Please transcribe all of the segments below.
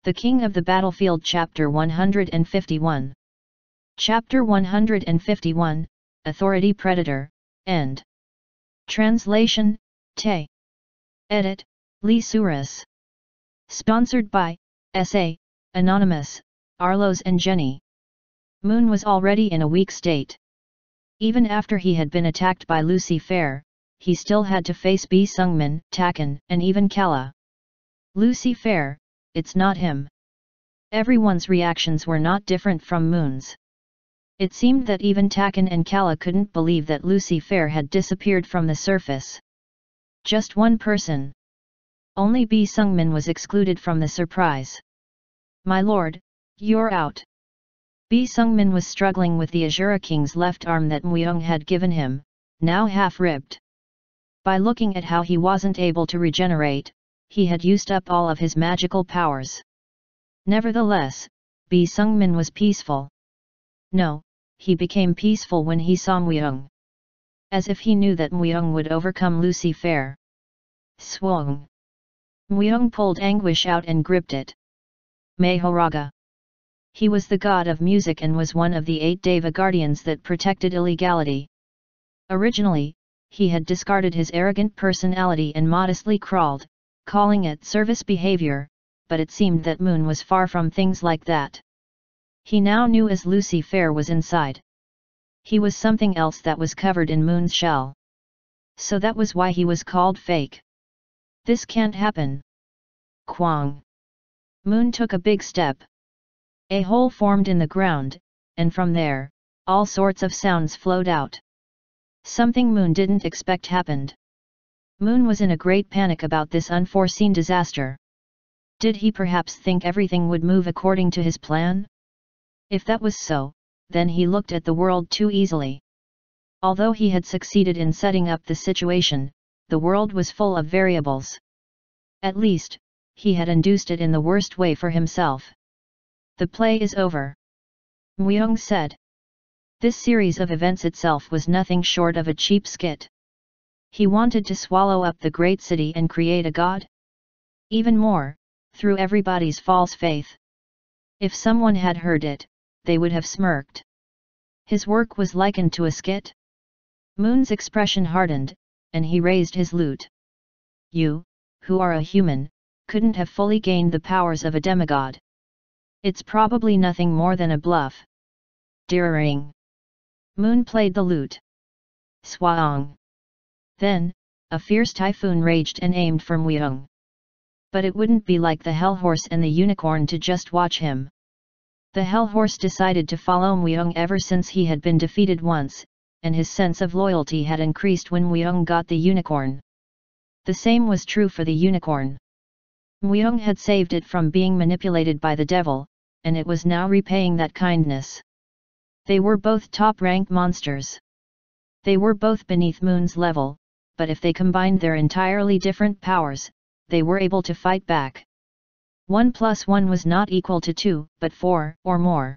The King of the Battlefield Chapter 151. Chapter 151, Authority Predator, End. Translation, Te. Edit, Lee Suras. Sponsored by, S.A., Anonymous, Arlos and Jenny. Moon was already in a weak state. Even after he had been attacked by Lucy Fair, he still had to face B. Sungmin, Takan, and even Kala. Lucy Fair, it's not him. Everyone's reactions were not different from Moon's. It seemed that even Takan and Kala couldn't believe that Lucy Fair had disappeared from the surface. Just one person. Only B. Sungmin was excluded from the surprise. My lord, you're out. B. Sungmin was struggling with the Azura King's left arm that Muyong had given him, now half-ribbed. By looking at how he wasn't able to regenerate, he had used up all of his magical powers. Nevertheless, B. Sungmin was peaceful. No, he became peaceful when he saw Muyong. As if he knew that Muyong would overcome Lucy Fair. Swung. Muyong pulled anguish out and gripped it. Mahoraga. He was the god of music and was one of the 8 Deva guardians that protected illegality. Originally, he had discarded his arrogant personality and modestly crawled, calling it service behavior, but it seemed that Moon was far from things like that. He now knew as Lucy Fair was inside. He was something else that was covered in Moon's shell. So that was why he was called fake. This can't happen. Kwang. Moon took a big step. A hole formed in the ground, and from there, all sorts of sounds flowed out. Something Moon didn't expect happened. Moon was in a great panic about this unforeseen disaster. Did he perhaps think everything would move according to his plan? If that was so, then he looked at the world too easily. Although he had succeeded in setting up the situation, the world was full of variables. At least, he had induced it in the worst way for himself. The play is over. Muyong said. This series of events itself was nothing short of a cheap skit. He wanted to swallow up the great city and create a god? Even more, through everybody's false faith. If someone had heard it, they would have smirked. His work was likened to a skit? Moon's expression hardened, and he raised his lute. You, who are a human, couldn't have fully gained the powers of a demigod. It's probably nothing more than a bluff. Deering. Moon played the lute. Swang. Then, a fierce typhoon raged and aimed for Muyong. But it wouldn't be like the Hell Horse and the Unicorn to just watch him. The Hell Horse decided to follow Muyong ever since he had been defeated once, and his sense of loyalty had increased when Muyong got the Unicorn. The same was true for the Unicorn. Muyong had saved it from being manipulated by the devil, and it was now repaying that kindness. They were both top-rank monsters. They were both beneath Moon's level, but if they combined their entirely different powers, they were able to fight back. 1 + 1 was not equal to 2, but 4, or more.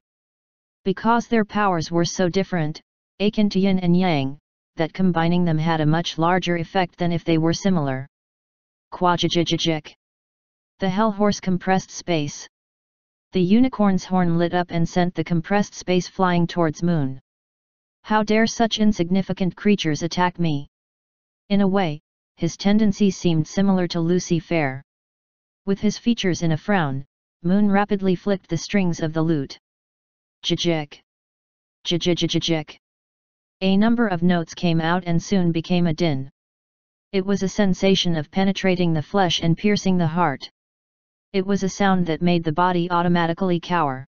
Because their powers were so different, akin to yin and yang, that combining them had a much larger effect than if they were similar. Quajajajajik. The Hell Horse compressed space. The unicorn's horn lit up and sent the compressed space flying towards Moon. How dare such insignificant creatures attack me? In a way, his tendencies seemed similar to Lucy Fair. With his features in a frown, Moon rapidly flicked the strings of the lute. Jajik. Jajajajajik. A number of notes came out and soon became a din. It was a sensation of penetrating the flesh and piercing the heart. It was a sound that made the body automatically cower.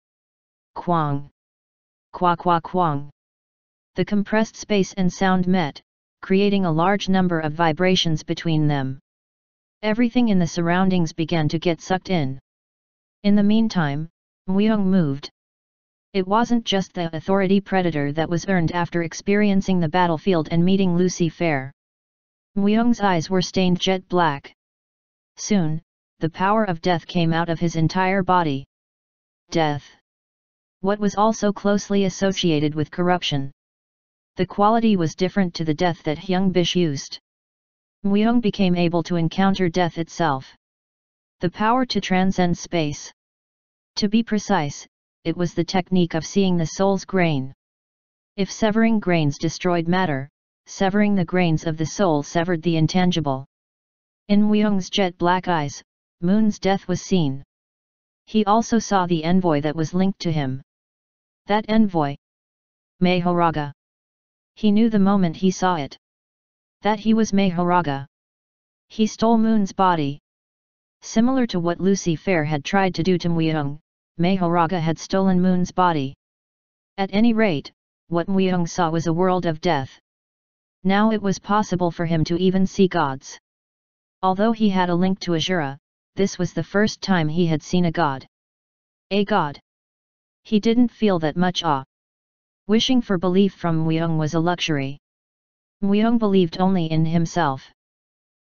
Kwang. Kwa kwa kwang. The compressed space and sound met, creating a large number of vibrations between them. Everything in the surroundings began to get sucked in. In the meantime, Muyong moved. It wasn't just the authority predator that was earned after experiencing the battlefield and meeting Lucy Fair. Muyong's eyes were stained jet black. Soon, the power of death came out of his entire body. Death. What was also closely associated with corruption. The quality was different to the death that Hyung Bish used. Muyong became able to encounter death itself. The power to transcend space. To be precise, it was the technique of seeing the soul's grain. If severing grains destroyed matter, severing the grains of the soul severed the intangible. In Muyoung's jet-black eyes, Moon's death was seen. He also saw the envoy that was linked to him. That envoy? Mahoraga. He knew the moment he saw it. That he was Mahoraga. He stole Moon's body. Similar to what Lucy Fair had tried to do to Muyoung, Mahoraga had stolen Moon's body. At any rate, what Muyoung saw was a world of death. Now it was possible for him to even see gods. Although he had a link to Azura, this was the first time he had seen a god. A god. He didn't feel that much awe. Wishing for belief from Muyoung was a luxury. Muyoung believed only in himself.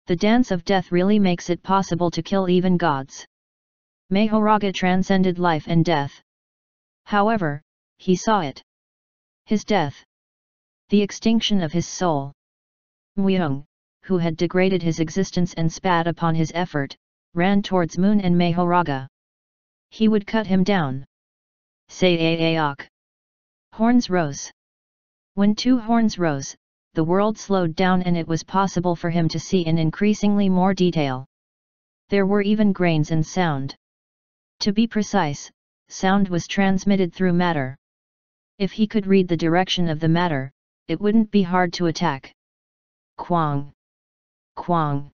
The dance of death really makes it possible to kill even gods. Mahoraga transcended life and death. However, he saw it. His death. The extinction of his soul. Muyoung, who had degraded his existence and spat upon his effort, ran towards Moon and Mahoraga. He would cut him down. Say-aak. Horns rose. When two horns rose, the world slowed down and it was possible for him to see in increasingly more detail. There were even grains and sound. To be precise, sound was transmitted through matter. If he could read the direction of the matter, it wouldn't be hard to attack. Quang! Quang!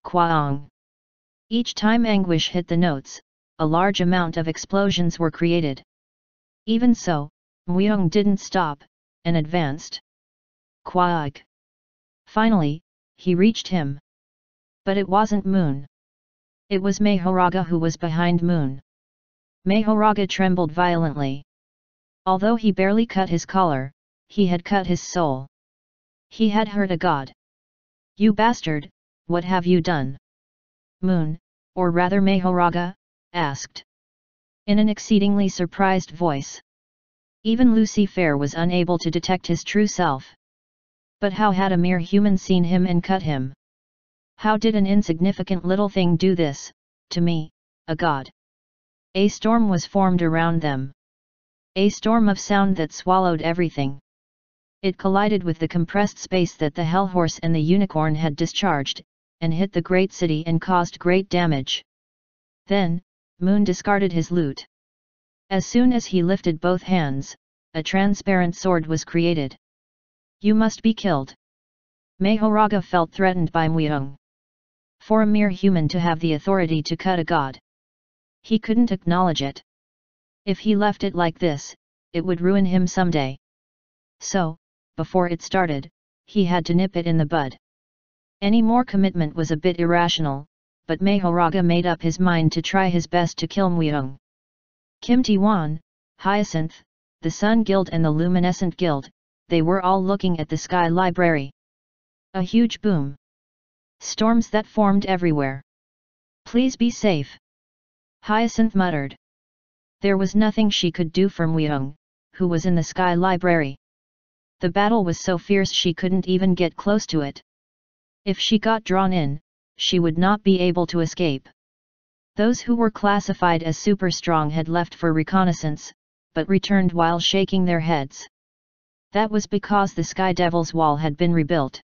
Quang! Each time anguish hit the notes, a large amount of explosions were created. Even so, Muyoung didn't stop, and advanced. Quag! Finally, he reached him. But it wasn't Moon. It was Mahoraga who was behind Moon. Mahoraga trembled violently. Although he barely cut his collar, he had cut his soul. He had hurt a god. You bastard, what have you done? Moon, or rather Mahoraga, asked. In an exceedingly surprised voice. Even Lucy Fair was unable to detect his true self. But how had a mere human seen him and cut him? How did an insignificant little thing do this, to me, a god? A storm was formed around them. A storm of sound that swallowed everything. It collided with the compressed space that the Hellhorse and the Unicorn had discharged, and hit the great city and caused great damage. Then, Moon discarded his lute. As soon as he lifted both hands, a transparent sword was created. You must be killed. Mahoraga felt threatened by Muyoung. For a mere human to have the authority to cut a god. He couldn't acknowledge it. If he left it like this, it would ruin him someday. So, before it started, he had to nip it in the bud. Any more commitment was a bit irrational, but Mahoraga made up his mind to try his best to kill Muyoung. Kim Ti-wan, Hyacinth, the Sun Guild and the Luminescent Guild, they were all looking at the Sky Library. A huge boom. Storms that formed everywhere. Please be safe. Hyacinth muttered. There was nothing she could do for Muyoung, who was in the Sky Library. The battle was so fierce she couldn't even get close to it. If she got drawn in, she would not be able to escape. Those who were classified as super strong had left for reconnaissance, but returned while shaking their heads. That was because the Sky Devil's wall had been rebuilt.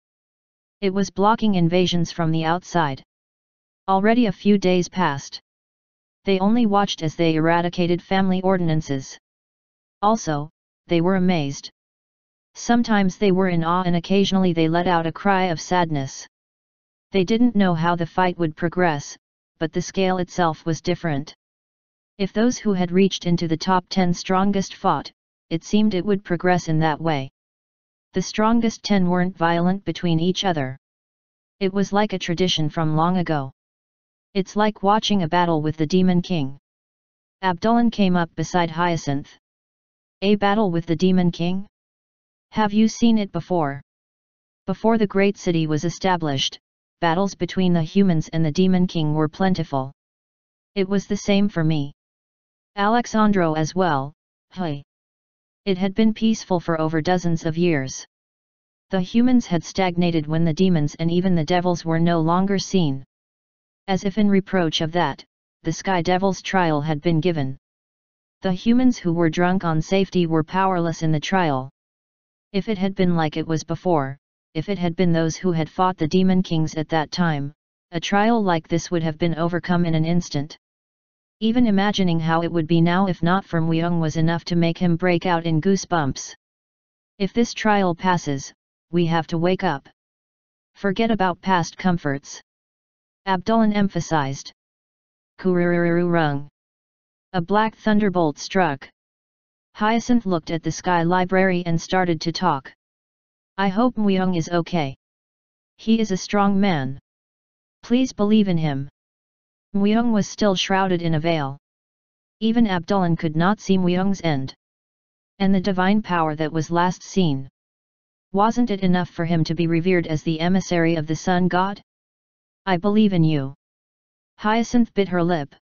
It was blocking invasions from the outside. Already a few days passed. They only watched as they eradicated family ordinances. Also, they were amazed. Sometimes they were in awe and occasionally they let out a cry of sadness. They didn't know how the fight would progress, but the scale itself was different. If those who had reached into the top 10 strongest fought, it seemed it would progress in that way. The strongest 10 weren't violent between each other. It was like a tradition from long ago. It's like watching a battle with the Demon King. Abdullan came up beside Hyacinth. A battle with the Demon King? Have you seen it before? Before the great city was established, battles between the humans and the Demon King were plentiful. It was the same for me. Alexandro as well, hey. It had been peaceful for over dozens of years. The humans had stagnated when the demons and even the devils were no longer seen. As if in reproach of that, the Sky Devil's trial had been given. The humans who were drunk on safety were powerless in the trial. If it had been like it was before, if it had been those who had fought the demon kings at that time, a trial like this would have been overcome in an instant. Even imagining how it would be now if not for Myung was enough to make him break out in goosebumps. If this trial passes, we have to wake up. Forget about past comforts. Abdullah emphasized. Kururururung. A black thunderbolt struck. Hyacinth looked at the Sky Library and started to talk. I hope Myung is okay. He is a strong man. Please believe in him. Myung was still shrouded in a veil. Even Abdullah could not see Myung's end. And the divine power that was last seen. Wasn't it enough for him to be revered as the emissary of the sun god? I believe in you. Hyacinth bit her lip.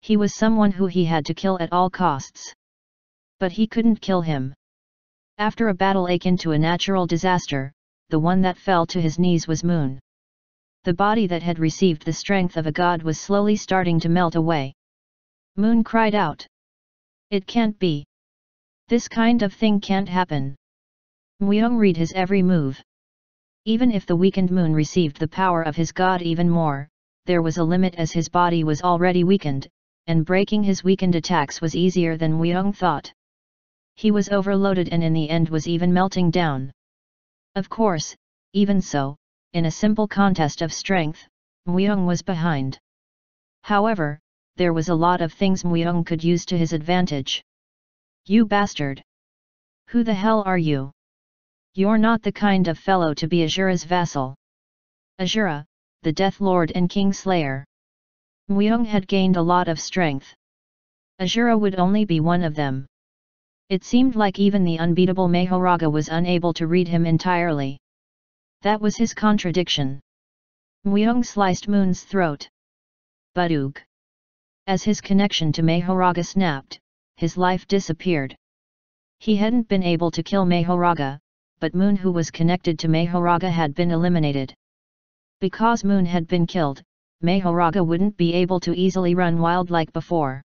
He was someone who he had to kill at all costs. But he couldn't kill him. After a battle akin to a natural disaster, the one that fell to his knees was Moon. The body that had received the strength of a god was slowly starting to melt away. Moon cried out. It can't be. This kind of thing can't happen. Myung read his every move. Even if the weakened Moon received the power of his god even more, there was a limit as his body was already weakened, and breaking his weakened attacks was easier than Myung thought. He was overloaded and in the end was even melting down. Of course, even so, in a simple contest of strength, Myung was behind. However, there was a lot of things Myung could use to his advantage. You bastard! Who the hell are you? You're not the kind of fellow to be Azura's vassal. Azura, the Death Lord and King Slayer. Myung had gained a lot of strength. Azura would only be one of them. It seemed like even the unbeatable Mahoraga was unable to read him entirely. That was his contradiction. Myung sliced Moon's throat. Badug. As his connection to Mahoraga snapped, his life disappeared. He hadn't been able to kill Mahoraga, but Moon who was connected to Mahoraga had been eliminated. Because Moon had been killed, Mahoraga wouldn't be able to easily run wild like before.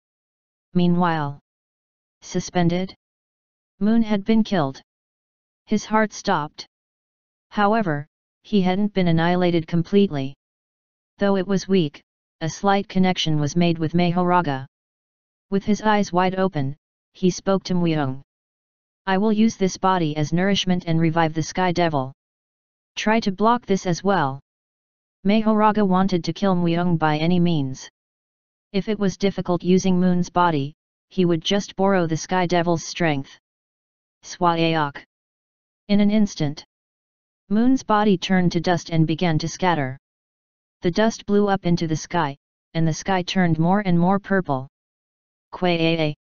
Meanwhile, suspended? Moon had been killed. His heart stopped. However, he hadn't been annihilated completely. Though it was weak, a slight connection was made with Mahoraga. With his eyes wide open, he spoke to Myung. I will use this body as nourishment and revive the Sky Devil. Try to block this as well. Mahoraga wanted to kill Myung by any means. If it was difficult using Moon's body, he would just borrow the Sky Devil's strength. Swayak. In an instant, Moon's body turned to dust and began to scatter. The dust blew up into the sky, and the sky turned more and more purple. Quay.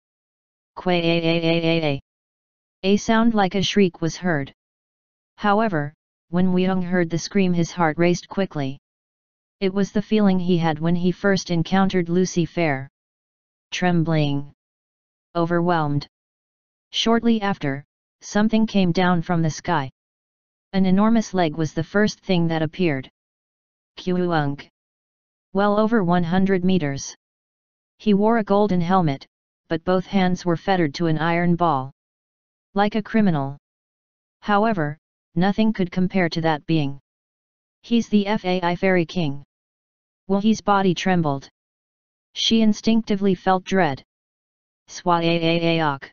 Quay. A sound like a shriek was heard. However, when Myung heard the scream his heart raced quickly. It was the feeling he had when he first encountered Lucy Fair. Trembling. Overwhelmed. Shortly after, something came down from the sky. An enormous leg was the first thing that appeared. Kuunk. Well over 100 meters. He wore a golden helmet, but both hands were fettered to an iron ball. Like a criminal. However, nothing could compare to that being. He's the Fai Fairy King. Wuhi's body trembled. She instinctively felt dread. Swaayak.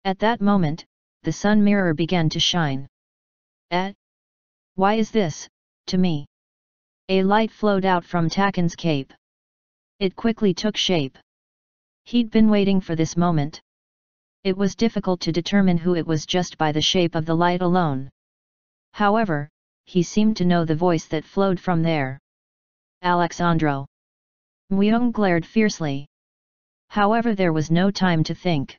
At that moment, the sun mirror began to shine. Why is this, to me? A light flowed out from Takan's cape. It quickly took shape. He'd been waiting for this moment. It was difficult to determine who it was just by the shape of the light alone. However, he seemed to know the voice that flowed from there. Alexandro. Myung glared fiercely. However, there was no time to think.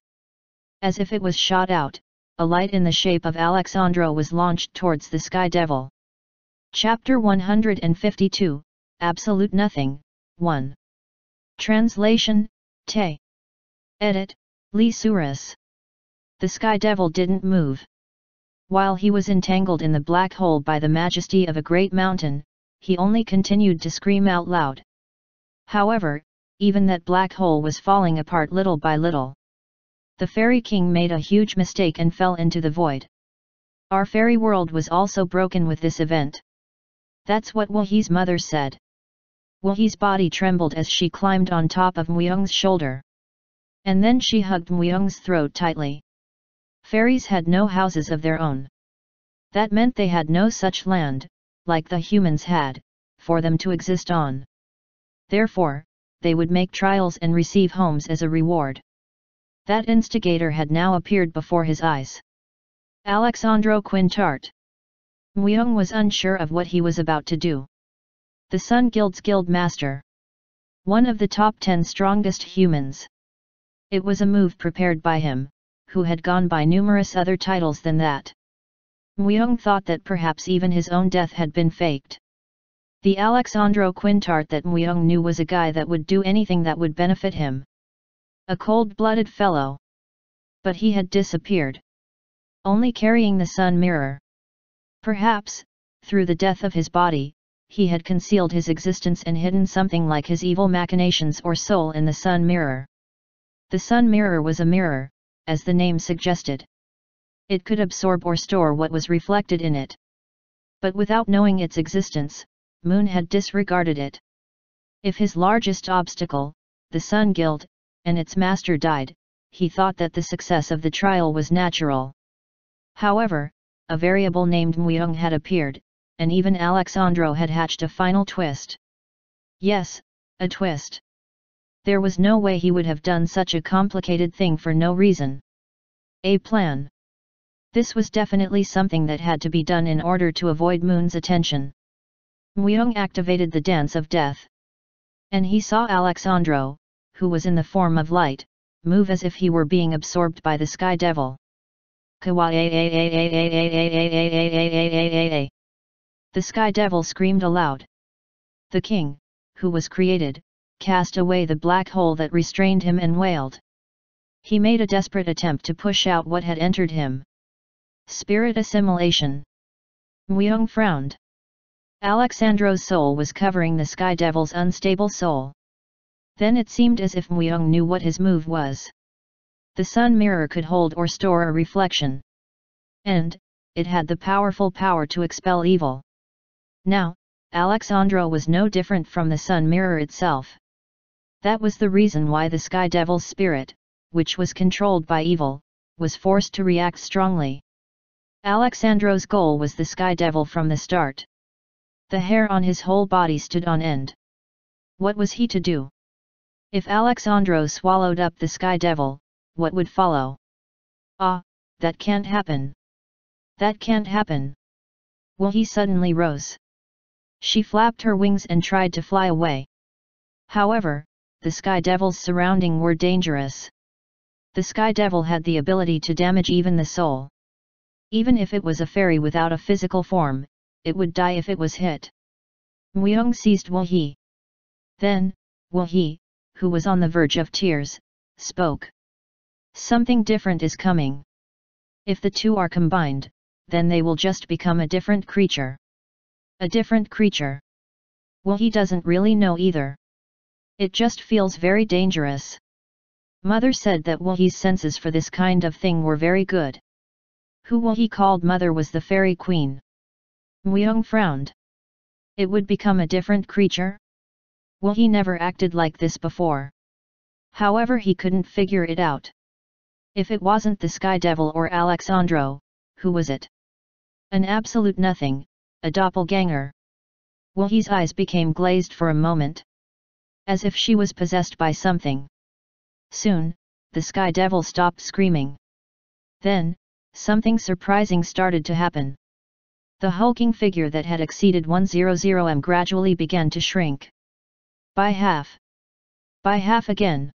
As if it was shot out, a light in the shape of Alexandro was launched towards the Sky Devil. Chapter 152, Absolute Nothing, 1. Translation, Te. Edit, Lee Suras. The Sky Devil didn't move. While he was entangled in the black hole by the majesty of a great mountain, he only continued to scream out loud. However, even that black hole was falling apart little by little. The fairy king made a huge mistake and fell into the void. Our fairy world was also broken with this event. That's what Wuhi's mother said. Wuhi's body trembled as she climbed on top of Muyung's shoulder. And then she hugged Muyung's throat tightly. Fairies had no houses of their own. That meant they had no such land, like the humans had, for them to exist on. Therefore, they would make trials and receive homes as a reward. That instigator had now appeared before his eyes. Alexandro Quintart. Muyung was unsure of what he was about to do. The Sun Guild's guild master. One of the top 10 strongest humans. It was a move prepared by him, who had gone by numerous other titles than that. Muyung thought that perhaps even his own death had been faked. The Alexandro Quintart that Muyung knew was a guy that would do anything that would benefit him. A cold-blooded fellow. But he had disappeared. Only carrying the sun mirror. Perhaps, through the death of his body, he had concealed his existence and hidden something like his evil machinations or soul in the sun mirror. The sun mirror was a mirror, as the name suggested. It could absorb or store what was reflected in it. But without knowing its existence, Moon had disregarded it. If his largest obstacle, the Sun Guild, and its master died, he thought that the success of the trial was natural. However, a variable named Muyung had appeared, and even Alexandro had hatched a final twist. Yes, a twist. There was no way he would have done such a complicated thing for no reason. A plan. This was definitely something that had to be done in order to avoid Moon's attention. Muyung activated the Dance of Death. And he saw Alexandro, who was in the form of light, move as if he were being absorbed by the Sky Devil. The Sky Devil screamed aloud. The king, who was created, cast away the black hole that restrained him and wailed. He made a desperate attempt to push out what had entered him. Spirit assimilation. Muyung frowned. Alexandro's soul was covering the Sky Devil's unstable soul. Then it seemed as if Muyung knew what his move was. The sun mirror could hold or store a reflection. And, it had the powerful power to expel evil. Now, Alexandro was no different from the sun mirror itself. That was the reason why the Sky Devil's spirit, which was controlled by evil, was forced to react strongly. Alexandro's goal was the Sky Devil from the start. The hair on his whole body stood on end. What was he to do? If Alexandro swallowed up the Sky Devil, what would follow? Ah, that can't happen. That can't happen. Wuhi suddenly rose. She flapped her wings and tried to fly away. However, the Sky Devil's surroundings were dangerous. The Sky Devil had the ability to damage even the soul. Even if it was a fairy without a physical form, it would die if it was hit. Muyung seized Wuhi. Then, Wuhi, who was on the verge of tears, spoke. Something different is coming. If the two are combined, then they will just become a different creature. A different creature. Wuhi doesn't really know either. It just feels very dangerous. Mother said that Wuhi's senses for this kind of thing were very good. Who Wuhi called mother was the fairy queen. Muyung frowned. It would become a different creature? Wuhi never acted like this before. However, he couldn't figure it out. If it wasn't the Sky Devil or Alexandro, who was it? An absolute nothing, a doppelganger. Wuhi's eyes became glazed for a moment. As if she was possessed by something. Soon, the Sky Devil stopped screaming. Then, something surprising started to happen. The hulking figure that had exceeded 100m gradually began to shrink. By half. By half again.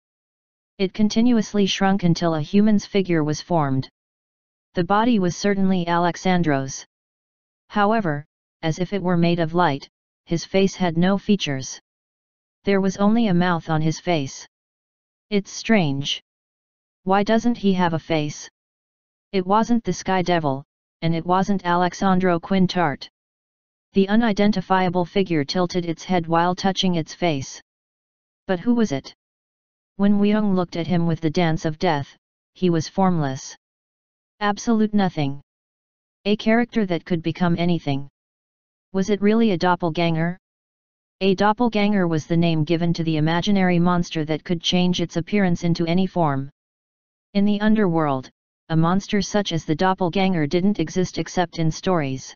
It continuously shrunk until a human's figure was formed. The body was certainly Alexandro's. However, as if it were made of light, his face had no features. There was only a mouth on his face. It's strange. Why doesn't he have a face? It wasn't the Sky Devil, and it wasn't Alexandro Quintart. The unidentifiable figure tilted its head while touching its face. But who was it? When Muyung looked at him with the Dance of Death, he was formless. Absolute nothing. A character that could become anything. Was it really a doppelganger? A doppelganger was the name given to the imaginary monster that could change its appearance into any form. In the underworld, a monster such as the doppelganger didn't exist except in stories.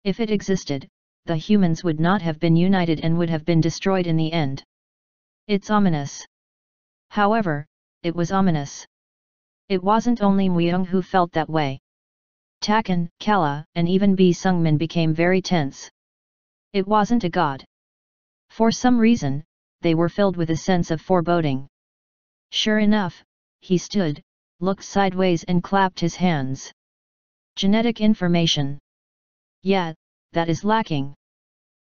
If it existed, the humans would not have been united and would have been destroyed in the end. It's ominous. However, it was ominous. It wasn't only Myung who felt that way. Takan, Kala, and even B. Sungmin became very tense. It wasn't a god. For some reason, they were filled with a sense of foreboding. Sure enough, he stood, looked sideways and clapped his hands. Genetic information. Yeah, that is lacking.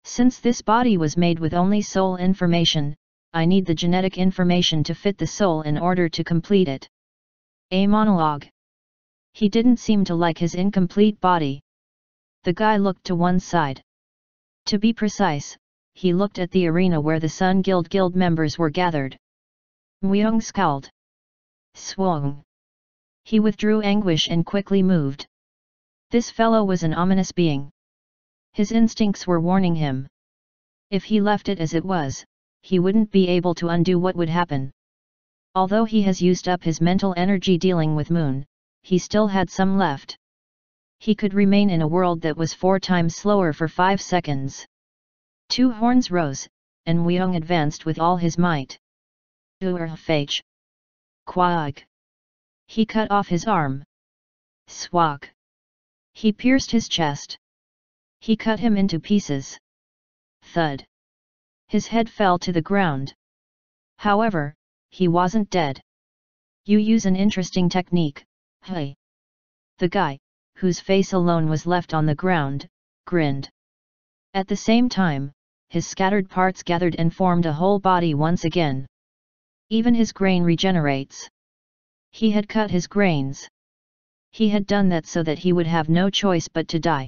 Since this body was made with only soul information, I need the genetic information to fit the soul in order to complete it. A monologue. He didn't seem to like his incomplete body. The guy looked to one side. To be precise, he looked at the arena where the Sun Guild members were gathered. Myung scowled. Swung. He withdrew anguish and quickly moved. This fellow was an ominous being. His instincts were warning him. If he left it as it was, he wouldn't be able to undo what would happen. Although he has used up his mental energy dealing with Moon, he still had some left. He could remain in a world that was 4 times slower for 5 seconds. 2 horns rose, and Myung advanced with all his might. Urfage. Quag. He cut off his arm. Swag. He pierced his chest. He cut him into pieces. Thud. His head fell to the ground. However, he wasn't dead. You use an interesting technique, hey. The guy, whose face alone was left on the ground, grinned. At the same time, his scattered parts gathered and formed a whole body once again. Even his grain regenerates. He had cut his grains. He had done that so that he would have no choice but to die.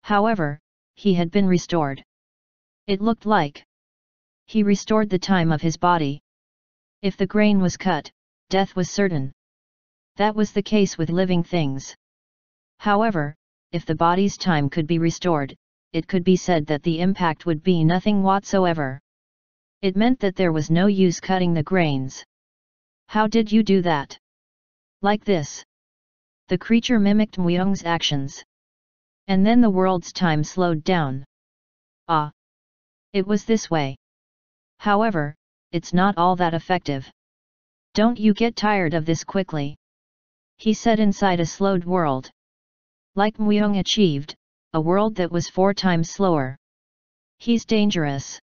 However, he had been restored. It looked like he restored the time of his body. If the grain was cut, death was certain. That was the case with living things. However, if the body's time could be restored, it could be said that the impact would be nothing whatsoever. It meant that there was no use cutting the grains. How did you do that? Like this. The creature mimicked Myung's actions. And then the world's time slowed down. Ah. It was this way. However, it's not all that effective. Don't you get tired of this quickly? He said inside a slowed world. Like Myung achieved, a world that was 4 times slower. He's dangerous.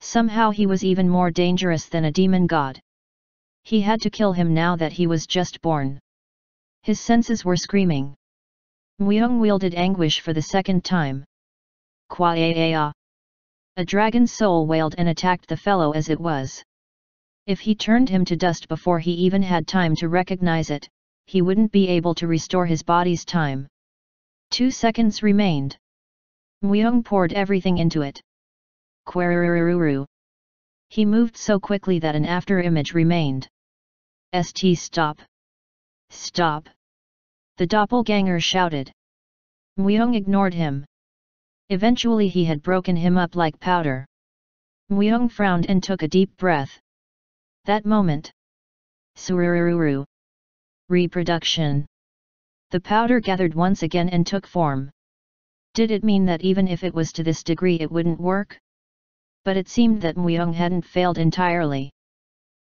Somehow he was even more dangerous than a demon god. He had to kill him now that he was just born. His senses were screaming. Myung wielded anguish for the second time. Kwa-ya-ya. A dragon's soul wailed and attacked the fellow as it was. If he turned him to dust before he even had time to recognize it, he wouldn't be able to restore his body's time. 2 seconds remained. Myung poured everything into it. Querurururu. He moved so quickly that an after-image remained. Stop. Stop. The doppelganger shouted. Myung ignored him. Eventually he had broken him up like powder. Myung frowned and took a deep breath. That moment. Sururururu. Reproduction. The powder gathered once again and took form. Did it mean that even if it was to this degree it wouldn't work? But it seemed that Myung hadn't failed entirely.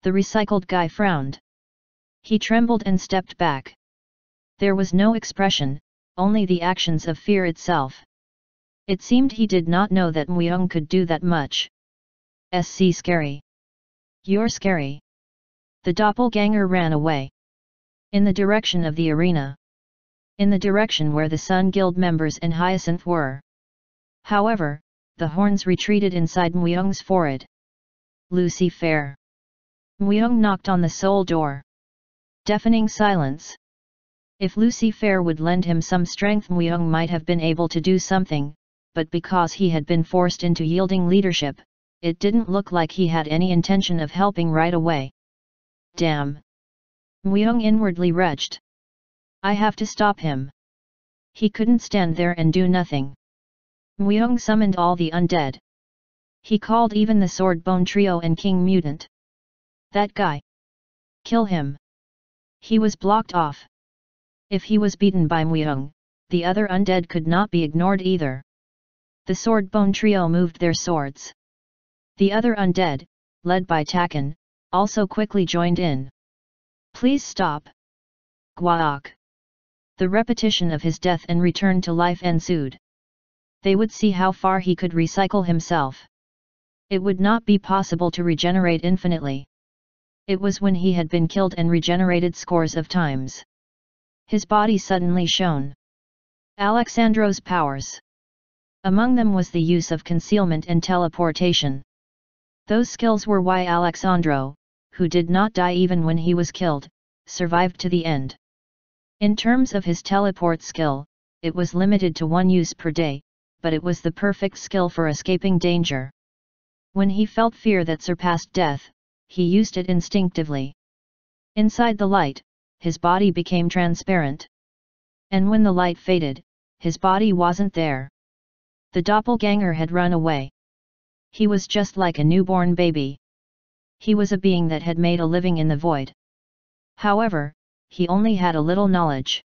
The recycled guy frowned. He trembled and stepped back. There was no expression, only the actions of fear itself. It seemed he did not know that Myung could do that much. Scary. You're scary. The doppelganger ran away. In the direction of the arena. In the direction where the Sun Guild members and Hyacinth were. However, the horns retreated inside Myung's forehead. Lucifer. Myung knocked on the soul door. Deafening silence. If Lucifer would lend him some strength, Myung might have been able to do something, but because he had been forced into yielding leadership, it didn't look like he had any intention of helping right away. Damn. Myung inwardly retched. I have to stop him. He couldn't stand there and do nothing. Myung summoned all the undead. He called even the Sword Bone Trio and King Mutant. That guy. Kill him. He was blocked off. If he was beaten by Myung, the other undead could not be ignored either. The Sword Bone Trio moved their swords. The other undead, led by Taken, also quickly joined in. Please stop. Gwaok. The repetition of his death and return to life ensued. They would see how far he could recycle himself. It would not be possible to regenerate infinitely. It was when he had been killed and regenerated scores of times. His body suddenly shone. Alexandro's powers. Among them was the use of concealment and teleportation. Those skills were why Alexandro, who did not die even when he was killed, survived to the end. In terms of his teleport skill, it was limited to one use per day, but it was the perfect skill for escaping danger. When he felt fear that surpassed death, he used it instinctively. Inside the light, his body became transparent. And when the light faded, his body wasn't there. The doppelganger had run away. He was just like a newborn baby. He was a being that had made a living in the void. However, he only had a little knowledge.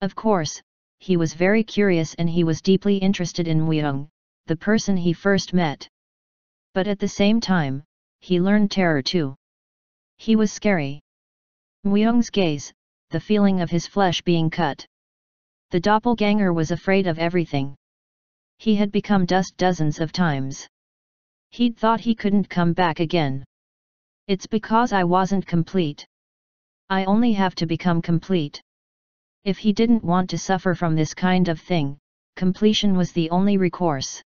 Of course, he was very curious and he was deeply interested in Myung, the person he first met. But at the same time, he learned terror too. He was scary. Myung's gaze, the feeling of his flesh being cut. The doppelganger was afraid of everything. He had become dust dozens of times. He'd thought he couldn't come back again. It's because I wasn't complete. I only have to become complete. If he didn't want to suffer from this kind of thing, completion was the only recourse.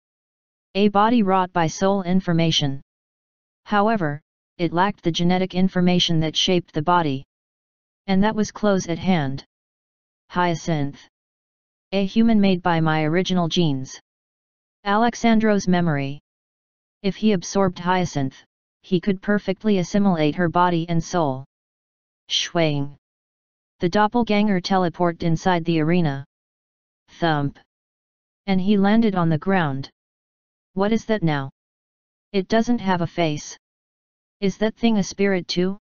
A body wrought by soul information. However, it lacked the genetic information that shaped the body. And that was close at hand. Hyacinth. A human made by my original genes. Alexandro's memory. If he absorbed Hyacinth, he could perfectly assimilate her body and soul. Shwang. The doppelganger teleported inside the arena. Thump. And he landed on the ground. What is that now? It doesn't have a face. Is that thing a spirit too?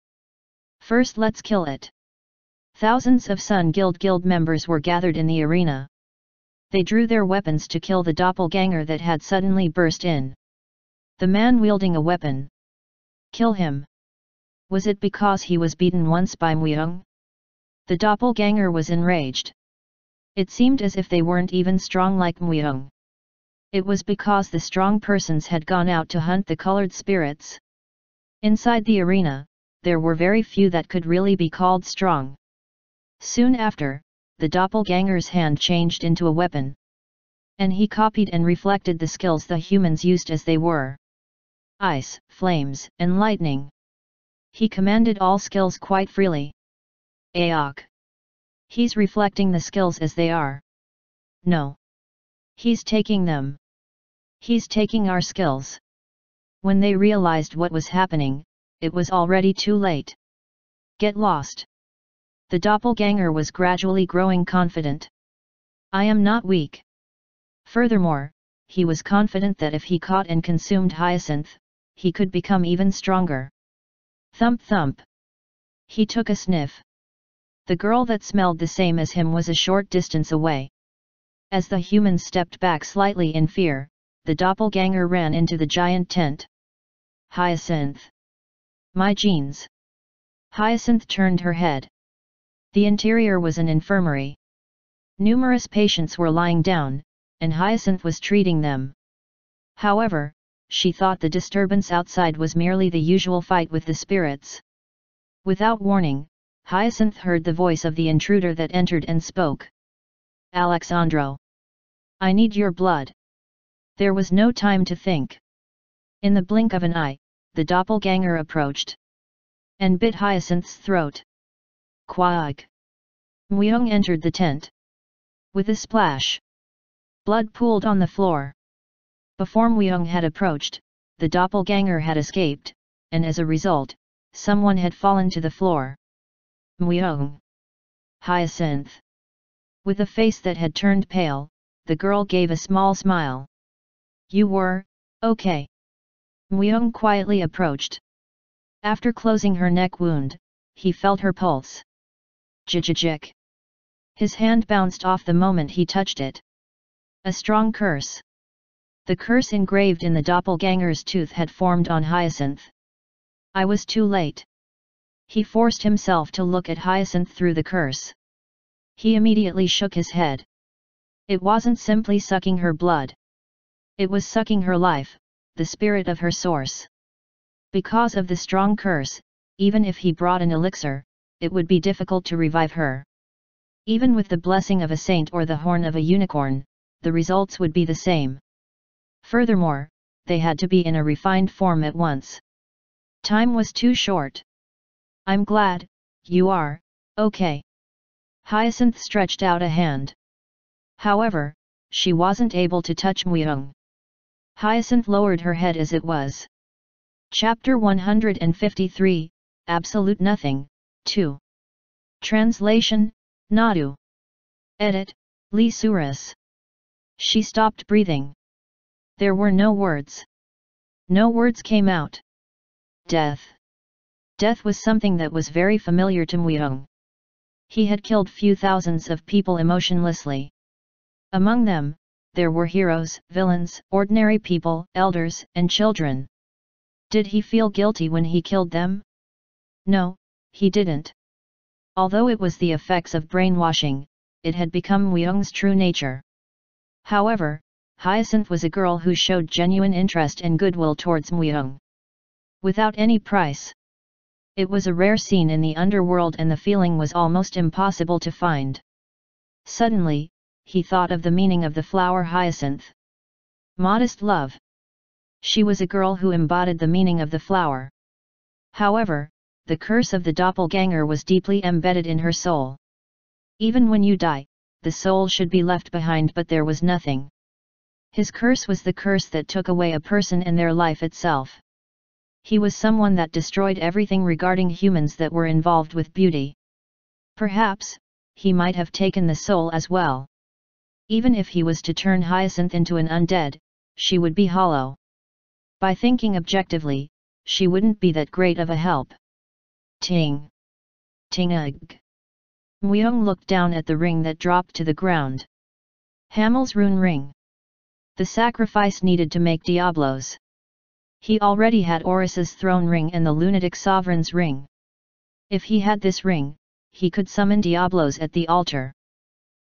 First let's kill it. Thousands of Sun Guild members were gathered in the arena. They drew their weapons to kill the doppelganger that had suddenly burst in. The man wielding a weapon. Kill him. Was it because he was beaten once by Myung? The doppelganger was enraged. It seemed as if they weren't even strong like Myung. It was because the strong persons had gone out to hunt the colored spirits. Inside the arena, there were very few that could really be called strong. Soon after, the doppelganger's hand changed into a weapon. And he copied and reflected the skills the humans used as they were. Ice, flames, and lightning. He commanded all skills quite freely. Aok. He's reflecting the skills as they are. No. He's taking them. He's taking our skills. When they realized what was happening, it was already too late. Get lost. The doppelganger was gradually growing confident. I am not weak. Furthermore, he was confident that if he caught and consumed Hyacinth, he could become even stronger. Thump thump. He took a sniff. The girl that smelled the same as him was a short distance away. As the humans stepped back slightly in fear, the doppelganger ran into the giant tent. Hyacinth. My genes. Hyacinth turned her head. The interior was an infirmary. Numerous patients were lying down, and Hyacinth was treating them. However, she thought the disturbance outside was merely the usual fight with the spirits. Without warning, Hyacinth heard the voice of the intruder that entered and spoke. Alexandro. I need your blood. There was no time to think. In the blink of an eye, the doppelganger approached. And bit Hyacinth's throat. Quack. Myung entered the tent. With a splash. Blood pooled on the floor. Before Myung had approached, the doppelganger had escaped, and as a result, someone had fallen to the floor. Muyong. Hyacinth. With a face that had turned pale, the girl gave a small smile. You were, okay. Muyong quietly approached. After closing her neck wound, he felt her pulse. Jijijik. His hand bounced off the moment he touched it. A strong curse. The curse engraved in the doppelganger's tooth had formed on Hyacinth. I was too late. He forced himself to look at Hyacinth through the curse. He immediately shook his head. It wasn't simply sucking her blood. It was sucking her life, the spirit of her source. Because of the strong curse, even if he brought an elixir, it would be difficult to revive her. Even with the blessing of a saint or the horn of a unicorn, the results would be the same. Furthermore, they had to be in a refined form at once. Time was too short. I'm glad, you are, okay. Hyacinth stretched out a hand. However, she wasn't able to touch Muyong. Hyacinth lowered her head as it was. Chapter 153, Absolute Nothing, 2. Translation, Nadu. Edit, Lee Suras. She stopped breathing. There were no words. No words came out. Death. Death was something that was very familiar to Muyong. He had killed few thousands of people emotionlessly. Among them, there were heroes, villains, ordinary people, elders, and children. Did he feel guilty when he killed them? No, he didn't. Although it was the effects of brainwashing, it had become Muyong's true nature. However, Hyacinth was a girl who showed genuine interest and goodwill towards Muyong. Without any price. It was a rare scene in the underworld and the feeling was almost impossible to find. Suddenly, he thought of the meaning of the flower hyacinth. Modest love. She was a girl who embodied the meaning of the flower. However, the curse of the doppelganger was deeply embedded in her soul. Even when you die, the soul should be left behind, but there was nothing. His curse was the curse that took away a person and their life itself. He was someone that destroyed everything regarding humans that were involved with beauty. Perhaps, he might have taken the soul as well. Even if he was to turn Hyacinth into an undead, she would be hollow. By thinking objectively, she wouldn't be that great of a help. Ting. Ting-ug. Muyong looked down at the ring that dropped to the ground. Hamel's rune ring. The sacrifice needed to make Diablos. He already had Oris's throne ring and the lunatic sovereign's ring. If he had this ring, he could summon Diablos at the altar.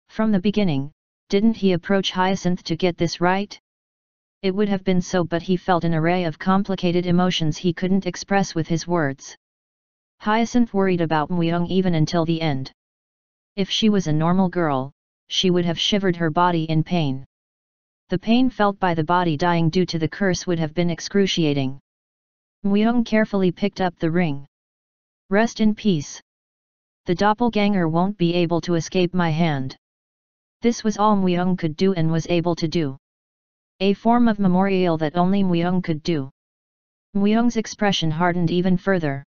From the beginning, didn't he approach Hyacinth to get this right? It would have been so, but he felt an array of complicated emotions he couldn't express with his words. Hyacinth worried about Muyong even until the end. If she was a normal girl, she would have shivered her body in pain. The pain felt by the body dying due to the curse would have been excruciating. Muyong carefully picked up the ring. Rest in peace. The doppelganger won't be able to escape my hand. This was all Muyong could do and was able to do. A form of memorial that only Muyong could do. Muyong's expression hardened even further.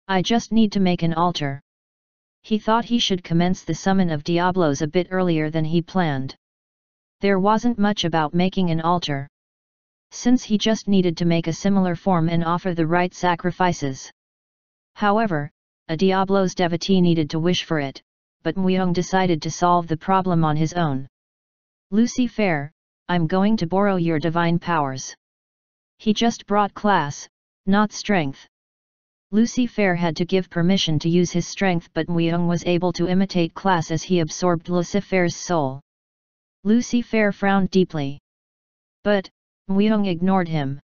I just need to make an altar. He thought he should commence the summon of Diablos a bit earlier than he planned. There wasn't much about making an altar. Since he just needed to make a similar form and offer the right sacrifices. However, a Diablos devotee needed to wish for it, but Muyong decided to solve the problem on his own. Lucifer, I'm going to borrow your divine powers. He just brought class, not strength. Lucifer had to give permission to use his strength, but Muyong was able to imitate class as he absorbed Lucifer's soul. Lucifer frowned deeply. But, Muyong ignored him.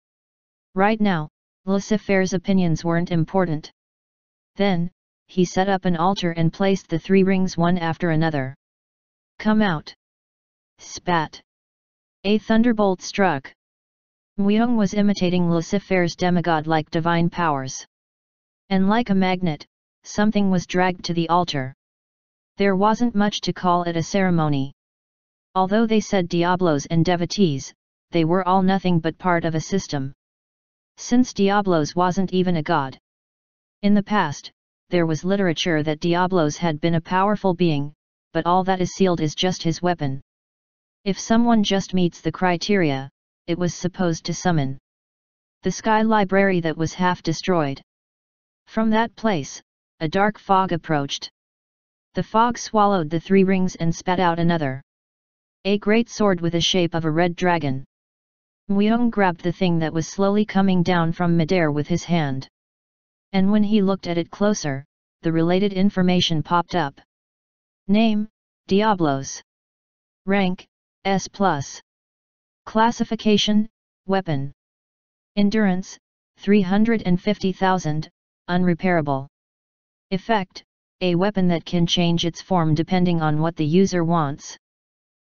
Right now, Lucifer's opinions weren't important. Then, he set up an altar and placed the 3 rings one after another. Come out. Spat. A thunderbolt struck. Muyong was imitating Lucifer's demigod-like divine powers. And like a magnet, something was dragged to the altar. There wasn't much to call it a ceremony. Although they said Diablos and devotees, they were all nothing but part of a system. Since Diablos wasn't even a god. In the past, there was literature that Diablos had been a powerful being, but all that is sealed is just his weapon. If someone just meets the criteria, it was supposed to summon the sky library that was half destroyed. From that place, a dark fog approached. The fog swallowed the 3 rings and spat out another. A great sword with the shape of a red dragon. Muyeong grabbed the thing that was slowly coming down from midair with his hand. And when he looked at it closer, the related information popped up. Name, Diablos. Rank, S+. Classification, Weapon. Endurance, 350,000, unrepairable. Effect, a weapon that can change its form depending on what the user wants.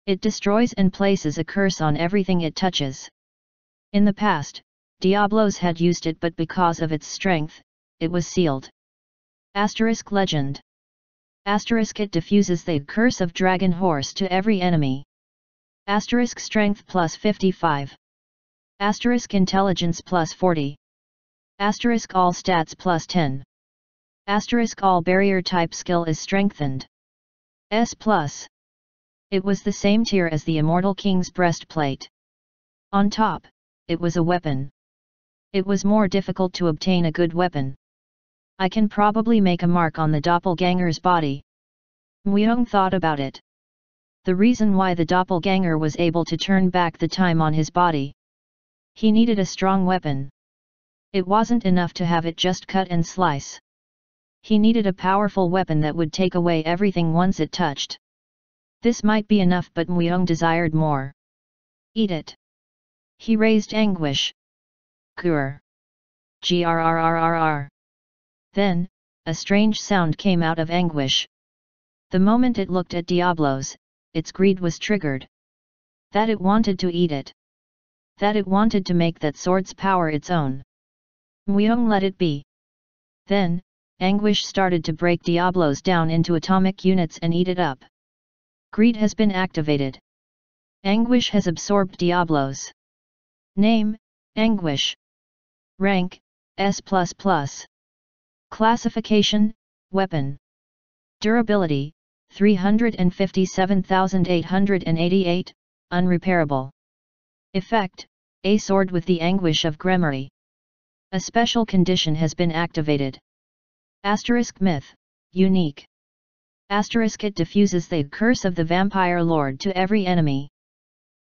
It destroys and places a curse on everything it touches. In the past, Diablos had used it, but because of its strength, it was sealed. Asterisk legend. Asterisk it diffuses the curse of Dragon Horse to every enemy. Asterisk strength plus 55. Asterisk intelligence plus 40. Asterisk all stats plus 10. Asterisk all barrier type skill is strengthened. S+. It was the same tier as the Immortal King's breastplate. On top, it was a weapon. It was more difficult to obtain a good weapon. I can probably make a mark on the doppelganger's body. Muyeong thought about it. The reason why the doppelganger was able to turn back the time on his body. He needed a strong weapon. It wasn't enough to have it just cut and slice. He needed a powerful weapon that would take away everything once it touched. This might be enough, but Muyeong desired more. Eat it. He raised Anguish. Grrr. Grrrrrrr. Then, a strange sound came out of Anguish. The moment it looked at Diablos, its greed was triggered. That it wanted to eat it. That it wanted to make that sword's power its own. Muyeong let it be. Then, Anguish started to break Diablos down into atomic units and eat it up. Greed has been activated. Anguish has absorbed Diablos. Name, Anguish. Rank, S++. Classification, Weapon. Durability, 357,888, unrepairable. Effect, a sword with the anguish of Gremory. A special condition has been activated. Asterisk myth, unique. Asterisk it diffuses the curse of the Vampire Lord to every enemy.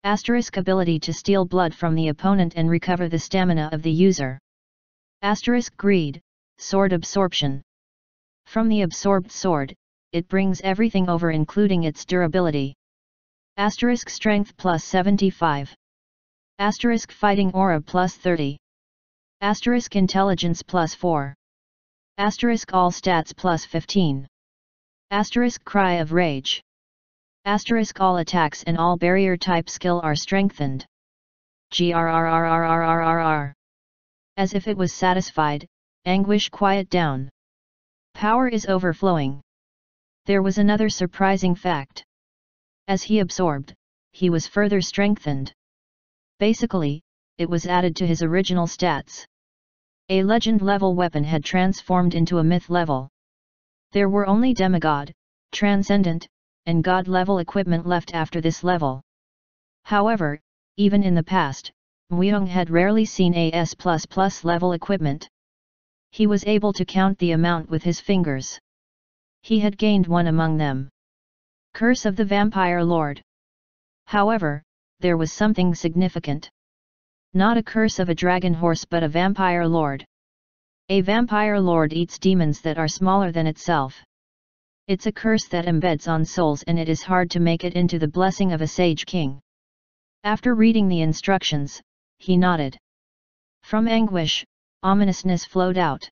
Asterisk ability to steal blood from the opponent and recover the stamina of the user. Asterisk greed, sword absorption. From the absorbed sword, it brings everything over including its durability. Asterisk strength plus 75. Asterisk fighting aura plus 30. Asterisk intelligence plus 4. Asterisk all stats plus 15. Asterisk cry of rage. Asterisk all attacks and all barrier type skill are strengthened. Grrrrrrrrrrr. As if it was satisfied, Anguish quiet down. Power is overflowing. There was another surprising fact. As he absorbed, he was further strengthened. Basically, it was added to his original stats. A legend-level weapon had transformed into a myth-level. There were only demigod, transcendent, and god-level equipment left after this level. However, even in the past, Muyeong had rarely seen a S++ level equipment. He was able to count the amount with his fingers. He had gained one among them. Curse of the Vampire Lord. However, there was something significant. Not a curse of a dragon horse but a vampire lord. A vampire lord eats demons that are smaller than itself. It's a curse that embeds on souls and it is hard to make it into the blessing of a sage king. After reading the instructions, he nodded. From Anguish, ominousness flowed out.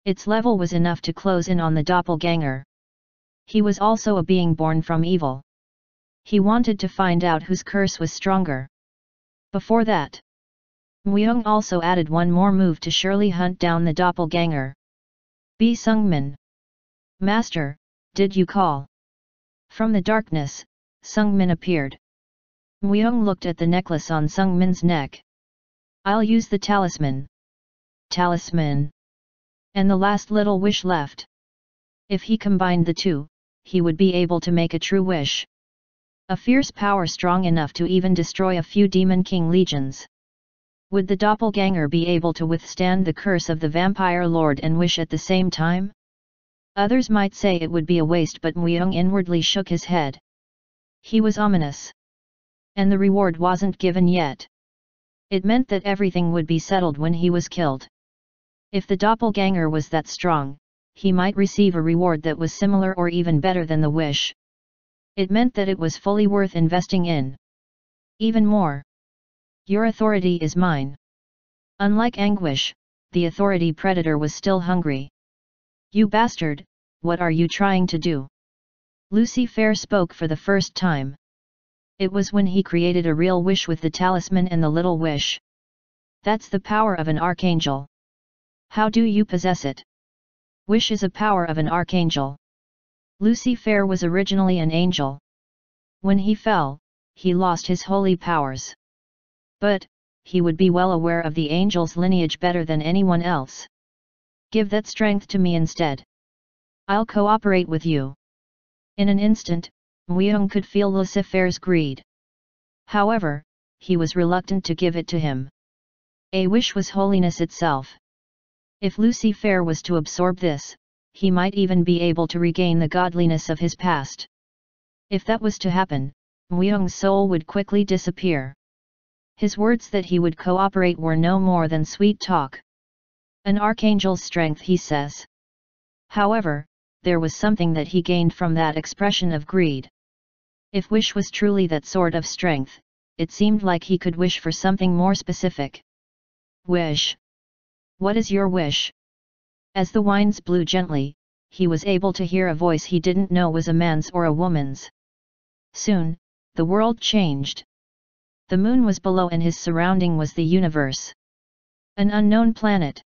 Its level was enough to close in on the doppelganger. He was also a being born from evil. He wanted to find out whose curse was stronger. Before that, Muyeong also added one more move to surely hunt down the doppelganger. Bi Sungmin. Master, did you call? From the darkness, Sungmin appeared. Muyeong looked at the necklace on Sungmin's neck. I'll use the talisman. Talisman. And the last little wish left. If he combined the two, he would be able to make a true wish. A fierce power strong enough to even destroy a few Demon King legions. Would the doppelganger be able to withstand the curse of the vampire lord and wish at the same time? Others might say it would be a waste, but Myung inwardly shook his head. He was ominous. And the reward wasn't given yet. It meant that everything would be settled when he was killed. If the doppelganger was that strong, he might receive a reward that was similar or even better than the wish. It meant that it was fully worth investing in. Even more. Your authority is mine. Unlike Anguish, the authority predator was still hungry. You bastard, what are you trying to do? Lucifer spoke for the first time. It was when he created a real wish with the talisman and the little wish. That's the power of an archangel. How do you possess it? Wish is a power of an archangel. Lucifer was originally an angel. When he fell, he lost his holy powers. But, he would be well aware of the angel's lineage better than anyone else. Give that strength to me instead. I'll cooperate with you. In an instant, Myung could feel Lucifer's greed. However, he was reluctant to give it to him. A wish was holiness itself. If Lucifer was to absorb this, he might even be able to regain the godliness of his past. If that was to happen, Myung's soul would quickly disappear. His words that he would cooperate were no more than sweet talk. An archangel's strength, he says. However, there was something that he gained from that expression of greed. If wish was truly that sort of strength, it seemed like he could wish for something more specific. Wish. What is your wish? As the winds blew gently, he was able to hear a voice he didn't know was a man's or a woman's. Soon, the world changed. The moon was below and his surrounding was the universe. An unknown planet.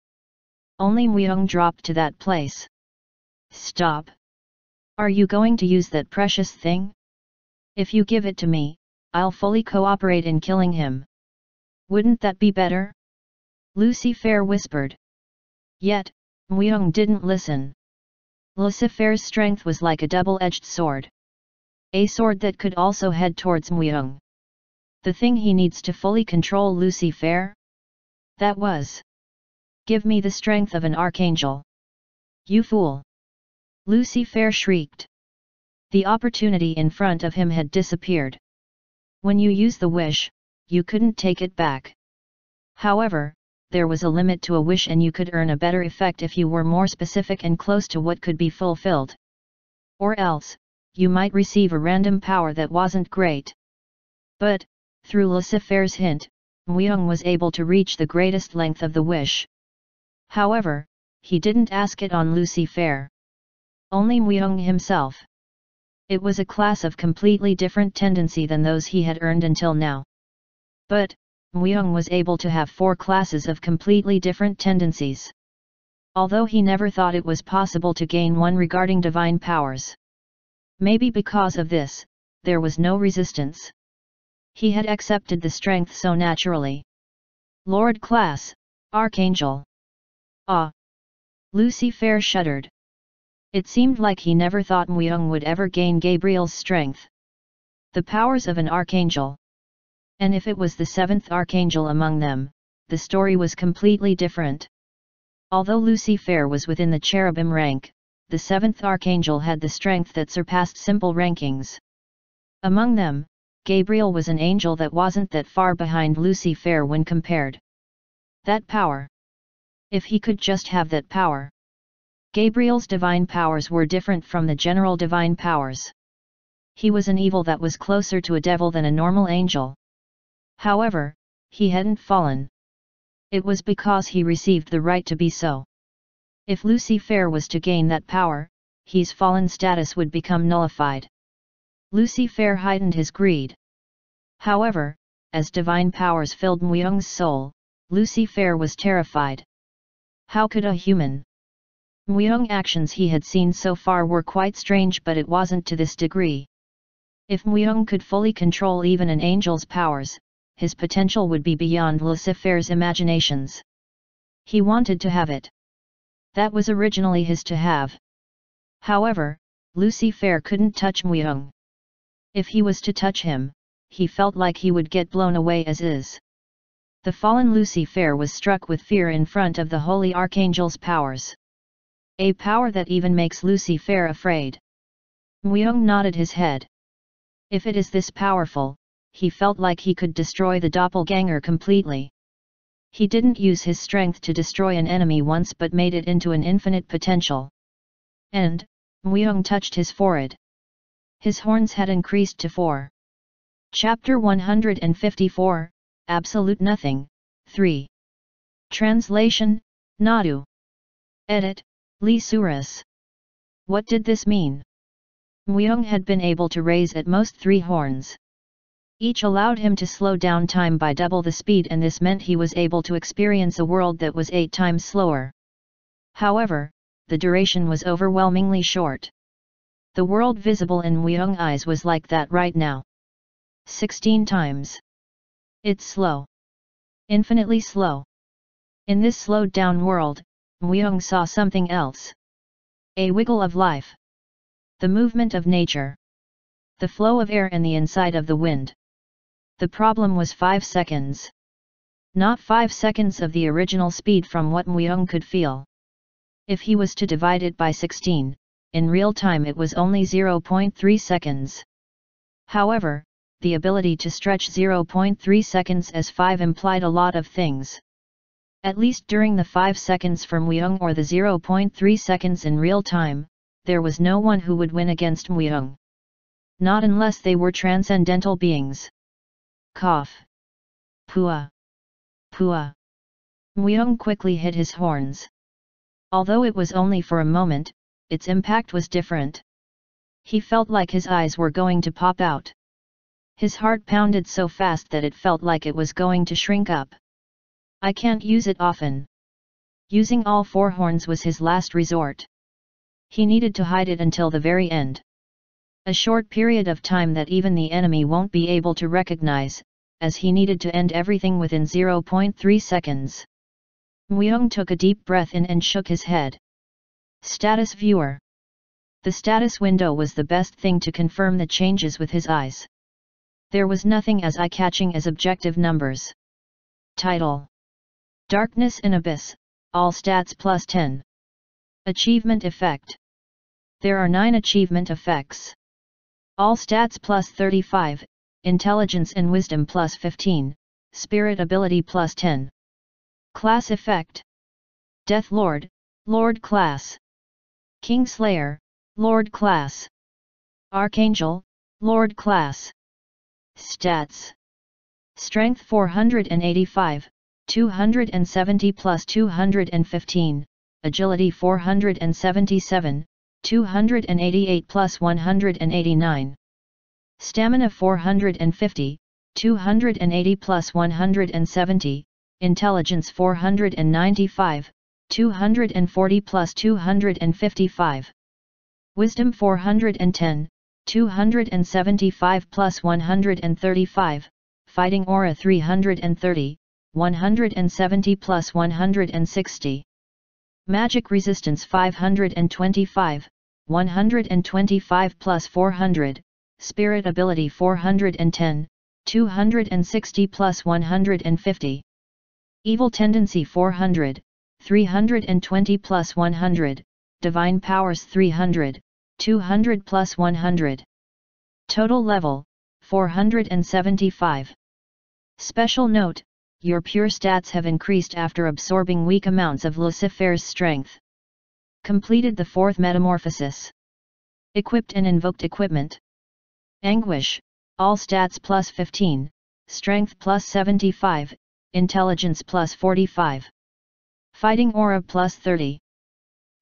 Only Myung dropped to that place. Stop. Are you going to use that precious thing? If you give it to me, I'll fully cooperate in killing him. Wouldn't that be better? Lucifer whispered. Yet, Myung didn't listen. Lucifer's strength was like a double-edged sword. A sword that could also head towards Myung. The thing he needs to fully control Lucifer? That was. Give me the strength of an archangel. You fool! Lucifer shrieked. The opportunity in front of him had disappeared. When you use the wish, you couldn't take it back. However, there was a limit to a wish and you could earn a better effect if you were more specific and close to what could be fulfilled. Or else, you might receive a random power that wasn't great. But, through Lucifer's hint, Myung was able to reach the greatest length of the wish. However, he didn't ask it on Lucifer. Only Myung himself. It was a class of completely different tendency than those he had earned until now. But, Myung was able to have 4 classes of completely different tendencies. Although he never thought it was possible to gain one regarding divine powers. Maybe because of this, there was no resistance. He had accepted the strength so naturally. Lord class, Archangel. Ah! Lucifer shuddered. It seemed like he never thought Myung would ever gain Gabriel's strength. The powers of an archangel. And if it was the 7th archangel among them, the story was completely different. Although Lucifer was within the cherubim rank, the 7th archangel had the strength that surpassed simple rankings. Among them, Gabriel was an angel that wasn't that far behind Lucifer when compared. That power. If he could just have that power. Gabriel's divine powers were different from the general divine powers. He was an evil that was closer to a devil than a normal angel. However, he hadn't fallen. It was because he received the right to be so. If Lucifer was to gain that power, his fallen status would become nullified. Lucifer heightened his greed. However, as divine powers filled Myung's soul, Lucifer was terrified. How could a human? Myung actions he had seen so far were quite strange, but it wasn't to this degree. If Myung could fully control even an angel's powers, his potential would be beyond Lucifer's imaginations. He wanted to have it. That was originally his to have. However, Lucifer couldn't touch Muyong. If he was to touch him, he felt like he would get blown away as is. The fallen Lucifer was struck with fear in front of the holy archangel's powers. A power that even makes Lucifer afraid. Muyong nodded his head. If it is this powerful, he felt like he could destroy the doppelganger completely. He didn't use his strength to destroy an enemy once but made it into an infinite potential. And, Muyong touched his forehead. His horns had increased to 4. Chapter 154, Absolute Nothing, 3. Translation, Nadu. Edit, Lee Suras. What did this mean? Muyong had been able to raise at most 3 horns. Each allowed him to slow down time by double the speed, and this meant he was able to experience a world that was 8 times slower. However, the duration was overwhelmingly short. The world visible in Muyong's eyes was like that right now. 16 times. It's slow. Infinitely slow. In this slowed down world, Muyong saw something else. A wiggle of life. The movement of nature. The flow of air and the inside of the wind. The problem was 5 seconds. Not 5 seconds of the original speed from what Muyong could feel. If he was to divide it by 16, in real time it was only 0.3 seconds. However, the ability to stretch 0.3 seconds as 5 implied a lot of things. At least during the 5 seconds from Muyong or the 0.3 seconds in real time, there was no one who would win against Muyong. Not unless they were transcendental beings. Cough. Pua. Pua. Muyong quickly hit his horns. Although it was only for a moment, its impact was different. He felt like his eyes were going to pop out. His heart pounded so fast that it felt like it was going to shrink up. I can't use it often. Using all 4 horns was his last resort. He needed to hide it until the very end. A short period of time that even the enemy won't be able to recognize, as he needed to end everything within 0.3 seconds. Muyong took a deep breath in and shook his head. Status Viewer. The status window was the best thing to confirm the changes with his eyes. There was nothing as eye-catching as objective numbers. Title. Darkness in Abyss, all stats plus 10. Achievement Effect. There are 9 achievement effects. All stats plus 35, Intelligence and Wisdom plus 15, Spirit Ability plus 10. Class Effect. Death Lord, Lord Class. Kingslayer, Lord Class. Archangel, Lord Class. Stats. Strength 485, 270 plus 215, Agility 477, 288 plus 189. Stamina 450, 280 plus 170, Intelligence 495, 240 plus 255. Wisdom 410, 275 plus 135, Fighting Aura 330, 170 plus 160. Magic Resistance 525, 125 plus 400, Spirit Ability 410, 260 plus 150. Evil Tendency 400, 320 plus 100, Divine Powers 300, 200 plus 100. Total Level, 475. Special note, your pure stats have increased after absorbing weak amounts of Lucifer's strength. Completed the 4th Metamorphosis. Equipped and invoked equipment. Anguish, all stats plus 15, Strength plus 75, Intelligence plus 45. Fighting Aura plus 30.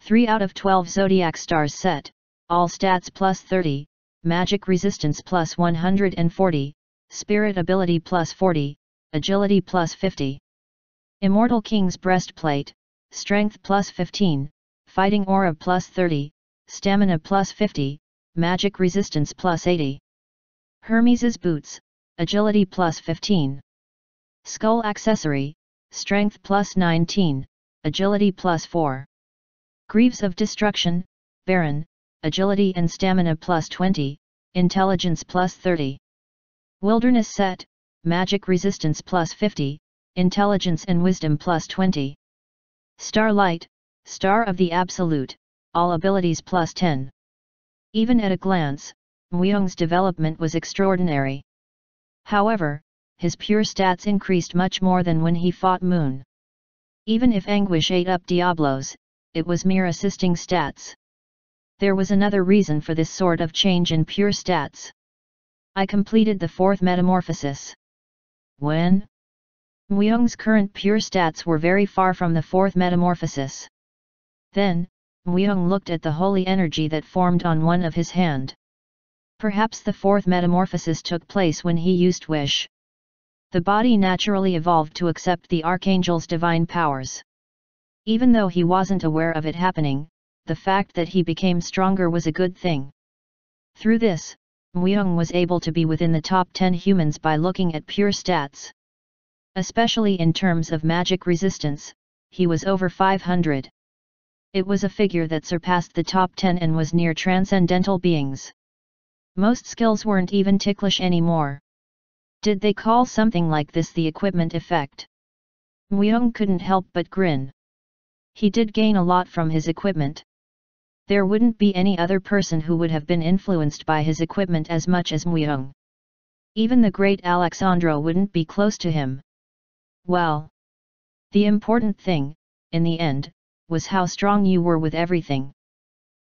3 out of 12 Zodiac Stars set, all stats plus 30, Magic Resistance plus 140, Spirit Ability plus 40, Agility plus 50. Immortal King's Breastplate, Strength plus 15, Fighting Aura plus 30, Stamina plus 50, Magic Resistance plus 80. Hermes's Boots, Agility plus 15. Skull Accessory, Strength plus 19, Agility plus 4. Greaves of Destruction, Baron, agility and stamina plus 20, intelligence plus 30. Wilderness set, magic resistance plus 50, intelligence and wisdom plus 20. Starlight, star of the absolute, all abilities plus 10. Even at a glance, Muyoung's development was extraordinary. However, his pure stats increased much more than when he fought Moon. Even if Anguish ate up Diablos, it was mere assisting stats. There was another reason for this sort of change in pure stats. I completed the fourth metamorphosis. When? Muyoung's current pure stats were very far from the fourth metamorphosis. Then, Muyoung looked at the holy energy that formed on one of his hand. Perhaps the fourth metamorphosis took place when he used Wish. The body naturally evolved to accept the Archangel's divine powers. Even though he wasn't aware of it happening, the fact that he became stronger was a good thing. Through this, Muyoung was able to be within the top 10 humans by looking at pure stats. Especially in terms of magic resistance, he was over 500. It was a figure that surpassed the top 10 and was near transcendental beings. Most skills weren't even ticklish anymore. Did they call something like this the equipment effect? Muyoung couldn't help but grin. He did gain a lot from his equipment. There wouldn't be any other person who would have been influenced by his equipment as much as Muyoung. Even the great Alexandro wouldn't be close to him. Well, the important thing, in the end, was how strong you were with everything.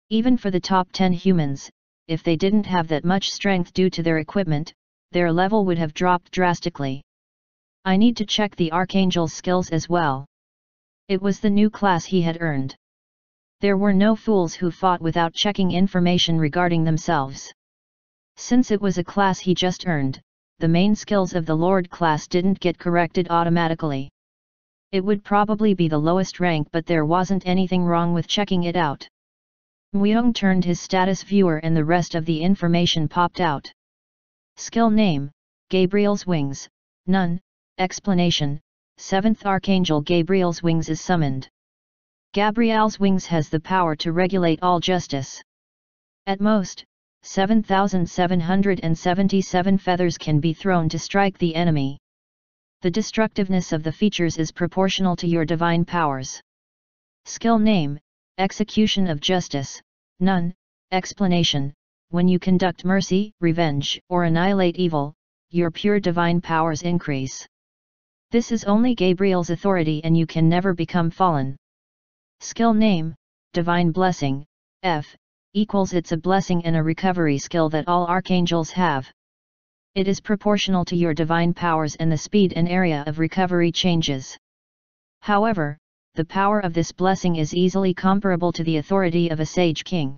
Even for the top 10 humans, if they didn't have that much strength due to their equipment, their level would have dropped drastically. I need to check the Archangel's skills as well. It was the new class he had earned. There were no fools who fought without checking information regarding themselves. Since it was a class he just earned, the main skills of the Lord class didn't get corrected automatically. It would probably be the lowest rank, but there wasn't anything wrong with checking it out. Muyoung turned his status viewer and the rest of the information popped out. Skill name, Gabriel's Wings, none, explanation, 7th Archangel Gabriel's Wings is summoned. Gabriel's Wings has the power to regulate all justice. At most, 7,777 feathers can be thrown to strike the enemy. The destructiveness of the features is proportional to your divine powers. Skill name, Execution of Justice, none, explanation, when you conduct mercy, revenge, or annihilate evil, your pure divine powers increase. This is only Gabriel's authority and you can never become fallen. Skill name, Divine Blessing, F, equals it's a blessing and a recovery skill that all archangels have. It is proportional to your divine powers and the speed and area of recovery changes. However, the power of this blessing is easily comparable to the authority of a sage king.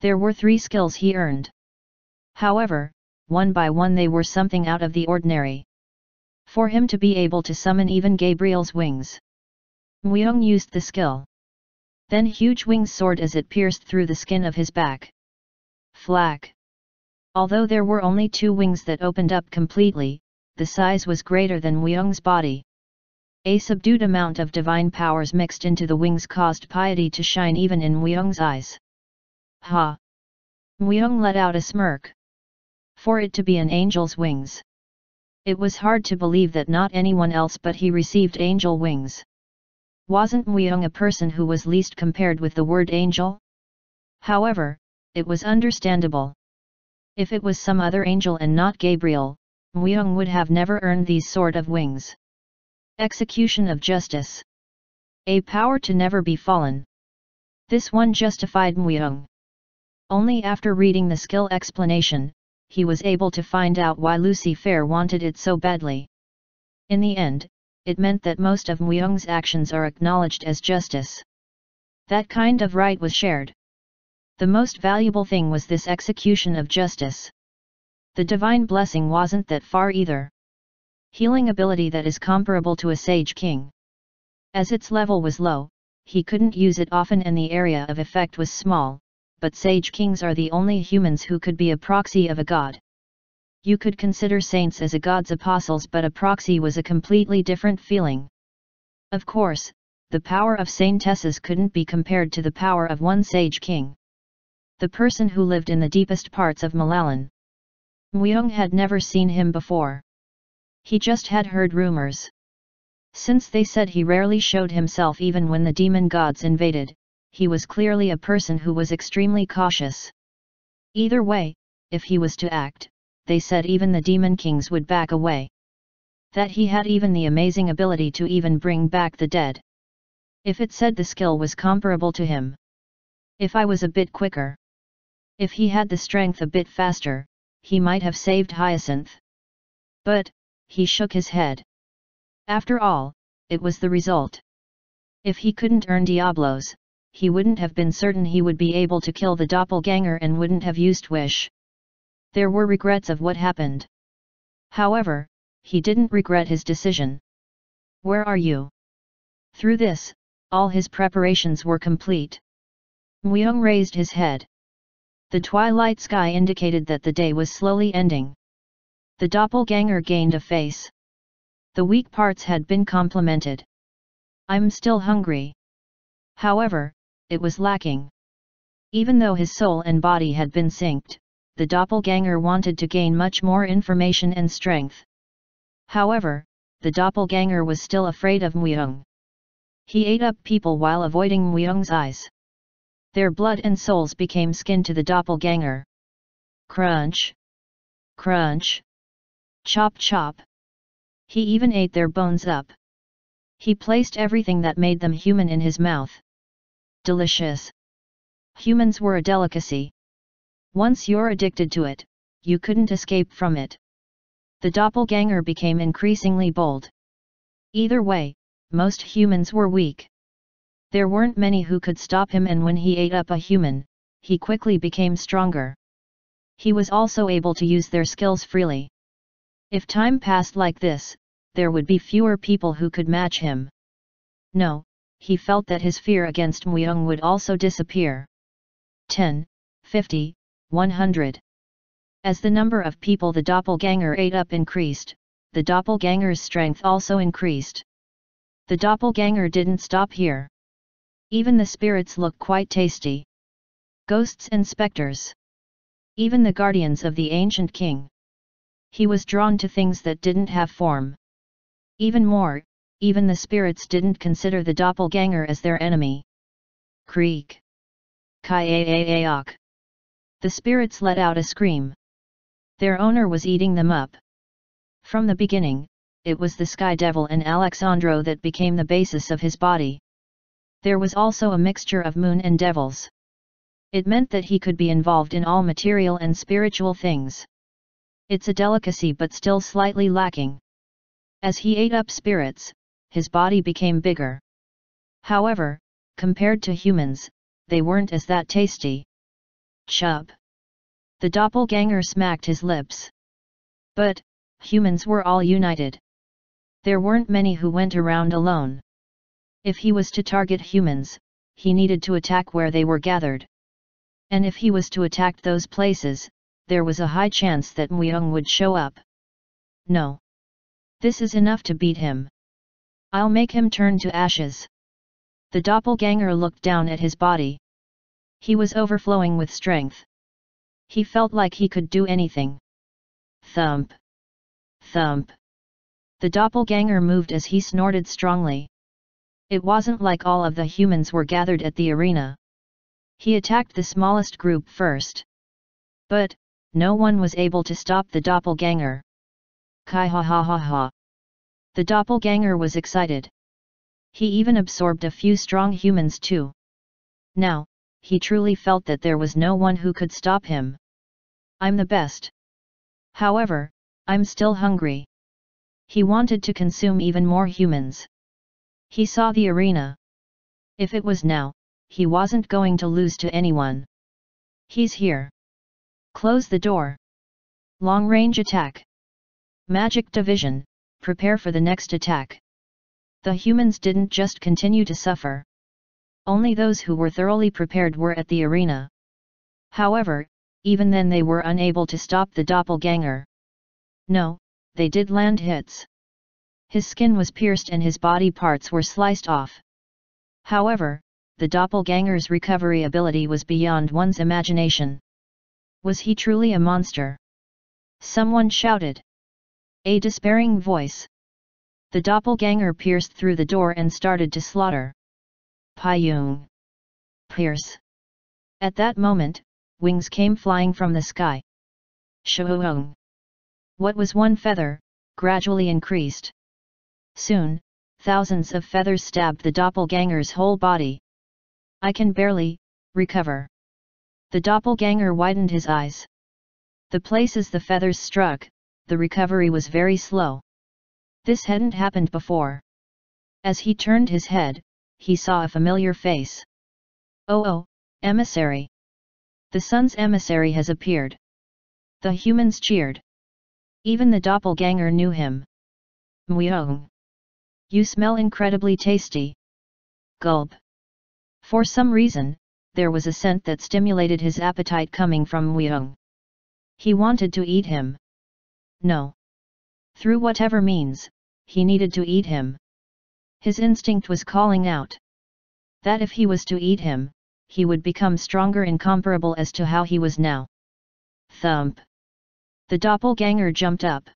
There were 3 skills he earned. However, one by one they were something out of the ordinary. For him to be able to summon even Gabriel's Wings, Muyoung used the skill. Then huge wings soared as it pierced through the skin of his back. Flack! Although there were only 2 wings that opened up completely, the size was greater than Muyoung's body. A subdued amount of divine powers mixed into the wings caused piety to shine even in Muyoung's eyes. Ha! Muyoung let out a smirk. For it to be an angel's wings. It was hard to believe that not anyone else but he received angel wings. Wasn't Muyoung a person who was least compared with the word angel? However, it was understandable. If it was some other angel and not Gabriel, Muyoung would have never earned these sort of wings. Execution of Justice. A power to never be fallen. This one justified Muyoung. Only after reading the skill explanation, he was able to find out why Lucifer wanted it so badly. In the end, it meant that most of Muyoung's actions are acknowledged as justice. That kind of right was shared. The most valuable thing was this execution of justice. The divine blessing wasn't that far either. Healing ability that is comparable to a sage king. As its level was low, he couldn't use it often and the area of effect was small, but sage kings are the only humans who could be a proxy of a god. You could consider saints as a god's apostles, but a proxy was a completely different feeling. Of course, the power of saintesses couldn't be compared to the power of one sage king. the person who lived in the deepest parts of Malalan. Myung had never seen him before. He just had heard rumors. Since they said he rarely showed himself even when the demon gods invaded, he was clearly a person who was extremely cautious. Either way, if he was to act, they said even the demon kings would back away. That he had even the amazing ability to even bring back the dead. If it said the skill was comparable to him. If I was a bit quicker. If he had the strength a bit faster, he might have saved Hyacinth. But, he shook his head. After all, it was the result. If he couldn't earn Diablos, he wouldn't have been certain he would be able to kill the doppelganger and wouldn't have used wish. There were regrets of what happened. However, he didn't regret his decision. Where are you? Through this, all his preparations were complete. Myung raised his head. The twilight sky indicated that the day was slowly ending. The doppelganger gained a face. The weak parts had been complemented. I'm still hungry. However, it was lacking. Even though his soul and body had been synced, the doppelganger wanted to gain much more information and strength. However, the doppelganger was still afraid of Myung. He ate up people while avoiding Myung's eyes. Their blood and souls became skin to the doppelganger. Crunch! Crunch! Chop chop! He even ate their bones up. He placed everything that made them human in his mouth. Delicious! Humans were a delicacy. Once you're addicted to it, you couldn't escape from it. The doppelganger became increasingly bold. Either way, most humans were weak. There weren't many who could stop him, and when he ate up a human, he quickly became stronger. He was also able to use their skills freely. If time passed like this, there would be fewer people who could match him. No, he felt that his fear against Myung would also disappear. 10, 50, 100. As the number of people the doppelganger ate up increased, the doppelganger's strength also increased. The doppelganger didn't stop here. Even the spirits look quite tasty. Ghosts and specters. Even the guardians of the ancient king. He was drawn to things that didn't have form. Even more, even the spirits didn't consider the doppelganger as their enemy. Creak. Kai-a-a-a-ok. The spirits let out a scream. Their owner was eating them up. From the beginning, it was the Sky Devil and Alexandro that became the basis of his body. There was also a mixture of moon and devils. It meant that he could be involved in all material and spiritual things. It's a delicacy but still slightly lacking. As he ate up spirits, his body became bigger. However, compared to humans, they weren't as that tasty. Chub. The doppelganger smacked his lips. But, humans were all united. There weren't many who went around alone. If he was to target humans, he needed to attack where they were gathered. And if he was to attack those places, there was a high chance that Myung would show up. No. This is enough to beat him. I'll make him turn to ashes. The doppelganger looked down at his body. He was overflowing with strength. He felt like he could do anything. Thump. Thump. The doppelganger moved as he snorted strongly. It wasn't like all of the humans were gathered at the arena. He attacked the smallest group first. But, no one was able to stop the doppelganger. Kai ha ha ha ha. The doppelganger was excited. He even absorbed a few strong humans too. Now, he truly felt that there was no one who could stop him. I'm the best. However, I'm still hungry. He wanted to consume even more humans. He saw the arena. If it was now, he wasn't going to lose to anyone. He's here. Close the door. Long-range attack. Magic division, prepare for the next attack. The humans didn't just continue to suffer. Only those who were thoroughly prepared were at the arena. However, even then they were unable to stop the doppelganger. No, they did land hits. His skin was pierced and his body parts were sliced off. However, the doppelganger's recovery ability was beyond one's imagination. Was he truly a monster? Someone shouted. A despairing voice. The doppelganger pierced through the door and started to slaughter. Pyung. Pierce. At that moment, wings came flying from the sky. Shouong. What was one feather, gradually increased. Soon, thousands of feathers stabbed the doppelganger's whole body. I can barely recover. The doppelganger widened his eyes. The places the feathers struck, the recovery was very slow. This hadn't happened before. As he turned his head, he saw a familiar face. Oh, emissary! The sun's emissary has appeared. The humans cheered. Even the doppelganger knew him. Mweong! You smell incredibly tasty. Gulp. For some reason, there was a scent that stimulated his appetite coming from Mweong. He wanted to eat him. No. Through whatever means, he needed to eat him. His instinct was calling out. That if he was to eat him, he would become stronger, incomparable as to how he was now. Thump. The doppelganger jumped up.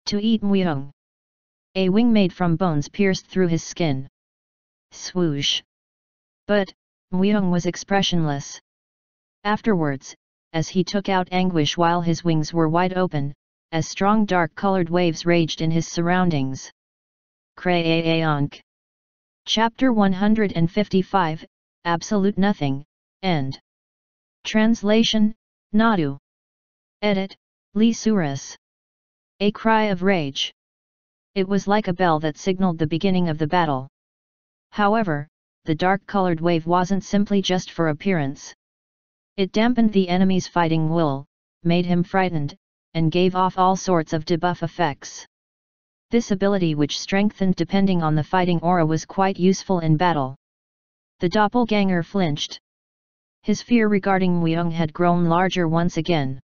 To eat Mweong. A wing made from bones pierced through his skin. Swoosh. But, Mweong was expressionless. Afterwards, as he took out anguish while his wings were wide open, as strong dark-colored waves raged in his surroundings. Kraeonk. Chapter 155, Absolute Nothing, End. Translation, Nadu. Edit, Lee Suras. A cry of rage. It was like a bell that signaled the beginning of the battle. However, the dark-colored wave wasn't simply just for appearance. It dampened the enemy's fighting will, made him frightened, and gave off all sorts of debuff effects. This ability, which strengthened depending on the fighting aura, was quite useful in battle. The doppelganger flinched. His fear regarding Mweong had grown larger once again.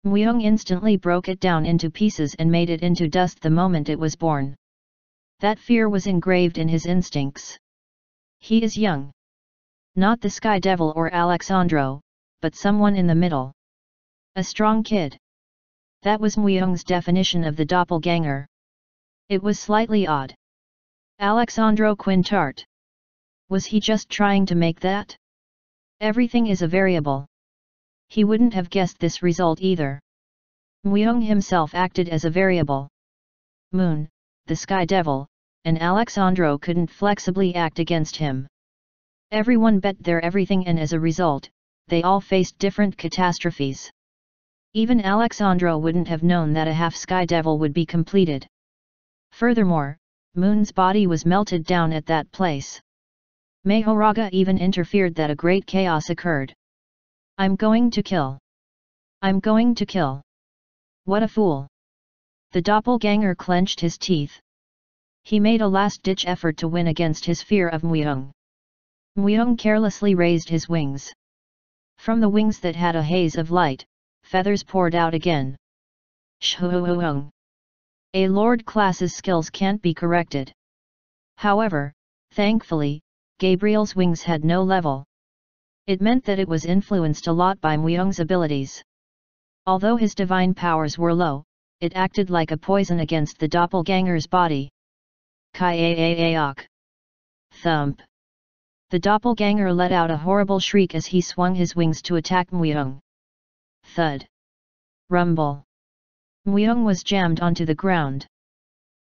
Mweong instantly broke it down into pieces and made it into dust the moment it was born. That fear was engraved in his instincts. He is young. Not the Sky Devil or Alexandro, but someone in the middle. A strong kid. That was Mweong's definition of the doppelganger. It was slightly odd. Alexandro Quintart. Was he just trying to make that? Everything is a variable. He wouldn't have guessed this result either. Mweong himself acted as a variable. Moon, the Sky Devil, and Alexandro couldn't flexibly act against him. Everyone bet their everything, and as a result, they all faced different catastrophes. Even Alexandro wouldn't have known that a half Sky Devil would be completed. Furthermore, Moon's body was melted down at that place. Mahoraga even interfered that a great chaos occurred. I'm going to kill. I'm going to kill. What a fool. The doppelganger clenched his teeth. He made a last-ditch effort to win against his fear of Mweong. Mweong carelessly raised his wings. From the wings that had a haze of light, feathers poured out again. Shouong. A Lord class's skills can't be corrected. However, thankfully, Gabriel's wings had no level. It meant that it was influenced a lot by Mweong's abilities. Although his divine powers were low, it acted like a poison against the doppelganger's body. Kai-a-a-a-ok. Thump. The doppelganger let out a horrible shriek as he swung his wings to attack Mweong. Thud. Rumble. Mweong was jammed onto the ground.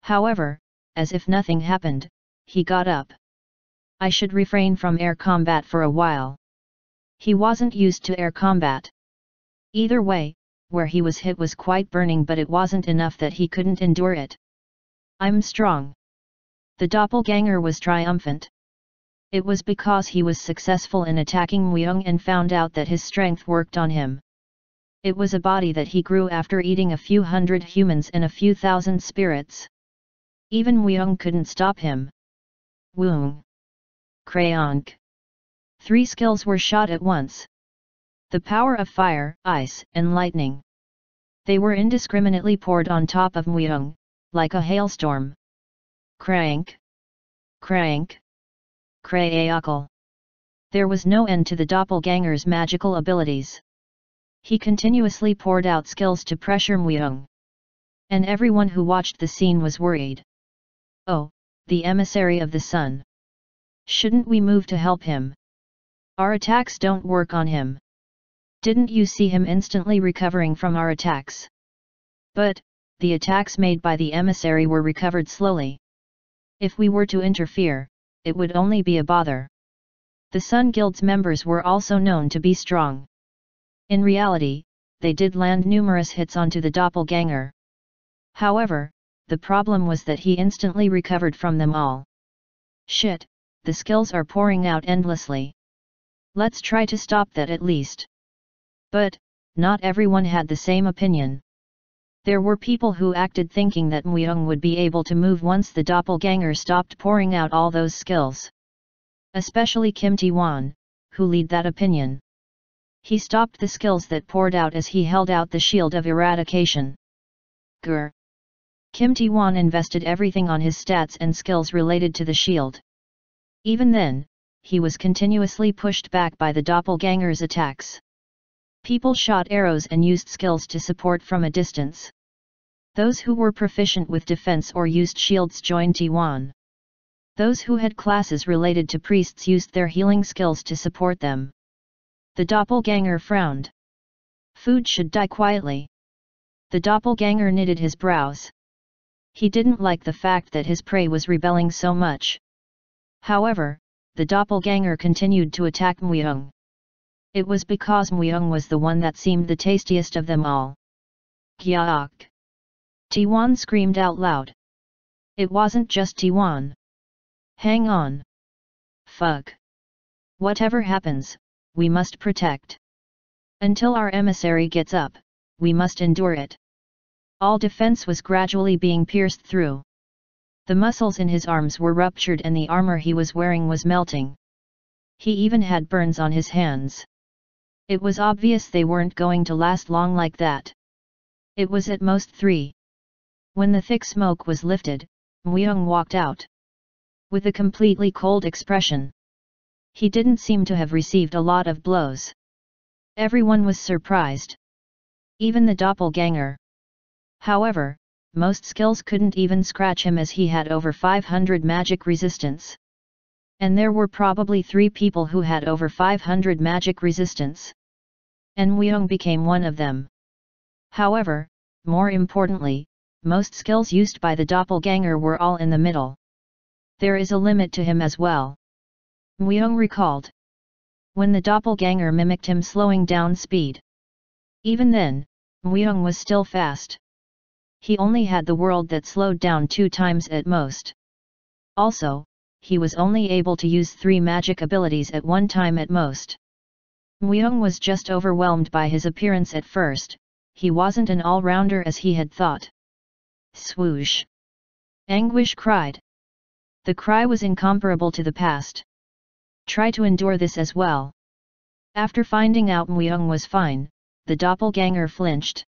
However, as if nothing happened, he got up. I should refrain from air combat for a while. He wasn't used to air combat. Either way, where he was hit was quite burning, but it wasn't enough that he couldn't endure it. I'm strong. The doppelganger was triumphant. It was because he was successful in attacking Mweong and found out that his strength worked on him. It was a body that he grew after eating a few hundred humans and a few thousand spirits. Even Mweong couldn't stop him. Woong. Kraeonk. 3 skills were shot at once. The power of fire, ice, and lightning. They were indiscriminately poured on top of Mweong, like a hailstorm. Crank. Crank. Kraeokal. There was no end to the doppelganger's magical abilities. He continuously poured out skills to pressure Muyong. And everyone who watched the scene was worried. Oh, the emissary of the sun. Shouldn't we move to help him? Our attacks don't work on him. Didn't you see him instantly recovering from our attacks? But, the attacks made by the emissary were recovered slowly. If we were to interfere, it would only be a bother. The Sun Guild's members were also known to be strong. In reality, they did land numerous hits onto the doppelganger. However, the problem was that he instantly recovered from them all. Shit, the skills are pouring out endlessly. Let's try to stop that at least. But, not everyone had the same opinion. There were people who acted thinking that Muyong would be able to move once the doppelganger stopped pouring out all those skills. Especially Kim Tae-won, who led that opinion. He stopped the skills that poured out as he held out the shield of eradication. Grr. Kim Tae-won invested everything on his stats and skills related to the shield. Even then, he was continuously pushed back by the doppelganger's attacks. People shot arrows and used skills to support from a distance. Those who were proficient with defense or used shields joined Tae-won. Those who had classes related to priests used their healing skills to support them. The doppelganger frowned. Food should die quietly. The doppelganger knitted his brows. He didn't like the fact that his prey was rebelling so much. However, the doppelganger continued to attack Muyong. It was because Muyong was the one that seemed the tastiest of them all. Gyaok! Tae-won screamed out loud. It wasn't just Tae-won. Hang on. Fuck. Whatever happens, we must protect. Until our emissary gets up, we must endure it. All defense was gradually being pierced through. The muscles in his arms were ruptured and the armor he was wearing was melting. He even had burns on his hands. It was obvious they weren't going to last long like that. It was at most 3. When the thick smoke was lifted, Muyong walked out. With a completely cold expression. He didn't seem to have received a lot of blows. Everyone was surprised. Even the doppelganger. However, most skills couldn't even scratch him as he had over 500 magic resistance. And there were probably 3 people who had over 500 magic resistance. And Muyong became one of them. However, more importantly, most skills used by the doppelganger were all in the middle. There is a limit to him as well. Muyong recalled. When the doppelganger mimicked him slowing down speed. Even then, Muyong was still fast. He only had the world that slowed down 2 times at most. Also, he was only able to use 3 magic abilities at one time at most. Muyong was just overwhelmed by his appearance at first, he wasn't an all-rounder as he had thought. Swoosh! Anguish cried. The cry was incomparable to the past. Try to endure this as well. After finding out Muyong was fine, the doppelganger flinched.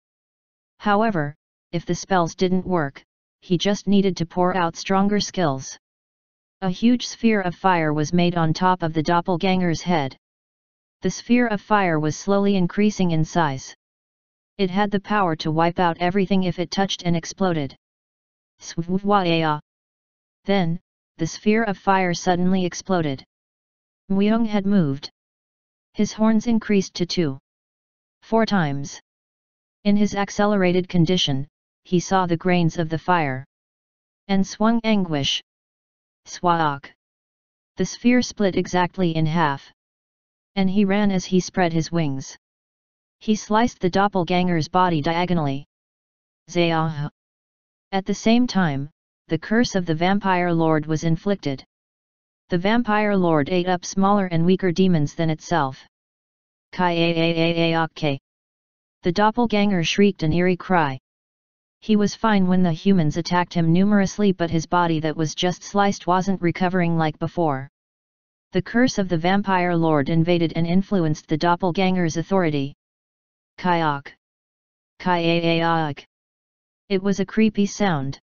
However, if the spells didn't work, he just needed to pour out stronger skills. A huge sphere of fire was made on top of the doppelganger's head. The sphere of fire was slowly increasing in size. It had the power to wipe out everything if it touched and exploded. Swwwaya. Then, the sphere of fire suddenly exploded. Muyong had moved. His horns increased to 2.4 times. In his accelerated condition, he saw the grains of the fire. And swung anguish. Swaak. The sphere split exactly in half. And he ran as he spread his wings. He sliced the doppelganger's body diagonally. Zayah. At the same time, the curse of the vampire lord was inflicted. The vampire lord ate up smaller and weaker demons than itself. Kai-a-a-a-a-ok. The doppelganger shrieked an eerie cry. He was fine when the humans attacked him numerously, but his body that was just sliced wasn't recovering like before. The curse of the vampire lord invaded and influenced the doppelganger's authority. Kayok. Kai-a-a-a-ok. It was a creepy sound.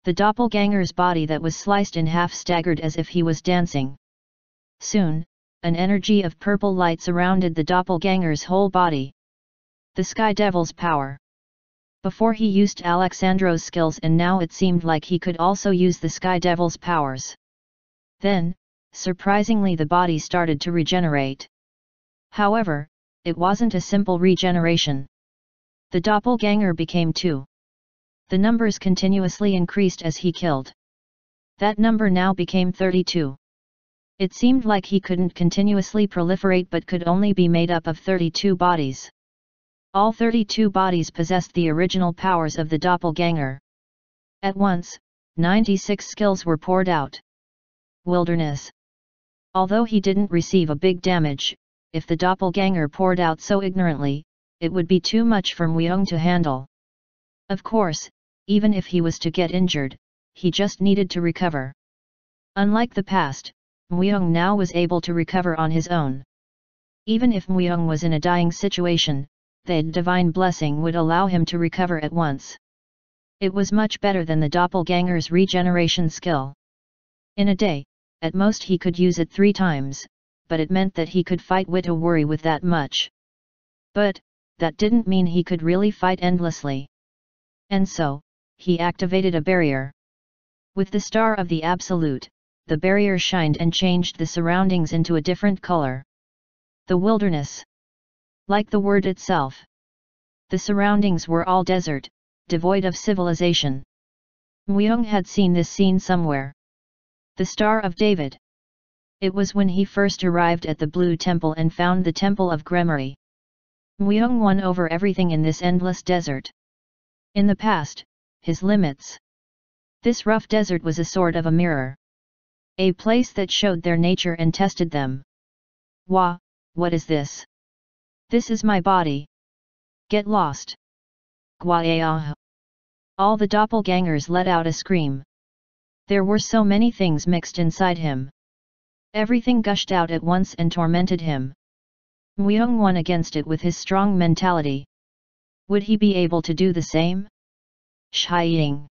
The doppelganger's body that was sliced in half staggered as if he was dancing. Soon, an energy of purple light surrounded the doppelganger's whole body. The Sky Devil's power. Before he used Alexandro's skills, and now it seemed like he could also use the Sky Devil's powers. Then, surprisingly, the body started to regenerate. However, it wasn't a simple regeneration. The doppelganger became 2. The numbers continuously increased as he killed. That number now became 32. It seemed like he couldn't continuously proliferate but could only be made up of 32 bodies. All 32 bodies possessed the original powers of the doppelganger. At once, 96 skills were poured out. Wilderness. Although he didn't receive a big damage, if the doppelganger poured out so ignorantly, it would be too much for Myung to handle. Of course, even if he was to get injured, he just needed to recover. Unlike the past, Myung now was able to recover on his own. Even if Myung was in a dying situation, the divine blessing would allow him to recover at once. It was much better than the doppelganger's regeneration skill. In a day, at most he could use it 3 times, but it meant that he could fight without worry with that much. But, that didn't mean he could really fight endlessly. And so, he activated a barrier. With the star of the Absolute, the barrier shined and changed the surroundings into a different color. The wilderness. Like the word itself. The surroundings were all desert, devoid of civilization. Myung had seen this scene somewhere. The Star of David. It was when he first arrived at the Blue Temple and found the Temple of Gremory. Myung won over everything in this endless desert. In the past, his limits. This rough desert was a sort of a mirror. A place that showed their nature and tested them. Wah, what is this? This is my body. Get lost. Gwaeah. All the doppelgangers let out a scream. There were so many things mixed inside him. Everything gushed out at once and tormented him. Myung won against it with his strong mentality. Would he be able to do the same? Shiying.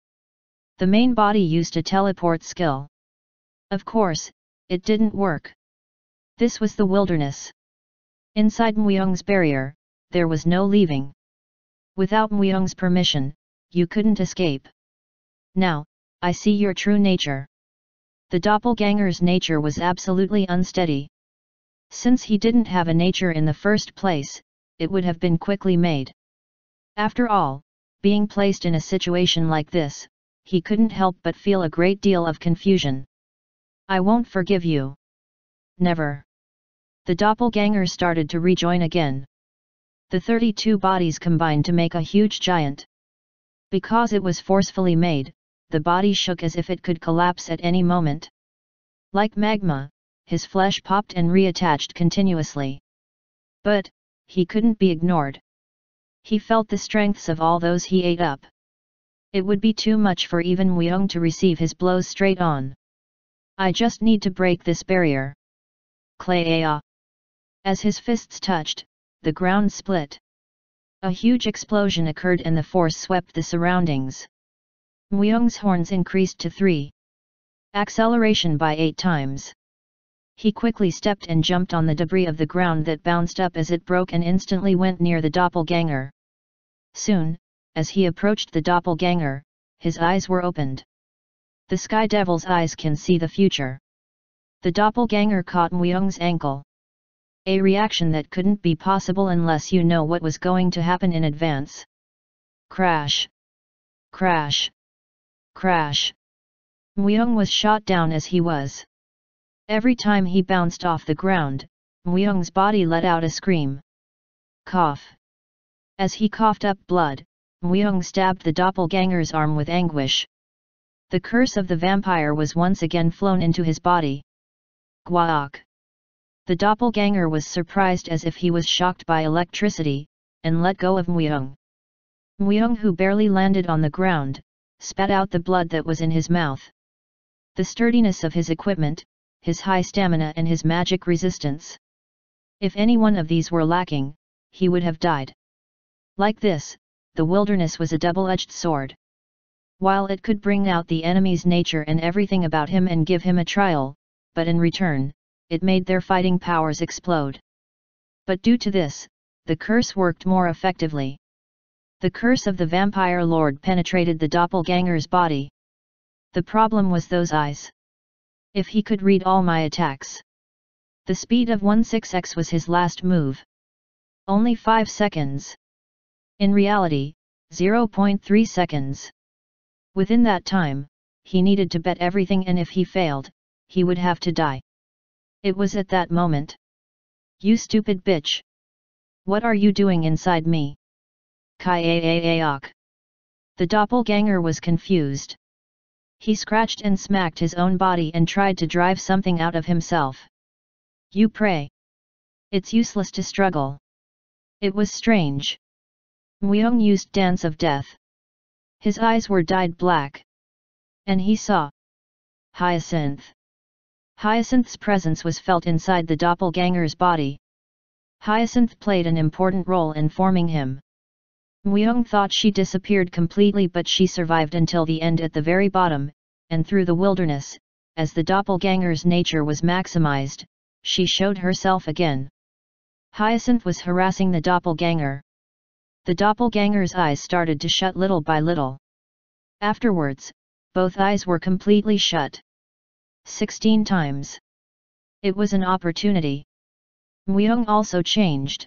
The main body used a teleport skill. Of course, it didn't work. This was the wilderness. Inside Myung's barrier, there was no leaving. Without Myung's permission, you couldn't escape. Now, I see your true nature. The doppelganger's nature was absolutely unsteady. Since he didn't have a nature in the first place, it would have been quickly made. After all, being placed in a situation like this, he couldn't help but feel a great deal of confusion. I won't forgive you. Never. The doppelganger started to rejoin again. The 32 bodies combined to make a huge giant. Because it was forcefully made, the body shook as if it could collapse at any moment. Like magma, his flesh popped and reattached continuously. But, he couldn't be ignored. He felt the strengths of all those he ate up. It would be too much for even Myung to receive his blows straight on. I just need to break this barrier. Klaya. As his fists touched, the ground split. A huge explosion occurred and the force swept the surroundings. Myung's horns increased to 3. Acceleration by 8 times. He quickly stepped and jumped on the debris of the ground that bounced up as it broke and instantly went near the doppelganger. Soon, as he approached the doppelganger, his eyes were opened. The Sky Devil's eyes can see the future. The doppelganger caught Myung's ankle. A reaction that couldn't be possible unless you know what was going to happen in advance. Crash! Crash! Crash! Myung was shot down as he was. Every time he bounced off the ground, Myung's body let out a scream. Cough! As he coughed up blood, Myung stabbed the doppelganger's arm with anguish. The curse of the vampire was once again flown into his body. Gwaak! The doppelganger was surprised as if he was shocked by electricity, and let go of Myung. Myung, who barely landed on the ground, spat out the blood that was in his mouth. The sturdiness of his equipment, his high stamina and his magic resistance. If any one of these were lacking, he would have died. Like this, the wilderness was a double-edged sword. While it could bring out the enemy's nature and everything about him and give him a trial, but in return, it made their fighting powers explode. But due to this, the curse worked more effectively. The curse of the vampire lord penetrated the doppelganger's body. The problem was those eyes. If he could read all my attacks. The speed of 16x was his last move. Only 5 seconds. In reality, 0.3 seconds. Within that time, he needed to bet everything, and if he failed, he would have to die. It was at that moment. You stupid bitch! What are you doing inside me? Kai-a-a-a-ok. The doppelganger was confused. He scratched and smacked his own body and tried to drive something out of himself. You pray. It's useless to struggle. It was strange. Myung used Dance of Death. His eyes were dyed black. And he saw Hyacinth. Hyacinth's presence was felt inside the doppelganger's body. Hyacinth played an important role in forming him. Myung thought she disappeared completely, but she survived until the end at the very bottom, and through the wilderness, as the doppelganger's nature was maximized, she showed herself again. Hyacinth was harassing the doppelganger. The doppelganger's eyes started to shut little by little. Afterwards, both eyes were completely shut. 16 times. It was an opportunity. Myung also changed.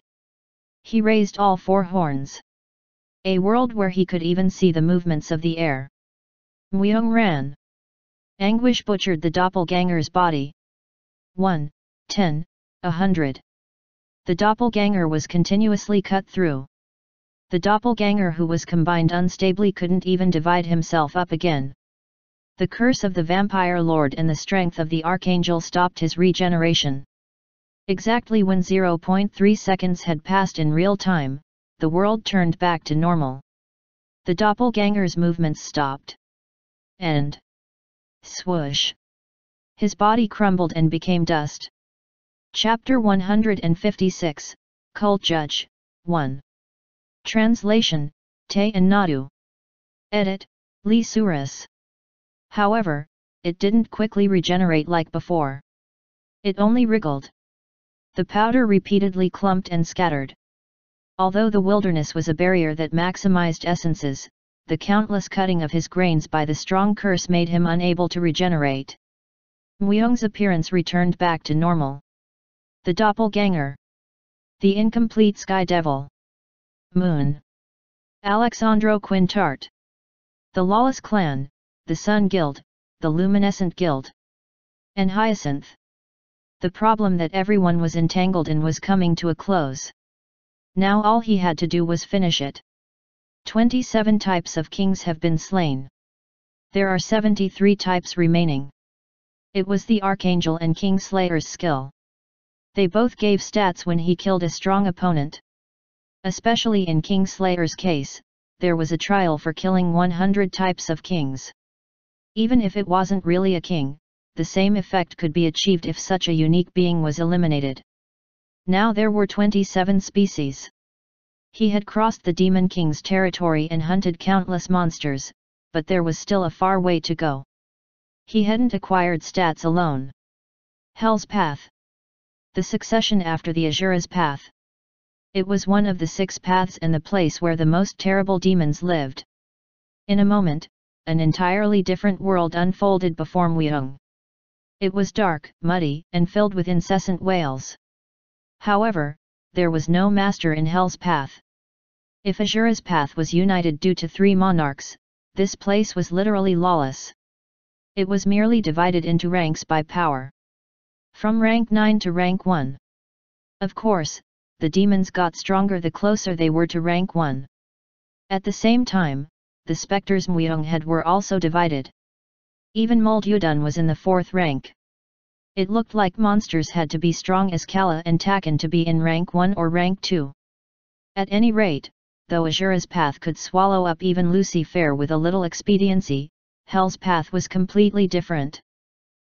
He raised all 4 horns. A world where he could even see the movements of the air. Myung ran. Anguish butchered the doppelganger's body. 1, 10, 100. The doppelganger was continuously cut through. The doppelganger who was combined unstably couldn't even divide himself up again. The curse of the vampire lord and the strength of the archangel stopped his regeneration. Exactly when 0.3 seconds had passed in real time, the world turned back to normal. The doppelganger's movements stopped. And swoosh! His body crumbled and became dust. Chapter 156, Cult Judge, 1. Translation, Te and Nadu. Edit, Lee Suras. However, it didn't quickly regenerate like before. It only wriggled. The powder repeatedly clumped and scattered. Although the wilderness was a barrier that maximized essences, the countless cutting of his grains by the strong curse made him unable to regenerate. Myung's appearance returned back to normal. The doppelganger. The incomplete sky devil. Moon. Alexandro Quintart. The lawless clan, the Sun Guild, the Luminescent Guild. And Hyacinth. The problem that everyone was entangled in was coming to a close. Now all he had to do was finish it. 27 types of kings have been slain. There are 73 types remaining. It was the Archangel and King Slayer's skill. They both gave stats when he killed a strong opponent. Especially in King Slayer's case, there was a trial for killing 100 types of kings. Even if it wasn't really a king, the same effect could be achieved if such a unique being was eliminated. Now there were 27 species. He had crossed the Demon King's territory and hunted countless monsters, but there was still a far way to go. He hadn't acquired stats alone. Hell's Path. The succession after the Asura's Path. It was one of the 6 paths and the place where the most terrible demons lived. In a moment, an entirely different world unfolded before Myung. It was dark, muddy, and filled with incessant wails. However, there was no master in Hell's Path. If Asura's Path was united due to 3 monarchs, this place was literally lawless. It was merely divided into ranks by power. From rank 9 to rank 1. Of course, the demons got stronger the closer they were to rank 1. At the same time, the specters Myung had were also divided. Even Muldyudun was in the 4th rank. It looked like monsters had to be strong as Kala and Takan to be in rank 1 or rank 2. At any rate, though Asura's Path could swallow up even Lucifer with a little expediency, Hell's Path was completely different.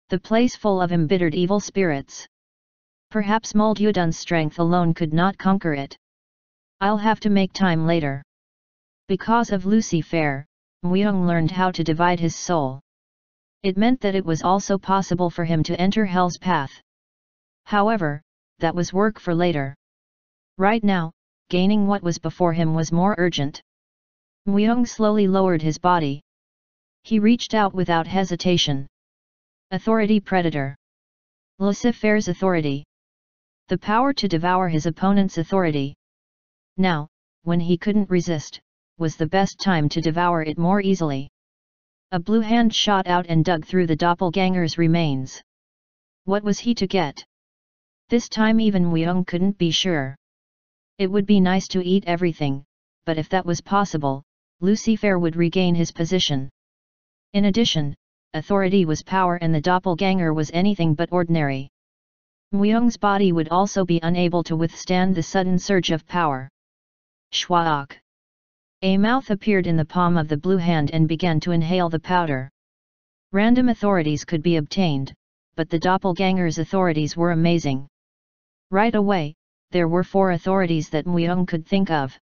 The place full of embittered evil spirits. Perhaps Muldyudun's strength alone could not conquer it. I'll have to make time later. Because of Lucifer, Myung learned how to divide his soul. It meant that it was also possible for him to enter Hell's Path. However, that was work for later. Right now, gaining what was before him was more urgent. Myung slowly lowered his body. He reached out without hesitation. Authority Predator. Lucifer's authority. The power to devour his opponent's authority. Now, when he couldn't resist, was the best time to devour it more easily. A blue hand shot out and dug through the doppelganger's remains. What was he to get? This time even Myung couldn't be sure. It would be nice to eat everything, but if that was possible, Lucifer would regain his position. In addition, authority was power and the doppelganger was anything but ordinary. Myung's body would also be unable to withstand the sudden surge of power. Shwaak. A mouth appeared in the palm of the blue hand and began to inhale the powder. Random authorities could be obtained, but the doppelganger's authorities were amazing. Right away, there were 4 authorities that Myung could think of.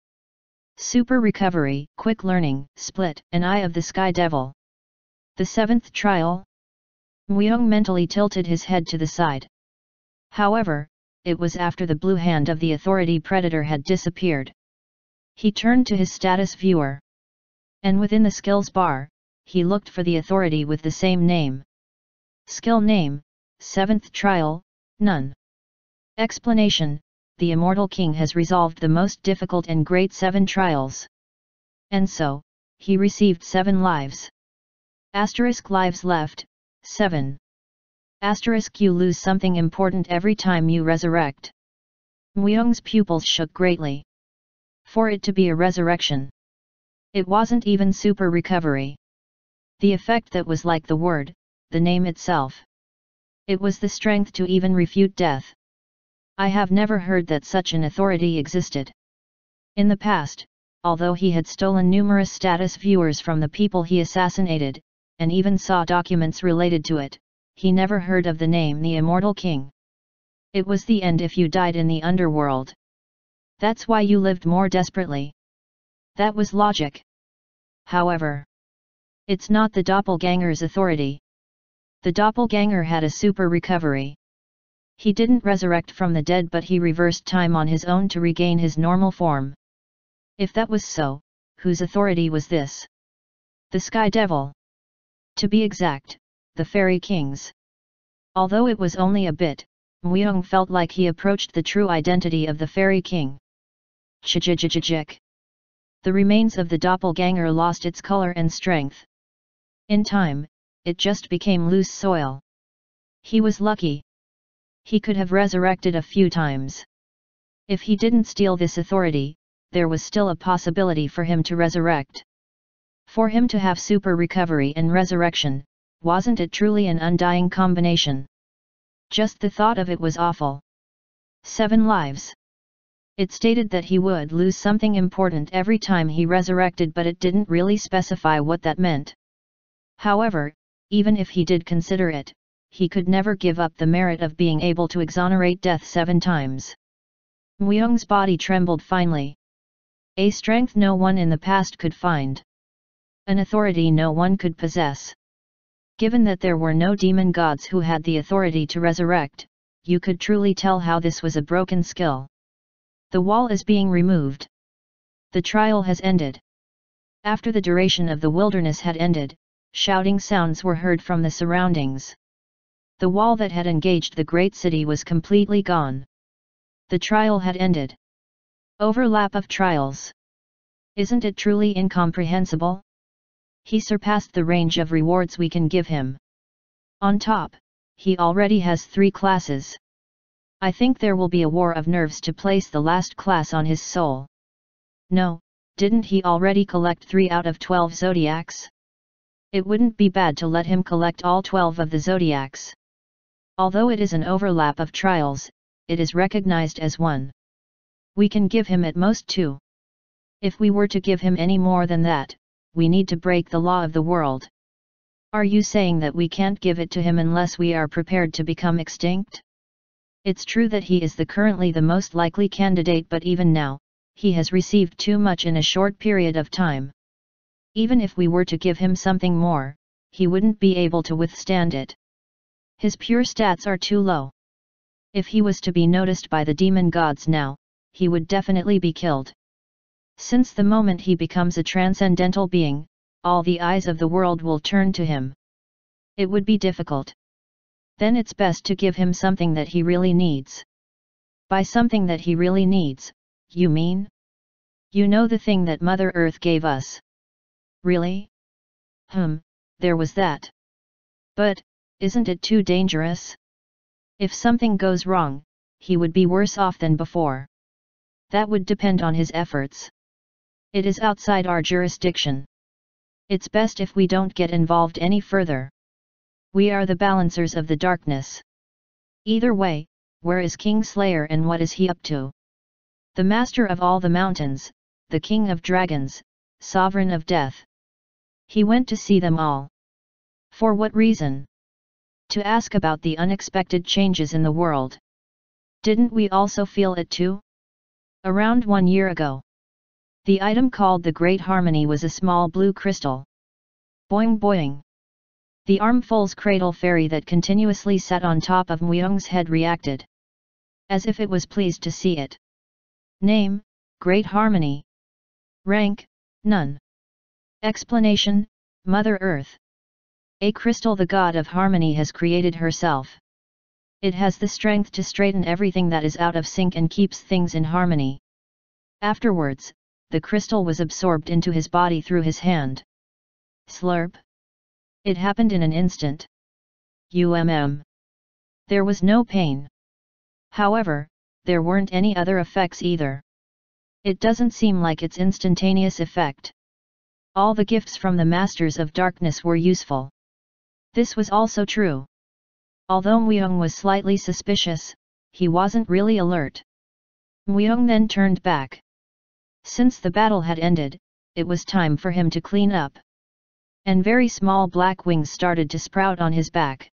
Super Recovery, Quick Learning, Split, and Eye of the Sky Devil. The 7th trial? Myung mentally tilted his head to the side. However, it was after the blue hand of the authority predator had disappeared. He turned to his status viewer. And within the skills bar, he looked for the authority with the same name. Skill name, 7th trial, none. Explanation, the immortal king has resolved the most difficult and great 7 trials. And so, he received 7 lives. Asterisk lives left, 7. Asterisk you lose something important every time you resurrect. Myung's pupils shook greatly. For it to be a resurrection. It wasn't even super recovery. The effect that was like the word, the name itself. It was the strength to even refute death. I have never heard that such an authority existed. In the past, although he had stolen numerous status viewers from the people he assassinated, and even saw documents related to it, he never heard of the name the Immortal King. It was the end if you died in the underworld. That's why you lived more desperately. That was logic. However, it's not the doppelganger's authority. The doppelganger had a super recovery. He didn't resurrect from the dead but he reversed time on his own to regain his normal form. If that was so, whose authority was this? The Sky Devil. To be exact, the Fairy King's. Although it was only a bit, Myung felt like he approached the true identity of the Fairy King. Chijijijijik. The remains of the doppelganger lost its color and strength. In time, it just became loose soil. He was lucky. He could have resurrected a few times. If he didn't steal this authority, there was still a possibility for him to resurrect. For him to have super recovery and resurrection, wasn't it truly an undying combination? Just the thought of it was awful. 7 lives. It stated that he would lose something important every time he resurrected but it didn't really specify what that meant. However, even if he did consider it, he could never give up the merit of being able to exonerate death 7 times. Myung's body trembled finely. A strength no one in the past could find. An authority no one could possess. Given that there were no demon gods who had the authority to resurrect, you could truly tell how this was a broken skill. The wall is being removed. The trial has ended. After the duration of the wilderness had ended, shouting sounds were heard from the surroundings. The wall that had engaged the great city was completely gone. The trial had ended. Overlap of trials. Isn't it truly incomprehensible? He surpassed the range of rewards we can give him. On top, he already has 3 classes. I think there will be a war of nerves to place the last class on his soul. No, didn't he already collect 3 out of 12 zodiacs? It wouldn't be bad to let him collect all 12 of the zodiacs. Although it is an overlap of trials, it is recognized as one. We can give him at most 2. If we were to give him any more than that, we need to break the law of the world. Are you saying that we can't give it to him unless we are prepared to become extinct? It's true that he is currently the most likely candidate but even now, he has received too much in a short period of time. Even if we were to give him something more, he wouldn't be able to withstand it. His pure stats are too low. If he was to be noticed by the demon gods now, he would definitely be killed. Since the moment he becomes a transcendental being, all the eyes of the world will turn to him. It would be difficult. Then it's best to give him something that he really needs. By something that he really needs, you mean? You know the thing that Mother Earth gave us. Really? There was that. But, isn't it too dangerous? If something goes wrong, he would be worse off than before. That would depend on his efforts. It is outside our jurisdiction. It's best if we don't get involved any further. We are the balancers of the darkness. Either way, where is King Slayer and what is he up to? The master of all the mountains, the king of dragons, sovereign of death. He went to see them all. For what reason? To ask about the unexpected changes in the world. Didn't we also feel it too? Around 1 year ago. The item called the Great Harmony was a small blue crystal. Boing boing. The armful's cradle fairy that continuously sat on top of Myung's head reacted. As if it was pleased to see it. Name, Great Harmony. Rank, none. Explanation, Mother Earth. A crystal the god of harmony has created herself. It has the strength to straighten everything that is out of sync and keeps things in harmony. Afterwards, the crystal was absorbed into his body through his hand. Slurp. It happened in an instant. There was no pain. However, there weren't any other effects either. It doesn't seem like its instantaneous effect. All the gifts from the Masters of Darkness were useful. This was also true. Although Myung was slightly suspicious, he wasn't really alert. Myung then turned back. Since the battle had ended, it was time for him to clean up. And very small black wings started to sprout on his back.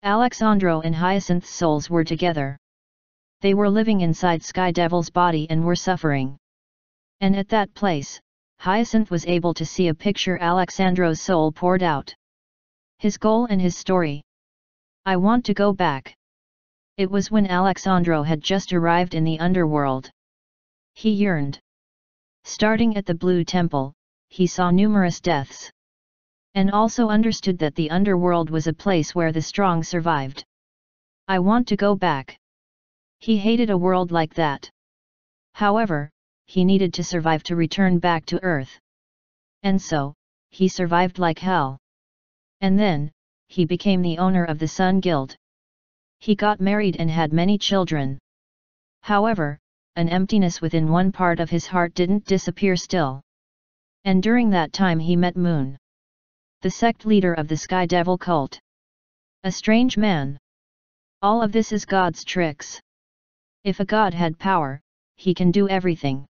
Alexandro and Hyacinth's souls were together. They were living inside Sky Devil's body and were suffering. And at that place, Hyacinth was able to see a picture Alexandro's soul poured out. His goal and his story. I want to go back. It was when Alexandro had just arrived in the underworld. He yearned. Starting at the Blue Temple, he saw numerous deaths. And also understood that the underworld was a place where the strong survived. I want to go back. He hated a world like that. However, he needed to survive to return back to Earth. And so, he survived like hell. And then, he became the owner of the Sun Guild. He got married and had many children. However, an emptiness within one part of his heart didn't disappear still. And during that time he met Moon, the sect leader of the Sky Devil cult. A strange man. All of this is God's tricks. If a god had power, he can do everything.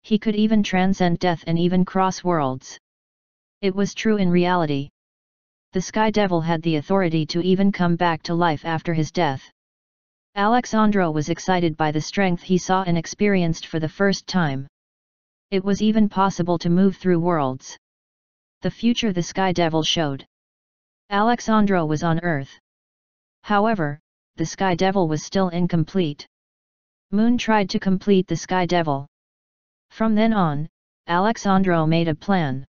He could even transcend death and even cross worlds. It was true in reality. The Sky Devil had the authority to even come back to life after his death. Alexandro was excited by the strength he saw and experienced for the first time. It was even possible to move through worlds. The future the Sky Devil showed. Alexandro was on Earth. However, the Sky Devil was still incomplete. Moon tried to complete the Sky Devil. From then on, Alexandro made a plan.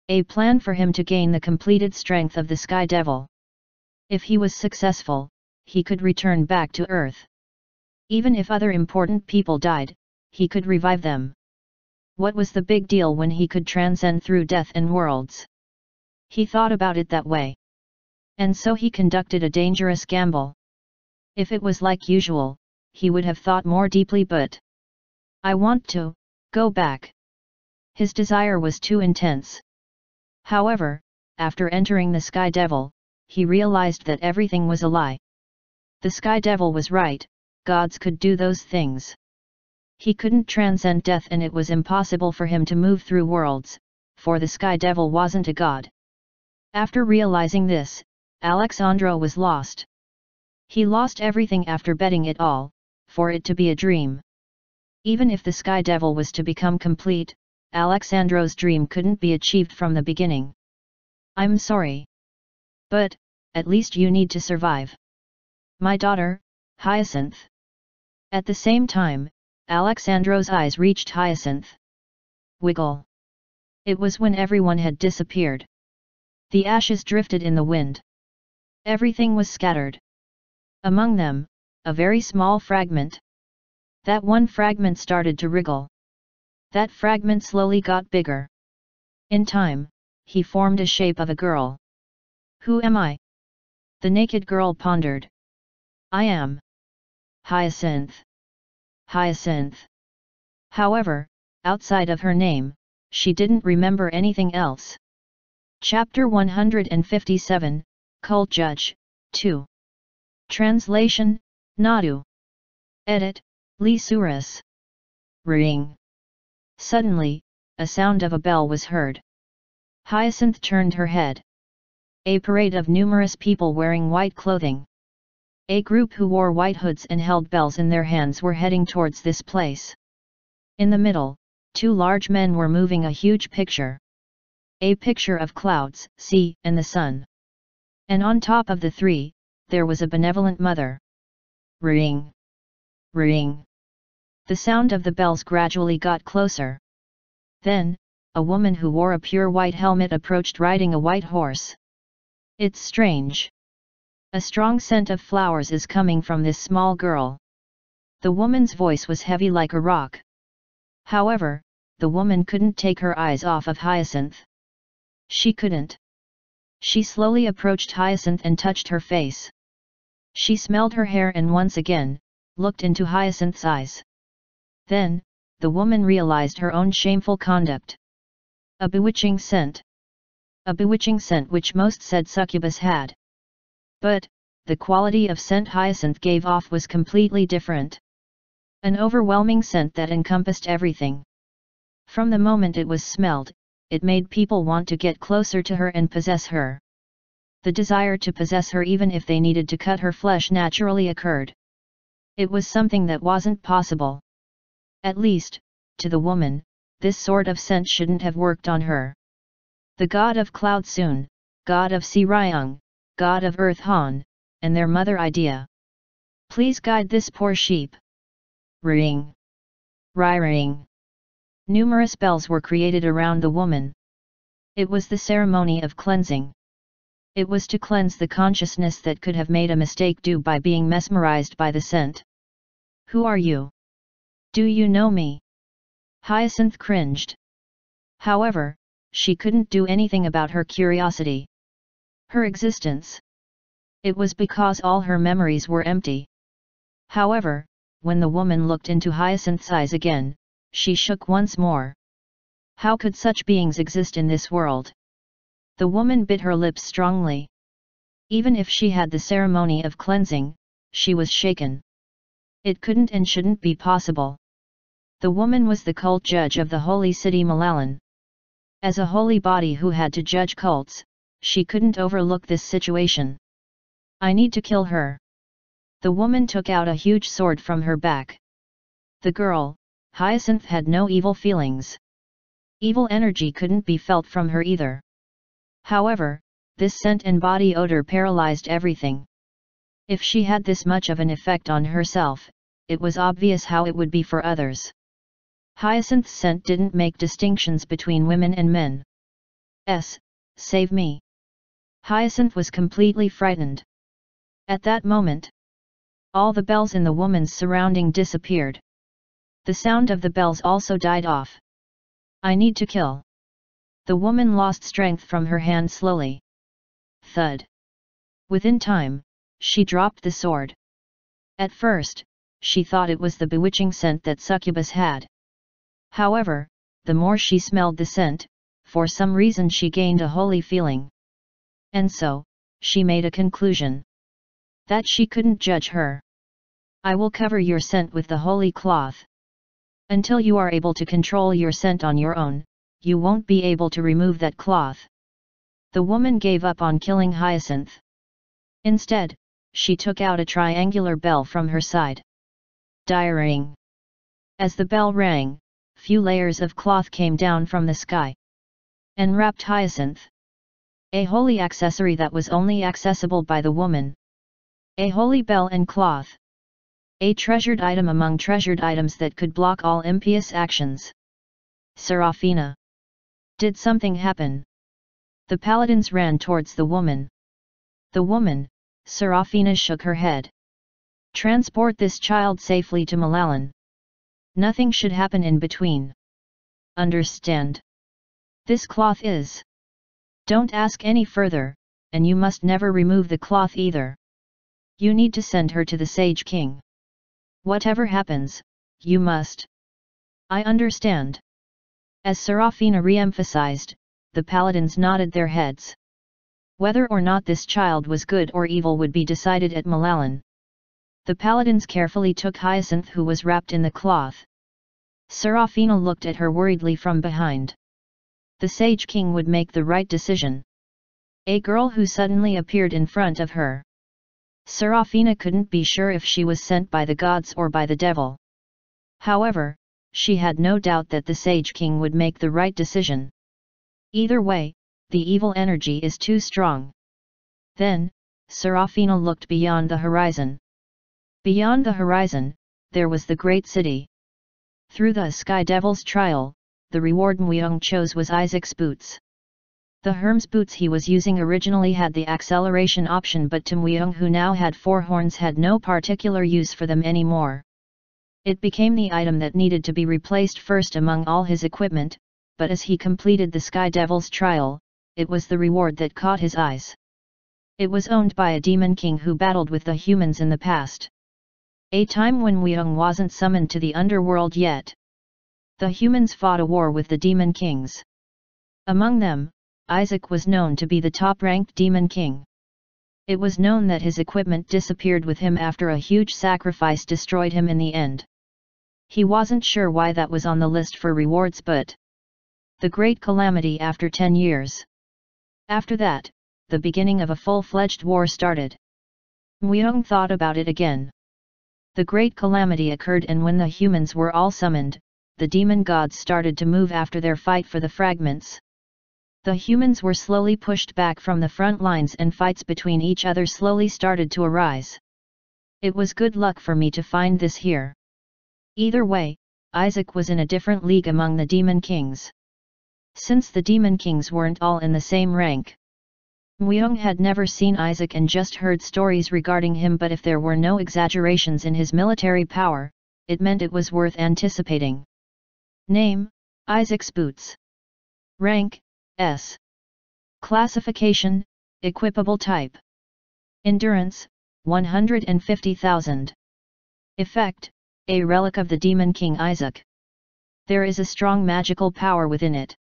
A plan for him to gain the completed strength of the Sky Devil. If he was successful, he could return back to Earth. Even if other important people died, he could revive them. What was the big deal when he could transcend through death and worlds? He thought about it that way. And so he conducted a dangerous gamble. If it was like usual, he would have thought more deeply, but I want to go back. His desire was too intense. However, after entering the Sky Devil, he realized that everything was a lie. The Sky Devil was right, gods could do those things. He couldn't transcend death and it was impossible for him to move through worlds, for the Sky Devil wasn't a god. After realizing this, Alexandro was lost. He lost everything after betting it all, for it to be a dream. Even if the Sky Devil was to become complete, Alexandro's dream couldn't be achieved from the beginning. I'm sorry. But, at least you need to survive. My daughter, Hyacinth. At the same time, Alexandro's eyes reached Hyacinth. Wiggle. It was when everyone had disappeared. The ashes drifted in the wind. Everything was scattered. Among them, a very small fragment. That one fragment started to wriggle. That fragment slowly got bigger. In time, he formed a shape of a girl. Who am I? The naked girl pondered. I am Hyacinth. Hyacinth. However, outside of her name, she didn't remember anything else. Chapter 157, Cult Judge, 2. Translation, Nadu. Edit, Lee Suras. Ring. Suddenly, a sound of a bell was heard. Hyacinth turned her head. A parade of numerous people wearing white clothing. A group who wore white hoods and held bells in their hands were heading towards this place. In the middle, two large men were moving a huge picture. A picture of clouds, sea, and the sun. And on top of the three, there was a benevolent mother. Ring. Ring. The sound of the bells gradually got closer. Then, a woman who wore a pure white helmet approached riding a white horse. It's strange. A strong scent of flowers is coming from this small girl. The woman's voice was heavy like a rock. However, the woman couldn't take her eyes off of Hyacinth. She couldn't. She slowly approached Hyacinth and touched her face. She smelled her hair and once again, looked into Hyacinth's eyes. Then, the woman realized her own shameful conduct. A bewitching scent. A bewitching scent which most said succubus had. But, the quality of scent Hyacinth gave off was completely different. An overwhelming scent that encompassed everything. From the moment it was smelled, it made people want to get closer to her and possess her. The desire to possess her even if they needed to cut her flesh naturally occurred. It was something that wasn't possible. At least, to the woman, this sort of scent shouldn't have worked on her. The god of cloud Sun, god of sea Ryung, god of earth Han, and their mother Idea. Please guide this poor sheep. Ring. Ring. Numerous bells were created around the woman. It was the ceremony of cleansing. It was to cleanse the consciousness that could have made a mistake due by being mesmerized by the scent. Who are you? Do you know me? Hyacinth cringed. However, she couldn't do anything about her curiosity. Her existence. It was because all her memories were empty. However, when the woman looked into Hyacinth's eyes again, she shook once more. How could such beings exist in this world? The woman bit her lips strongly. Even if she had the ceremony of cleansing, she was shaken. It couldn't and shouldn't be possible. The woman was the cult judge of the holy city Malalan. As a holy body who had to judge cults, she couldn't overlook this situation. I need to kill her. The woman took out a huge sword from her back. The girl, Hyacinth, had no evil feelings. Evil energy couldn't be felt from her either. However, this scent and body odor paralyzed everything. If she had this much of an effect on herself, it was obvious how it would be for others. Hyacinth's scent didn't make distinctions between women and men. Save me. Hyacinth was completely frightened. At that moment, all the bells in the woman's surrounding disappeared. The sound of the bells also died off. I need to kill. The woman lost strength from her hand slowly. Thud. Within time, she dropped the sword. At first, she thought it was the bewitching scent that succubus had. However, the more she smelled the scent, for some reason she gained a holy feeling. And so, she made a conclusion. That she couldn't judge her. I will cover your scent with the holy cloth. Until you are able to control your scent on your own, you won't be able to remove that cloth. The woman gave up on killing Hyacinth. Instead, she took out a triangular bell from her side. Ring. As the bell rang, few layers of cloth came down from the sky. And wrapped Hyacinth. A holy accessory that was only accessible by the woman. A holy bell and cloth. A treasured item among treasured items that could block all impious actions. Serafina. Did something happen? The paladins ran towards the woman. The woman, Serafina, shook her head. Transport this child safely to Malalan. Nothing should happen in between. Understand? This cloth is. Don't ask any further, and you must never remove the cloth either. You need to send her to the Sage King. Whatever happens, you must. I understand. As Serafina re-emphasized, the paladins nodded their heads. Whether or not this child was good or evil would be decided at Malalan. The paladins carefully took Hyacinth, who was wrapped in the cloth. Serafina looked at her worriedly from behind. The Sage King would make the right decision. A girl who suddenly appeared in front of her. Serafina couldn't be sure if she was sent by the gods or by the devil. However, she had no doubt that the Sage King would make the right decision. Either way, the evil energy is too strong. Then, Serafina looked beyond the horizon. Beyond the horizon, there was the great city. Through the Sky Devil's trial, the reward Muyong chose was Isaac's boots. The Herm's boots he was using originally had the acceleration option, but Muyong, who now had 4 horns, had no particular use for them anymore. It became the item that needed to be replaced first among all his equipment, but as he completed the Sky Devil's trial, it was the reward that caught his eyes. It was owned by a demon king who battled with the humans in the past. A time when Muyong wasn't summoned to the underworld yet. The humans fought a war with the demon kings. Among them, Isaac was known to be the top-ranked demon king. It was known that his equipment disappeared with him after a huge sacrifice destroyed him in the end. He wasn't sure why that was on the list for rewards, but the great calamity after 10 years. After that, the beginning of a full-fledged war started. Muyong thought about it again. The great calamity occurred, and when the humans were all summoned, the demon gods started to move after their fight for the fragments. The humans were slowly pushed back from the front lines, and fights between each other slowly started to arise. It was good luck for me to find this here. Either way, Isaac was in a different league among the demon kings. Since the demon kings weren't all in the same rank. Muyong had never seen Isaac and just heard stories regarding him, but if there were no exaggerations in his military power, it meant it was worth anticipating. Name: Isaac's boots. Rank: S. Classification: Equipable type. Endurance: 150,000. Effect: a relic of the demon king Isaac. There is a strong magical power within it.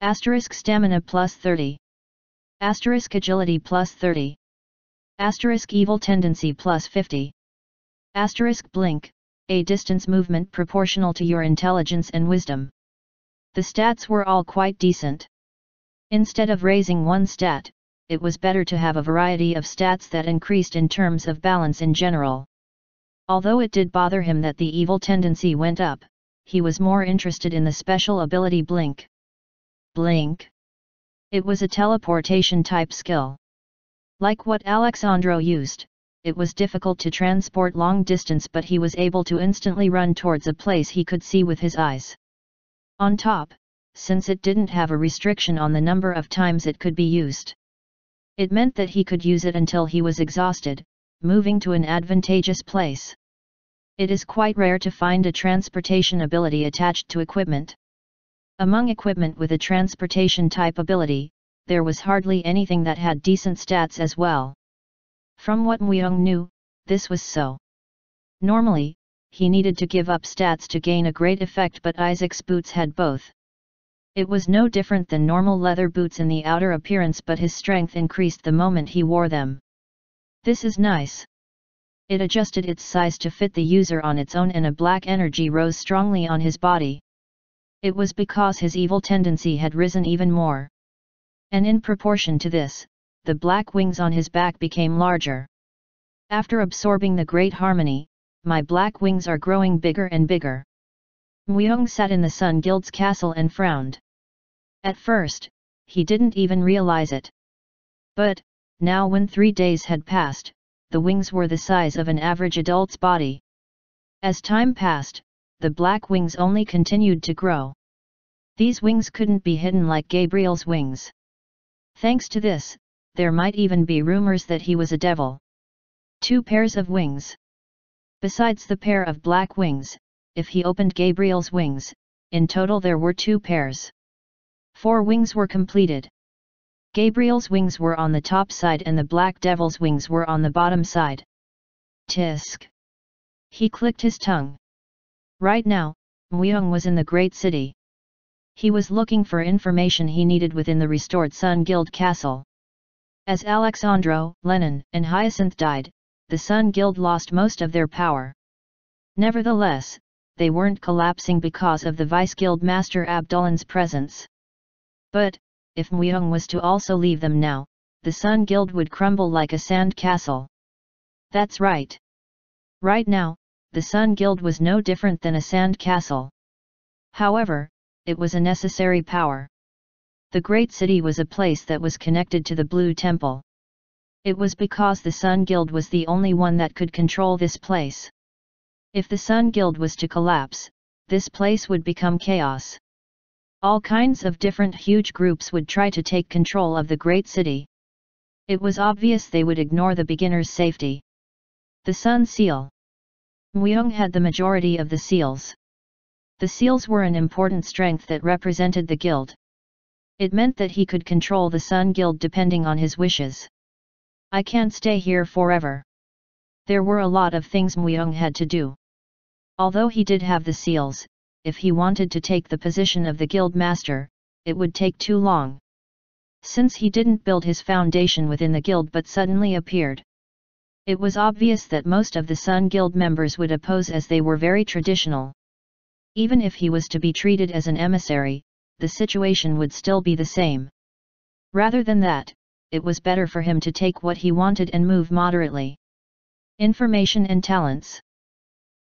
Asterisk stamina plus 30. Asterisk agility plus 30. Asterisk evil tendency plus 50. Asterisk blink: a distance movement proportional to your intelligence and wisdom. The stats were all quite decent. Instead of raising one stat, it was better to have a variety of stats that increased in terms of balance in general. Although it did bother him that the evil tendency went up, he was more interested in the special ability Blink. Blink? It was a teleportation type skill. Like what Alexandro used, it was difficult to transport long distance, but he was able to instantly run towards a place he could see with his eyes. On top, since it didn't have a restriction on the number of times it could be used, it meant that he could use it until he was exhausted, moving to an advantageous place. It is quite rare to find a transportation ability attached to equipment. Among equipment with a transportation type ability, there was hardly anything that had decent stats as well. From what Muyong knew, this was so. Normally, he needed to give up stats to gain a great effect, but Isaac's boots had both. It was no different than normal leather boots in the outer appearance, but his strength increased the moment he wore them. This is nice. It adjusted its size to fit the user on its own, and a black energy rose strongly on his body. It was because his evil tendency had risen even more. And in proportion to this, the black wings on his back became larger. After absorbing the great harmony, my black wings are growing bigger and bigger. Muyong sat in the Sun Guild's castle and frowned. At first, he didn't even realize it. But, now when 3 days had passed, the wings were the size of an average adult's body. As time passed, the black wings only continued to grow. These wings couldn't be hidden like Gabriel's wings. Thanks to this, there might even be rumors that he was a devil. 2 pairs of wings. Besides the pair of black wings, if he opened Gabriel's wings, in total there were 2 pairs. 4 wings were completed. Gabriel's wings were on the top side and the black devil's wings were on the bottom side. Tisk. He clicked his tongue. Right now, Myung was in the great city. He was looking for information he needed within the restored Sun Guild castle. As Alexandro, Lenin, and Hyacinth died, the Sun Guild lost most of their power. Nevertheless, they weren't collapsing because of the Vice Guild Master Abdullan's presence. But, if Myung was to also leave them now, the Sun Guild would crumble like a sand castle. That's right. Right now, the Sun Guild was no different than a sand castle. However, it was a necessary power. The great city was a place that was connected to the Blue Temple. It was because the Sun Guild was the only one that could control this place. If the Sun Guild was to collapse, this place would become chaos. All kinds of different huge groups would try to take control of the great city. It was obvious they would ignore the beginner's safety. The Sun Seal. Myung had the majority of the seals. The seals were an important strength that represented the guild. It meant that he could control the Sun Guild depending on his wishes. I can't stay here forever. There were a lot of things Myung had to do. Although he did have the seals, if he wanted to take the position of the guild master, it would take too long. Since he didn't build his foundation within the guild but suddenly appeared. It was obvious that most of the Sun Guild members would oppose as they were very traditional. Even if he was to be treated as an emissary, the situation would still be the same. Rather than that, it was better for him to take what he wanted and move moderately. Information and talents.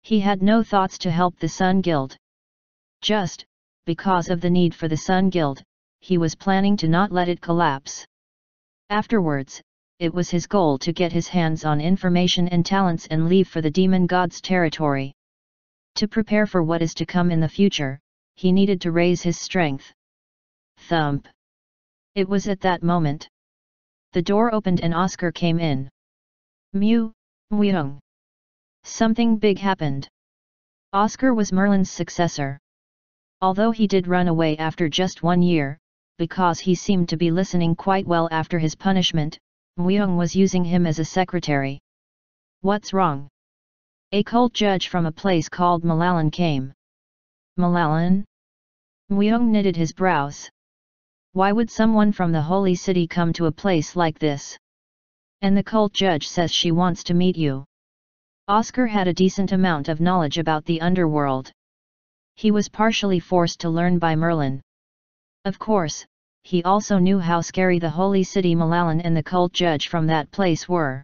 He had no thoughts to help the Sun Guild. Just, because of the need for the Sun Guild, he was planning to not let it collapse. Afterwards, it was his goal to get his hands on information and talents and leave for the demon god's territory. To prepare for what is to come in the future, he needed to raise his strength. Thump. It was at that moment. The door opened and Oscar came in. Myung. Something big happened. Oscar was Merlin's successor. Although he did run away after just 1 year, because he seemed to be listening quite well after his punishment, Myung was using him as a secretary. What's wrong? A cult judge from a place called Malalan came. Malalan? Myung knitted his brows. Why would someone from the holy city come to a place like this? And the cult judge says she wants to meet you. Oscar had a decent amount of knowledge about the underworld. He was partially forced to learn by Merlin. Of course, he also knew how scary the holy city Malalan and the cult judge from that place were.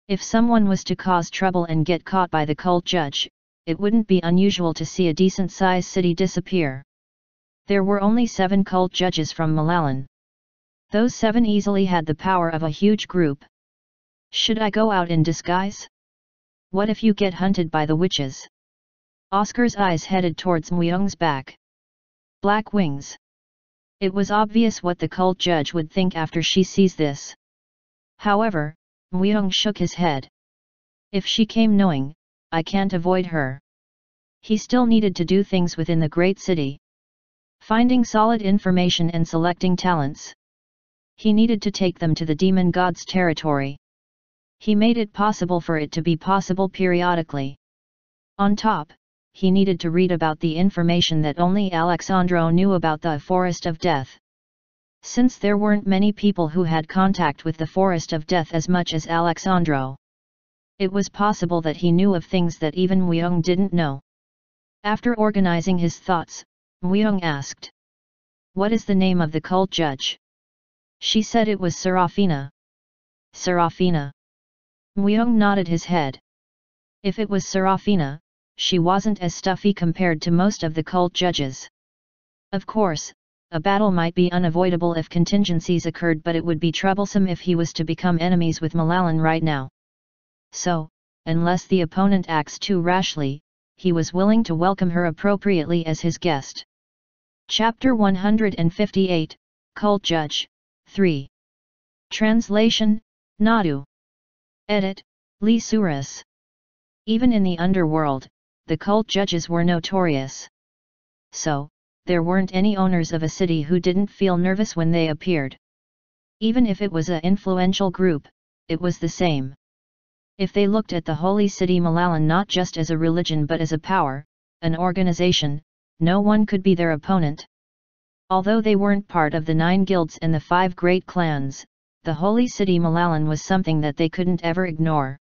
If someone was to cause trouble and get caught by the cult judge, it wouldn't be unusual to see a decent-sized city disappear. There were only 7 cult judges from Malalan. Those 7 easily had the power of a huge group. Should I go out in disguise? What if you get hunted by the witches? Oscar's eyes headed towards Myung's back. Black wings. It was obvious what the cult judge would think after she sees this. However, Myung shook his head. If she came knowing, I can't avoid her. He still needed to do things within the great city. Finding solid information and selecting talents. He needed to take them to the demon god's territory. He made it possible for it to be possible periodically. On top, he needed to read about the information that only Alexandro knew about the Forest of Death. Since there weren't many people who had contact with the Forest of Death as much as Alexandro, it was possible that he knew of things that even Myung didn't know. After organizing his thoughts, Myung asked, "What is the name of the cult judge?" She said it was Serafina. Serafina. Myung nodded his head. If it was Serafina, she wasn't as stuffy compared to most of the cult judges. Of course, a battle might be unavoidable if contingencies occurred, but it would be troublesome if he was to become enemies with Malalan right now. So, unless the opponent acts too rashly, he was willing to welcome her appropriately as his guest. Chapter 158, Cult Judge, 3. Translation, Nadu. Edit, Lee Suras. Even in the underworld, the cult judges were notorious. So, there weren't any owners of a city who didn't feel nervous when they appeared. Even if it was an influential group, it was the same. If they looked at the holy city Malalan not just as a religion but as a power, an organization, no one could be their opponent. Although they weren't part of the 9 guilds and the 5 great clans, the holy city Malalan was something that they couldn't ever ignore.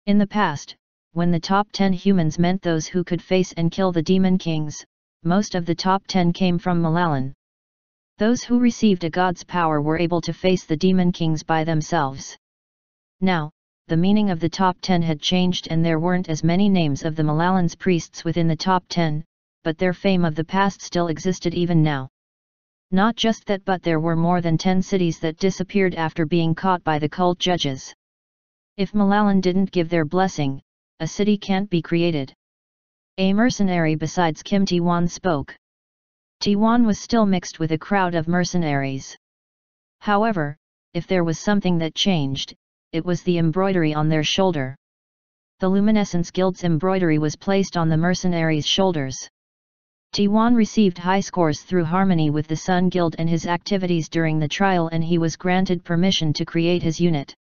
In the past, when the top 10 humans meant those who could face and kill the demon kings, most of the top 10 came from Malalan. Those who received a god's power were able to face the demon kings by themselves. Now, the meaning of the top 10 had changed and there weren't as many names of the Malalan's priests within the top 10, but their fame of the past still existed even now. Not just that, but there were more than 10 cities that disappeared after being caught by the cult judges. If Malalan didn't give their blessing, a city can't be created. A mercenary besides Kim Tiwan spoke. Tiwan was still mixed with a crowd of mercenaries. However, if there was something that changed, it was the embroidery on their shoulder. The Luminescence Guild's embroidery was placed on the mercenaries' shoulders. Tiwan received high scores through harmony with the Sun Guild and his activities during the trial, and he was granted permission to create his unit.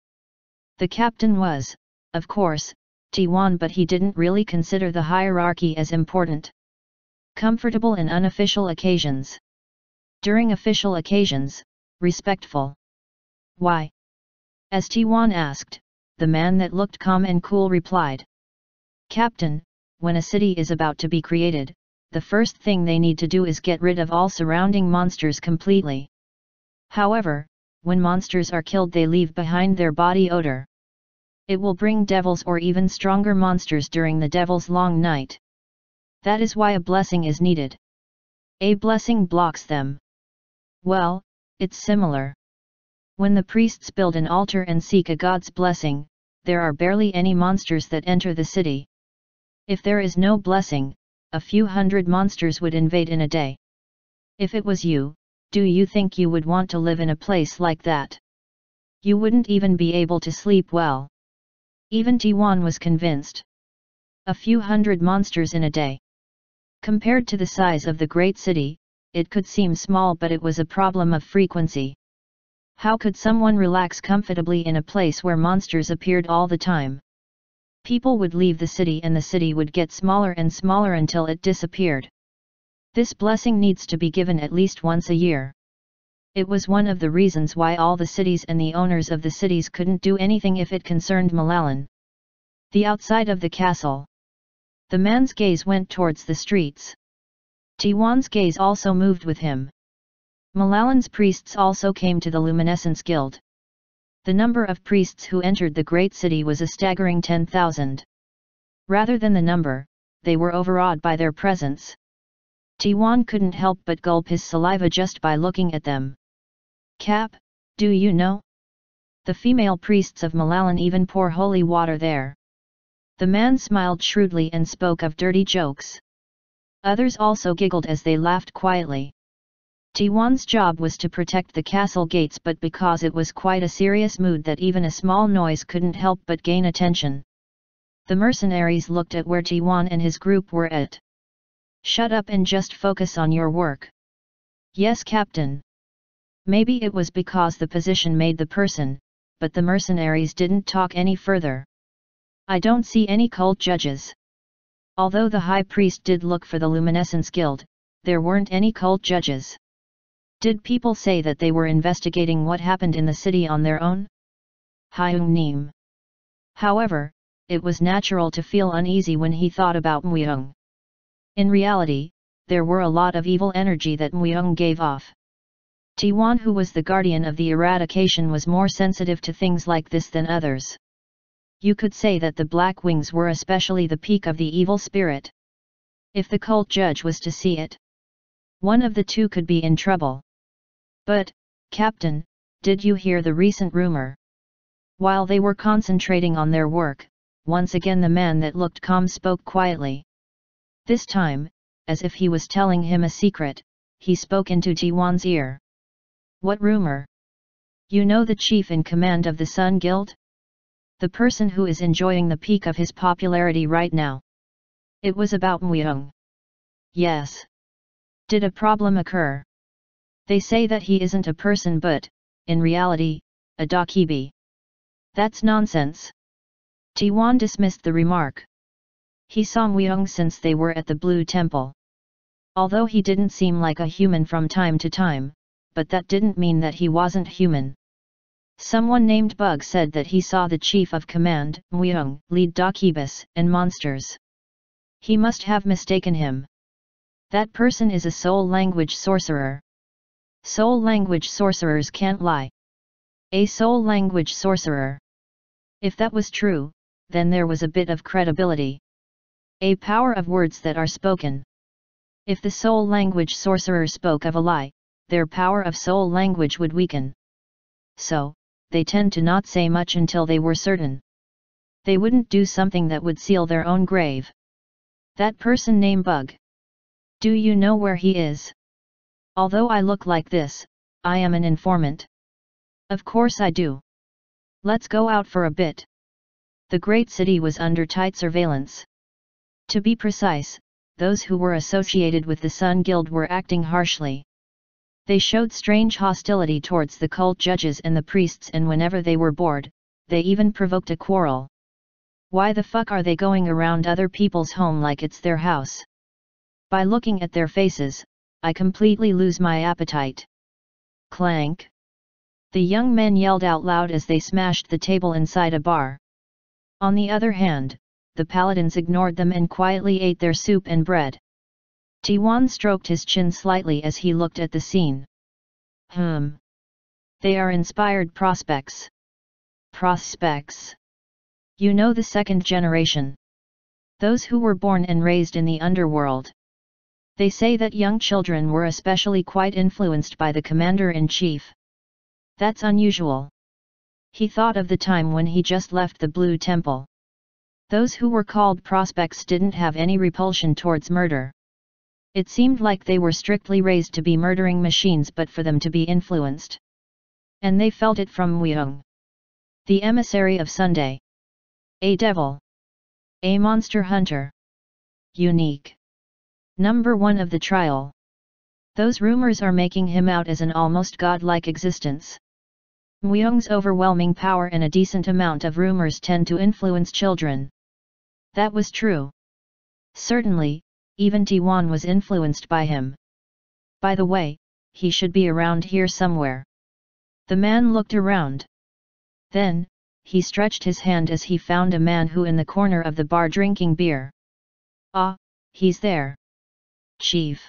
The captain was, of course, Tiwan, but he didn't really consider the hierarchy as important. Comfortable in unofficial occasions. During official occasions, respectful. Why? As Tiwan asked, the man that looked calm and cool replied. Captain, when a city is about to be created, the first thing they need to do is get rid of all surrounding monsters completely. However, when monsters are killed, they leave behind their body odor. It will bring devils or even stronger monsters during the devil's long night. That is why a blessing is needed. A blessing blocks them. Well, it's similar. When the priests build an altar and seek a god's blessing, there are barely any monsters that enter the city. If there is no blessing, a few hundred monsters would invade in a day. If it was you, do you think you would want to live in a place like that? You wouldn't even be able to sleep well. Even Tiwan was convinced. A few hundred monsters in a day. Compared to the size of the great city, it could seem small, but it was a problem of frequency. How could someone relax comfortably in a place where monsters appeared all the time? People would leave the city and the city would get smaller and smaller until it disappeared. This blessing needs to be given at least once a year. It was one of the reasons why all the cities and the owners of the cities couldn't do anything if it concerned Malalan. The outside of the castle. The man's gaze went towards the streets. Tiwan's gaze also moved with him. Malalan's priests also came to the Luminescence Guild. The number of priests who entered the great city was a staggering 10,000. Rather than the number, they were overawed by their presence. Tiwan couldn't help but gulp his saliva just by looking at them. Cap, do you know? The female priests of Malalan even pour holy water there. The man smiled shrewdly and spoke of dirty jokes. Others also giggled as they laughed quietly. Tiwan's job was to protect the castle gates, but because it was quite a serious mood that even a small noise couldn't help but gain attention. The mercenaries looked at where Tiwan and his group were at. Shut up and just focus on your work. Yes, Captain. Maybe it was because the position made the person, but the mercenaries didn't talk any further. I don't see any cult judges. Although the high priest did look for the Luminescence Guild, there weren't any cult judges. Did people say that they were investigating what happened in the city on their own? Hyung Neem. However, it was natural to feel uneasy when he thought about Myung. In reality, there were a lot of evil energy that Myung gave off. Tiwan, who was the guardian of the eradication, was more sensitive to things like this than others. You could say that the Black Wings were especially the peak of the evil spirit. If the cult judge was to see it, one of the two could be in trouble. But, Captain, did you hear the recent rumor? While they were concentrating on their work, once again the man that looked calm spoke quietly. This time, as if he was telling him a secret, he spoke into Tiwan's ear. What rumor? You know the chief in command of the Sun Guild? The person who is enjoying the peak of his popularity right now. It was about Myung. Yes. Did a problem occur? They say that he isn't a person but, in reality, a Dakibi. That's nonsense. Tiwan dismissed the remark. He saw Myung since they were at the Blue Temple. Although he didn't seem like a human from time to time, but that didn't mean that he wasn't human. Someone named Bug said that he saw the chief of command, Myung, lead Dakibus and monsters. He must have mistaken him. That person is a soul language sorcerer. Soul language sorcerers can't lie. A soul language sorcerer. If that was true, then there was a bit of credibility. A power of words that are spoken. If the soul language sorcerer spoke of a lie, their power of soul language would weaken. So, they tend to not say much until they were certain. They wouldn't do something that would seal their own grave. That person named Bug. Do you know where he is? Although I look like this, I am an informant. Of course I do. Let's go out for a bit. The great city was under tight surveillance. To be precise, those who were associated with the Sun Guild were acting harshly. They showed strange hostility towards the cult judges and the priests, and whenever they were bored, they even provoked a quarrel. Why the fuck are they going around other people's home like it's their house? By looking at their faces, I completely lose my appetite. Clank! The young men yelled out loud as they smashed the table inside a bar. On the other hand, the paladins ignored them and quietly ate their soup and bread. Tiwan stroked his chin slightly as he looked at the scene. They are inspired prospects. Prospects. You know, the second generation. Those who were born and raised in the underworld. They say that young children were especially quite influenced by the commander-in-chief. That's unusual. He thought of the time when he just left the Blue Temple. Those who were called prospects didn't have any repulsion towards murder. It seemed like they were strictly raised to be murdering machines, but for them to be influenced. And they felt it from Myung. The emissary of Sunday. A devil. A monster hunter. Unique. Number 1 of the trial. Those rumors are making him out as an almost godlike existence. Myung's overwhelming power and a decent amount of rumors tend to influence children. That was true. Certainly, even Tiwan was influenced by him. By the way, he should be around here somewhere. The man looked around. Then, he stretched his hand as he found a man who in the corner of the bar drinking beer. Ah, he's there. Chief.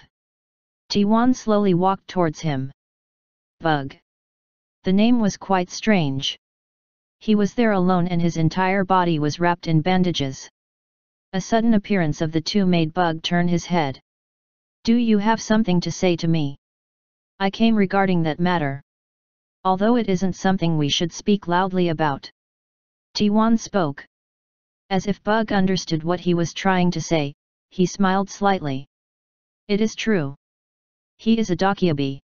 Tiwan slowly walked towards him. Bug. The name was quite strange. He was there alone and his entire body was wrapped in bandages. A sudden appearance of the two made Bug turn his head. Do you have something to say to me? I came regarding that matter. Although it isn't something we should speak loudly about. Tiwan spoke. As if Bug understood what he was trying to say, he smiled slightly. It is true. He is a Dakibi.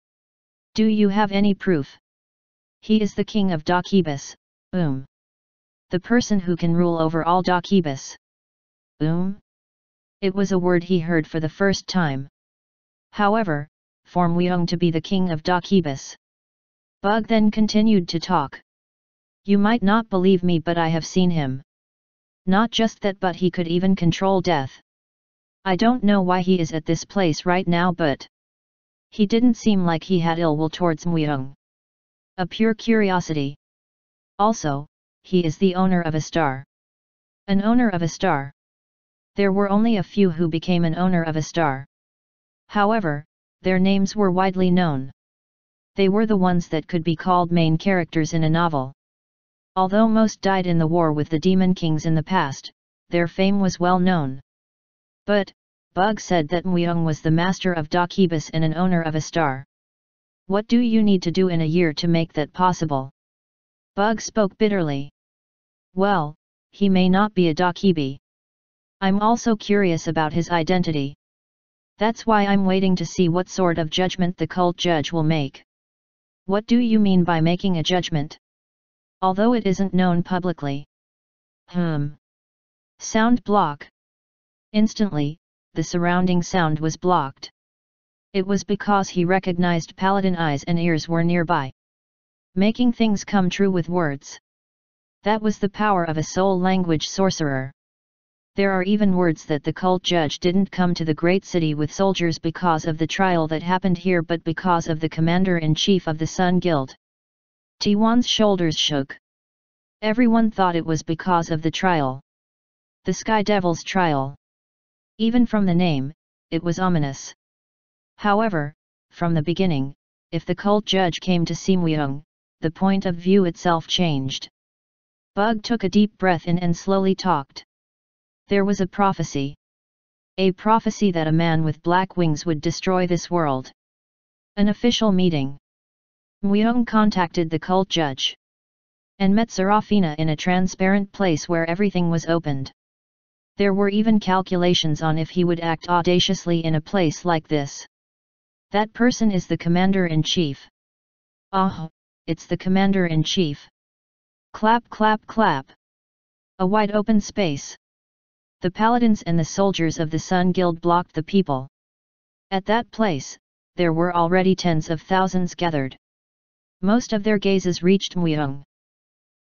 Do you have any proof? He is the king of Dakibus, The person who can rule over all Dakibus. It was a word he heard for the first time. However, for Myung to be the king of Dakibus. Bug then continued to talk. You might not believe me, but I have seen him. Not just that, but he could even control death. I don't know why he is at this place right now, but he didn't seem like he had ill will towards Myung. A pure curiosity. Also, he is the owner of a star. An owner of a star. There were only a few who became an owner of a star. However, their names were widely known. They were the ones that could be called main characters in a novel. Although most died in the war with the Demon Kings in the past, their fame was well known. But, Bug said that Myung was the master of Dakibus and an owner of a star. What do you need to do in a year to make that possible? Bug spoke bitterly. Well, he may not be a Dakibi. I'm also curious about his identity. That's why I'm waiting to see what sort of judgment the cult judge will make. What do you mean by making a judgment? Although it isn't known publicly. Sound block. Instantly, the surrounding sound was blocked. It was because he recognized Paladin eyes and ears were nearby. Making things come true with words. That was the power of a soul language sorcerer. There are even words that the cult judge didn't come to the great city with soldiers because of the trial that happened here but because of the commander-in-chief of the Sun Guild. T1's shoulders shook. Everyone thought it was because of the trial. The Sky Devil's trial. Even from the name, it was ominous. However, from the beginning, if the cult judge came to see Muyang, the point of view itself changed. Bug took a deep breath in and slowly talked. There was a prophecy. A prophecy that a man with black wings would destroy this world. An official meeting. Muyang contacted the cult judge. And met Serafina in a transparent place where everything was opened. There were even calculations on if he would act audaciously in a place like this. That person is the commander-in-chief. Ah, it's the commander-in-chief. Clap clap clap. A wide open space. The paladins and the soldiers of the Sun Guild blocked the people. At that place, there were already tens of thousands gathered. Most of their gazes reached Muyang.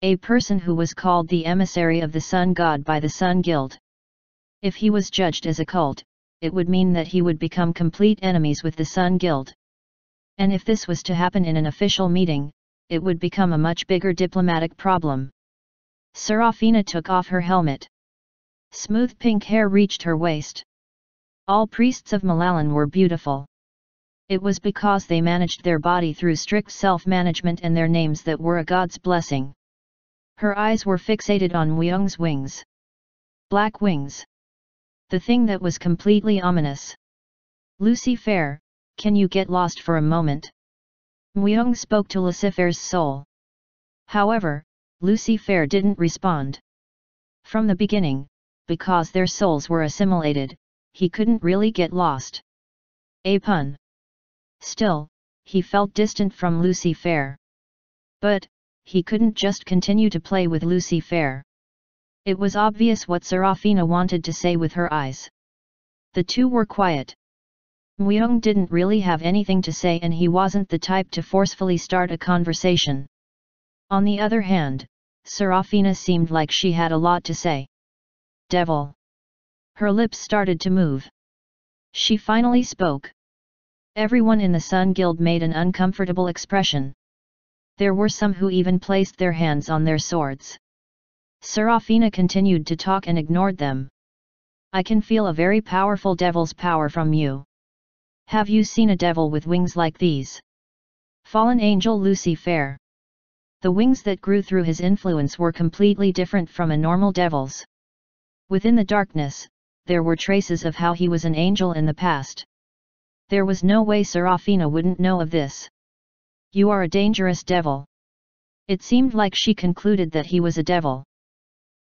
A person who was called the emissary of the Sun God by the Sun Guild. If he was judged as a cult, it would mean that he would become complete enemies with the Sun Guild. And if this was to happen in an official meeting, it would become a much bigger diplomatic problem. Serafina took off her helmet. Smooth pink hair reached her waist. All priests of Malalan were beautiful. It was because they managed their body through strict self-management and their names that were a god's blessing. Her eyes were fixated on Muyang's wings. Black wings. The thing that was completely ominous. Lucifer, can you get lost for a moment? Muyang spoke to Lucifer's soul. However, Lucifer didn't respond. From the beginning, because their souls were assimilated, he couldn't really get lost. A pun. Still, he felt distant from Lucifer. But, he couldn't just continue to play with Lucifer. It was obvious what Serafina wanted to say with her eyes. The two were quiet. Muyang didn't really have anything to say and he wasn't the type to forcefully start a conversation. On the other hand, Serafina seemed like she had a lot to say. Devil. Her lips started to move. She finally spoke. Everyone in the Sun Guild made an uncomfortable expression. There were some who even placed their hands on their swords. Serafina continued to talk and ignored them. I can feel a very powerful devil's power from you. Have you seen a devil with wings like these? Fallen angel Lucifer. The wings that grew through his influence were completely different from a normal devil's. Within the darkness, there were traces of how he was an angel in the past. There was no way Serafina wouldn't know of this. You are a dangerous devil. It seemed like she concluded that he was a devil.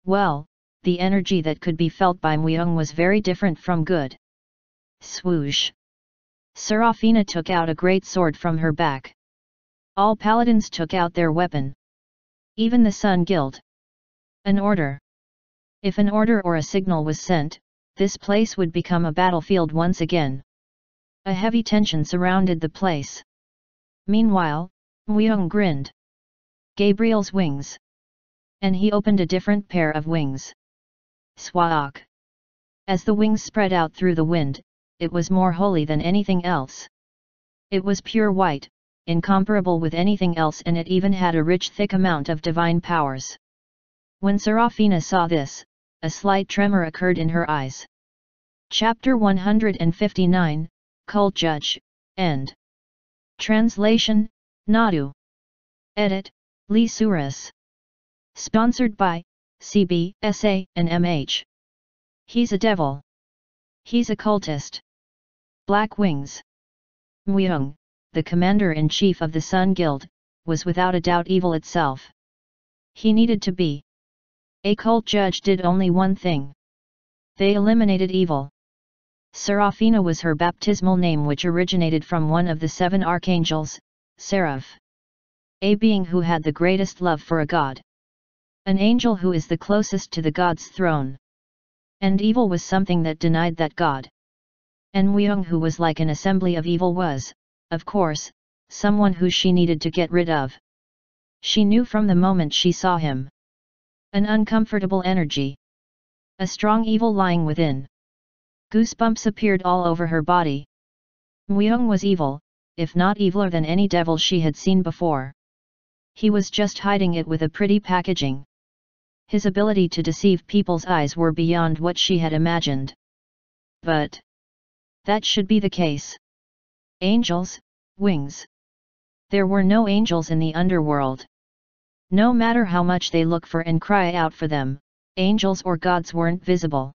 Well, the energy that could be felt by Muyang was very different from good. Swoosh. Serafina took out a great sword from her back. All paladins took out their weapon. Even the Sun Guild. An order. If an order or a signal was sent, this place would become a battlefield once again. A heavy tension surrounded the place. Meanwhile, Muyang grinned. Gabriel's wings. And he opened a different pair of wings. Swaak. As the wings spread out through the wind, it was more holy than anything else. It was pure white, incomparable with anything else, and it even had a rich thick amount of divine powers. When Serafina saw this, a slight tremor occurred in her eyes. Chapter 159, Cult Judge, End. Translation, Nadu. Edit, Lee Suras. Sponsored by, CB, SA, and MH. He's a devil. He's a cultist. Black wings. Muyang, the commander-in-chief of the Sun Guild, was without a doubt evil itself. He needed to be. A cult judge did only one thing. They eliminated evil. Seraphina was her baptismal name, which originated from one of the 7 archangels, Seraph. A being who had the greatest love for a god. An angel who is the closest to the god's throne. And evil was something that denied that god. And Onhu, who was like an assembly of evil, was, of course, someone who she needed to get rid of. She knew from the moment she saw him. An uncomfortable energy. A strong evil lying within. Goosebumps appeared all over her body. Onhu was evil, if not eviler than any devil she had seen before. He was just hiding it with a pretty packaging. His ability to deceive people's eyes were beyond what she had imagined. But that should be the case. Angels, wings. There were no angels in the underworld. No matter how much they look for and cry out for them, angels or gods weren't visible.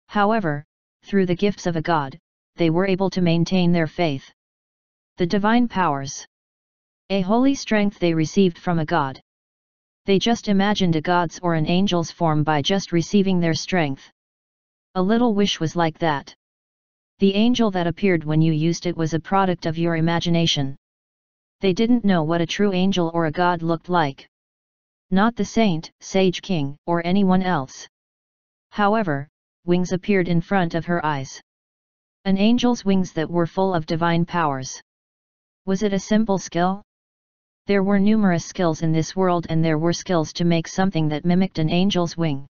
However, through the gifts of a god, they were able to maintain their faith. The divine powers. A holy strength they received from a god. They just imagined a god's or an angel's form by just receiving their strength. A little wish was like that. The angel that appeared when you used it was a product of your imagination. They didn't know what a true angel or a god looked like. Not the saint, sage king, or anyone else. However, wings appeared in front of her eyes. An angel's wings that were full of divine powers. Was it a simple skill? There were numerous skills in this world, and there were skills to make something that mimicked an angel's wing.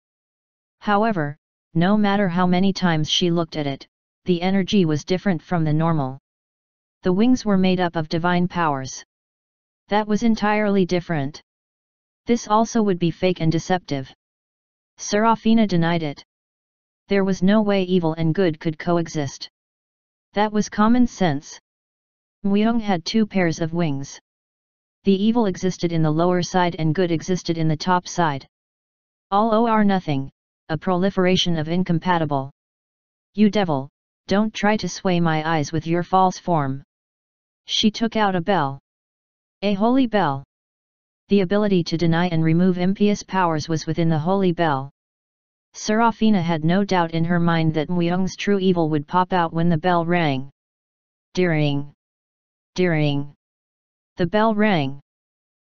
However, no matter how many times she looked at it, the energy was different from the normal. The wings were made up of divine powers. That was entirely different. This also would be fake and deceptive. Seraphina denied it. There was no way evil and good could coexist. That was common sense. Onhu had 2 pairs of wings. The evil existed in the lower side and good existed in the top side. All or nothing, a proliferation of incompatible. You devil, don't try to sway my eyes with your false form. She took out a bell. A holy bell. The ability to deny and remove impious powers was within the holy bell. Seraphina had no doubt in her mind that Onhu's true evil would pop out when the bell rang. Ding! Ding! The bell rang.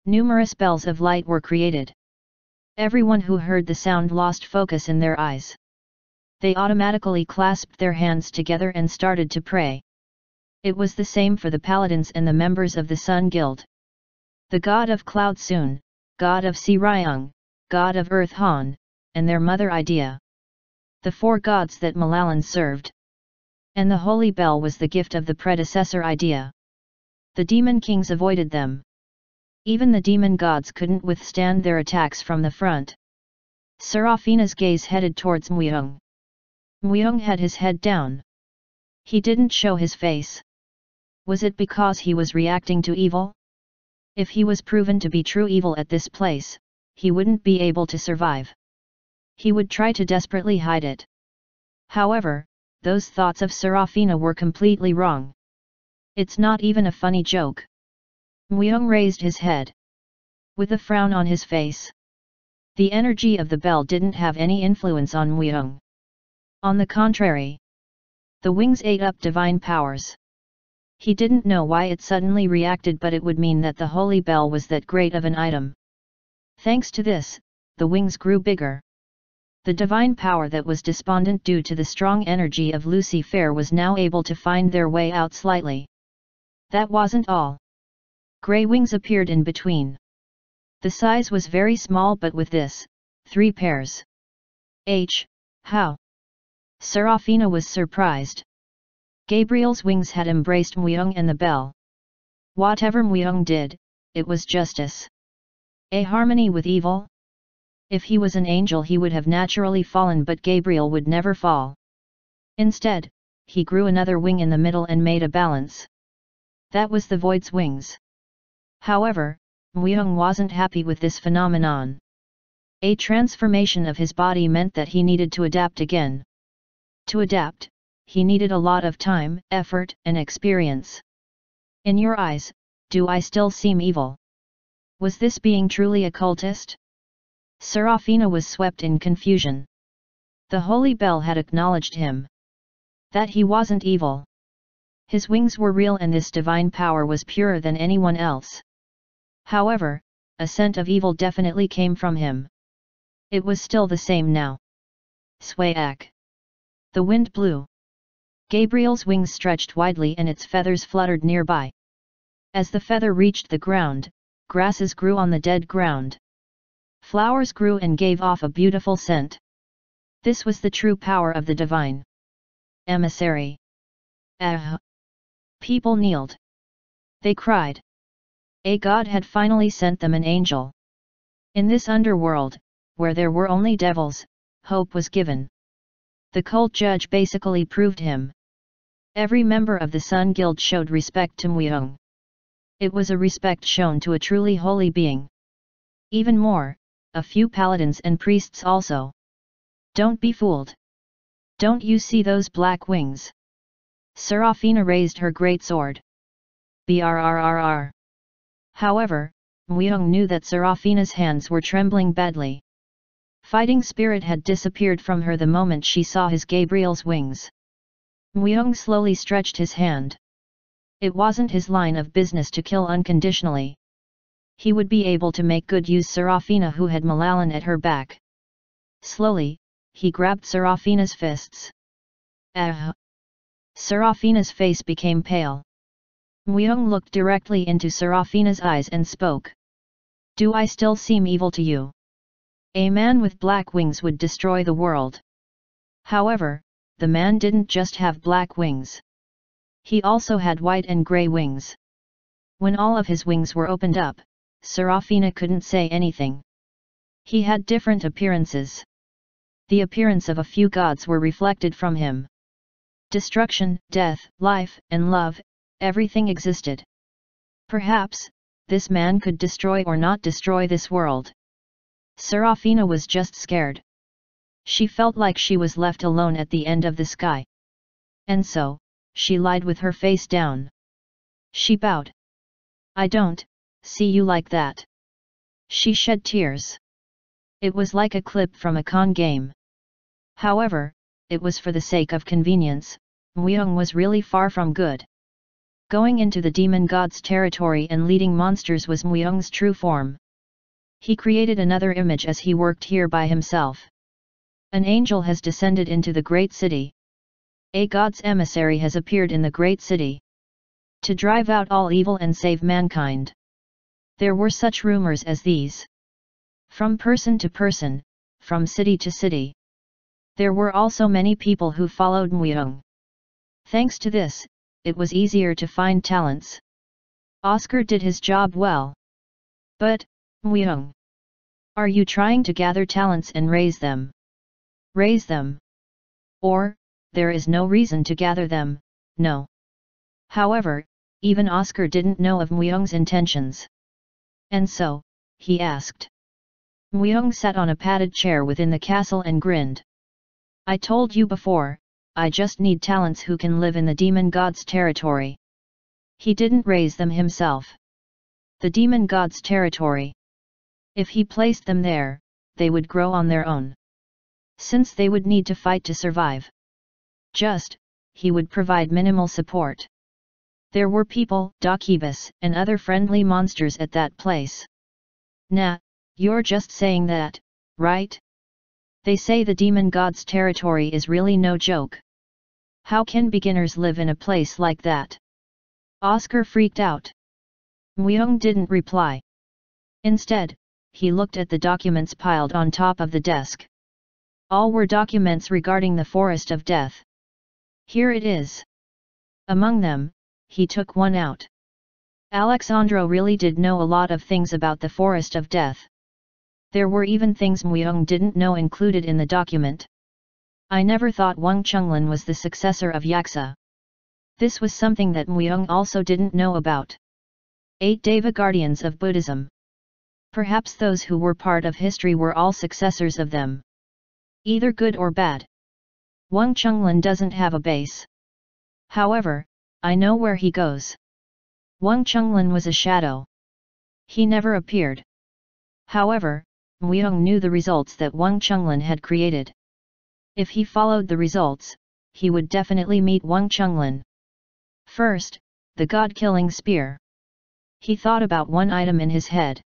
Numerous bells of light were created. Everyone who heard the sound lost focus in their eyes. They automatically clasped their hands together and started to pray. It was the same for the paladins and the members of the Sun Guild. The god of Cloud Sun, god of Sea Ryung, god of Earth Han, and their mother Idea. The 4 gods that Malalan served. And the holy bell was the gift of the predecessor Idea. The demon kings avoided them. Even the demon gods couldn't withstand their attacks from the front. Seraphina's gaze headed towards Onhu. Onhu had his head down. He didn't show his face. Was it because he was reacting to evil? If he was proven to be true evil at this place, he wouldn't be able to survive. He would try to desperately hide it. However, those thoughts of Seraphina were completely wrong. It's not even a funny joke. Onhu raised his head. With a frown on his face. The energy of the bell didn't have any influence on Onhu. On the contrary. The wings ate up divine powers. He didn't know why it suddenly reacted, but it would mean that the holy bell was that great of an item. Thanks to this, the wings grew bigger. The divine power that was despondent due to the strong energy of Lucifer was now able to find their way out slightly. That wasn't all. Grey wings appeared in between. The size was very small, but with this, 3 pairs. How? Seraphina was surprised. Gabriel's wings had embraced Onhu and the bell. Whatever Onhu did, it was justice. A harmony with evil? If he was an angel he would have naturally fallen, but Gabriel would never fall. Instead, he grew another wing in the middle and made a balance. That was the void's wings. However, Onhu wasn't happy with this phenomenon. A transformation of his body meant that he needed to adapt again. To adapt, he needed a lot of time, effort, and experience. In your eyes, do I still seem evil? Was this being truly a cultist? Seraphina was swept in confusion. The holy bell had acknowledged him. That he wasn't evil. His wings were real and this divine power was purer than anyone else. However, a scent of evil definitely came from him. It was still the same now. Swayak. The wind blew. Gabriel's wings stretched widely and its feathers fluttered nearby. As the feather reached the ground, grasses grew on the dead ground. Flowers grew and gave off a beautiful scent. This was the true power of the divine emissary. Ah! People kneeled. They cried. A god had finally sent them an angel. In this underworld, where there were only devils, hope was given. The cult judge basically proved him. Every member of the Sun Guild showed respect to Muyong. It was a respect shown to a truly holy being. Even more, a few paladins and priests also. Don't be fooled. Don't you see those black wings? Seraphina raised her great sword. Brrrr. However, Muyong knew that Seraphina's hands were trembling badly. Fighting spirit had disappeared from her the moment she saw his Gabriel's wings. Muyong slowly stretched his hand. It wasn't his line of business to kill unconditionally. He would be able to make good use Seraphina who had Malalan at her back. Slowly, he grabbed Seraphina's fists. Ah! Seraphina's face became pale. Muyong looked directly into Seraphina's eyes and spoke. Do I still seem evil to you? A man with black wings would destroy the world. However, the man didn't just have black wings. He also had white and grey wings. When all of his wings were opened up, Seraphina couldn't say anything. He had different appearances. The appearance of a few gods were reflected from him. Destruction, death, life, and love, everything existed. Perhaps, this man could destroy or not destroy this world. Seraphina was just scared. She felt like she was left alone at the end of the sky. And so, she lied with her face down. She bowed. I don't see you like that. She shed tears. It was like a clip from a con game. However, it was for the sake of convenience. Muyong was really far from good. Going into the demon god's territory and leading monsters was Muyong's true form. He created another image as he worked here by himself. An angel has descended into the great city. A god's emissary has appeared in the great city. To drive out all evil and save mankind. There were such rumors as these. From person to person, from city to city. There were also many people who followed Muyong. Thanks to this, it was easier to find talents. Oscar did his job well. But, Muyong, are you trying to gather talents and raise them? Raise them? Or, there is no reason to gather them, no. However, even Oscar didn't know of Muyong's intentions. And so, he asked. Muyong sat on a padded chair within the castle and grinned. I told you before, I just need talents who can live in the demon god's territory. He didn't raise them himself. The demon god's territory. If he placed them there, they would grow on their own. Since they would need to fight to survive. He would provide minimal support. There were people, Dakibus, and other friendly monsters at that place. Nah, you're just saying that, right? They say the demon god's territory is really no joke. How can beginners live in a place like that? Oscar freaked out. Muyong didn't reply. Instead, he looked at the documents piled on top of the desk. All were documents regarding the Forest of Death. Here it is. Among them, he took one out. Alexandro really did know a lot of things about the Forest of Death. There were even things Muyong didn't know included in the document. I never thought Wang Chunglin was the successor of Yaksa. This was something that Muyong also didn't know about. 8 Deva guardians of Buddhism. Perhaps those who were part of history were all successors of them. Either good or bad. Wang Chunglin doesn't have a base. However, I know where he goes. Wang Chunglin was a shadow. He never appeared. However, Muyong knew the results that Wang Chunglin had created. If he followed the results, he would definitely meet Wang Chunlin. First, the god-killing spear. He thought about one item in his head.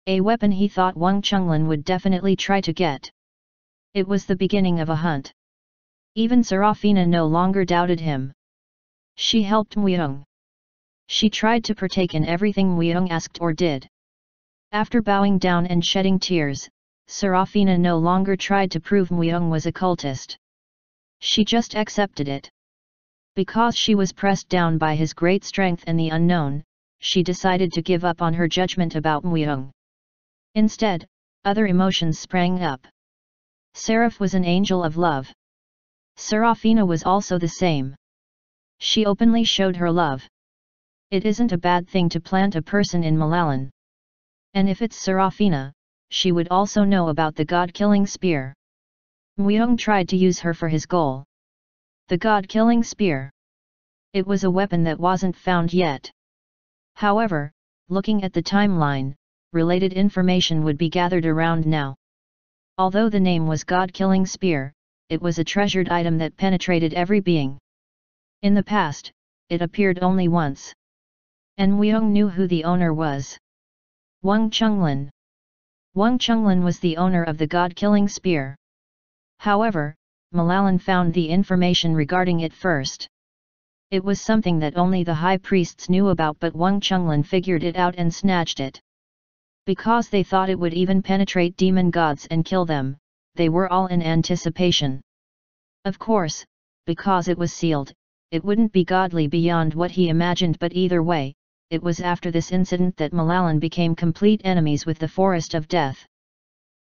A weapon he thought Wang Chunlin would definitely try to get. It was the beginning of a hunt. Even Serafina no longer doubted him. She helped Muyong. She tried to partake in everything Muyong asked or did. After bowing down and shedding tears, Serafina no longer tried to prove Muyong was a cultist. She just accepted it. Because she was pressed down by his great strength and the unknown, she decided to give up on her judgment about Muyong. Instead, other emotions sprang up. Seraph was an angel of love. Serafina was also the same. She openly showed her love. It isn't a bad thing to plant a person in Malalan. And if it's Serafina, she would also know about the god-killing spear. Muyong tried to use her for his goal. The god-killing spear. It was a weapon that wasn't found yet. However, looking at the timeline, related information would be gathered around now. Although the name was god-killing spear, it was a treasured item that penetrated every being. In the past, it appeared only once. And Muyong knew who the owner was. Wang Chunlin. Wang Chunlin was the owner of the god-killing spear. However, Malalan found the information regarding it first. It was something that only the high priests knew about, but Wang Chunlin figured it out and snatched it. Because they thought it would even penetrate demon gods and kill them, they were all in anticipation. Of course, because it was sealed, it wouldn't be godly beyond what he imagined, but either way, it was after this incident that Malalan became complete enemies with the Forest of Death.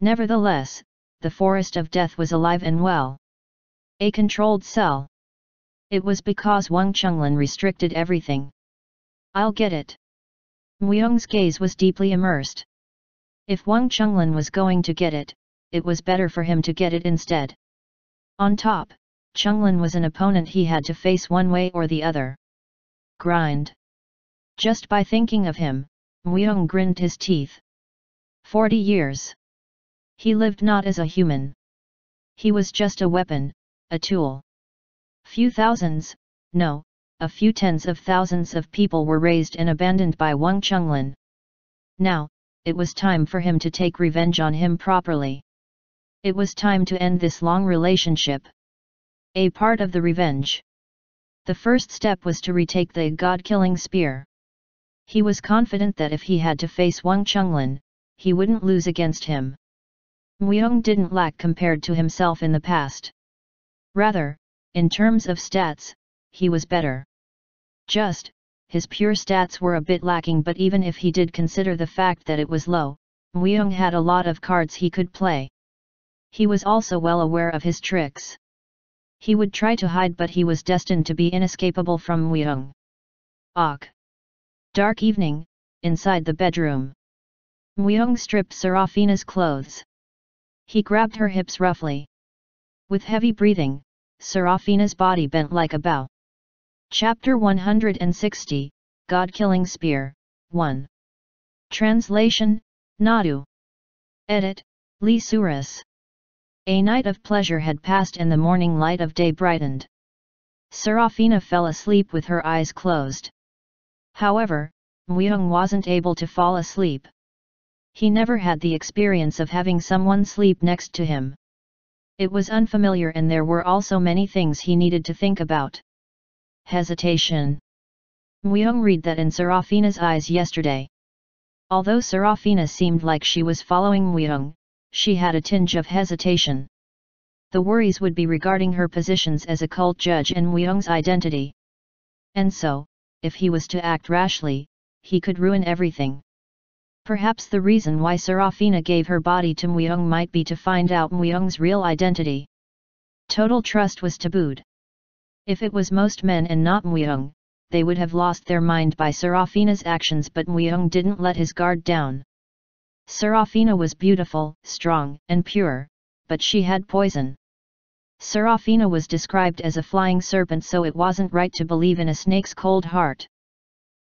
Nevertheless, the Forest of Death was alive and well. A controlled cell. It was because Wang Chunlin restricted everything. I'll get it. Muyong's gaze was deeply immersed. If Wang Chunlin was going to get it, it was better for him to get it instead. On top, Chunlin was an opponent he had to face one way or the other. Grind. Just by thinking of him, Muyong grinned his teeth. 40 years. He lived not as a human. He was just a weapon, a tool. Few thousands, no, a few tens of thousands of people were raised and abandoned by Wang Chunlin. Now, it was time for him to take revenge on him properly. It was time to end this long relationship. A part of the revenge. The first step was to retake the god-killing spear. He was confident that if he had to face Wang Chunlin, he wouldn't lose against him. Muyong didn't lack compared to himself in the past. Rather, in terms of stats, he was better. Just, his pure stats were a bit lacking, but even if he did consider the fact that it was low, Muyong had a lot of cards he could play. He was also well aware of his tricks. He would try to hide, but he was destined to be inescapable from Muyong. Ok. Dark evening, inside the bedroom. Muyong stripped Serafina's clothes. He grabbed her hips roughly. With heavy breathing, Serafina's body bent like a bow. Chapter 160, God-Killing Spear, 1. Translation, Nadu. Edit, Lee Suras. A night of pleasure had passed and the morning light of day brightened. Serafina fell asleep with her eyes closed. However, Muyong wasn't able to fall asleep. He never had the experience of having someone sleep next to him. It was unfamiliar, and there were also many things he needed to think about. Hesitation. Muyong read that in Serafina's eyes yesterday. Although Serafina seemed like she was following Muyong, she had a tinge of hesitation. The worries would be regarding her positions as a cult judge and Muyong's identity. And so, if he was to act rashly, he could ruin everything. Perhaps the reason why Serafina gave her body to Muyong might be to find out Muyong's real identity. Total trust was tabooed. If it was most men and not Muyong, they would have lost their mind by Serafina's actions, but Muyong didn't let his guard down. Serafina was beautiful, strong, and pure, but she had poison. Serafina was described as a flying serpent, so it wasn't right to believe in a snake's cold heart.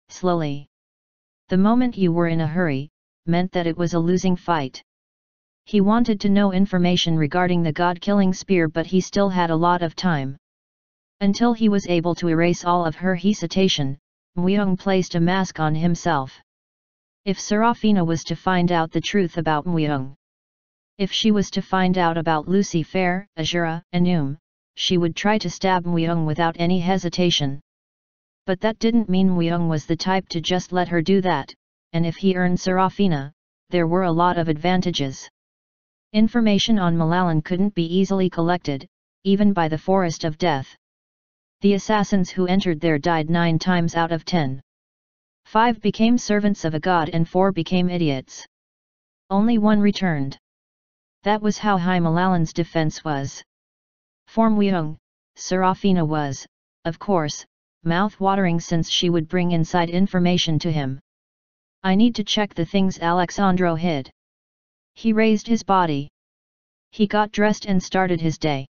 Slowly. The moment you were in a hurry, meant that it was a losing fight. He wanted to know information regarding the god-killing spear, but he still had a lot of time. Until he was able to erase all of her hesitation, Muyong placed a mask on himself. If Serafina was to find out the truth about Muyong, if she was to find out about Lucifer, Azura, and she would try to stab Muyong without any hesitation. But that didn't mean Muyong was the type to just let her do that, and if he earned Serafina, there were a lot of advantages. Information on Malalan couldn't be easily collected, even by the Forest of Death. The assassins who entered there died 9 times out of 10. 5 became servants of a god and 4 became idiots. Only 1 returned. That was how high Malalan's defense was. For Muyong, Serafina was, of course, mouth-watering since she would bring inside information to him. I need to check the things Alexandro hid. He raised his body. He got dressed and started his day.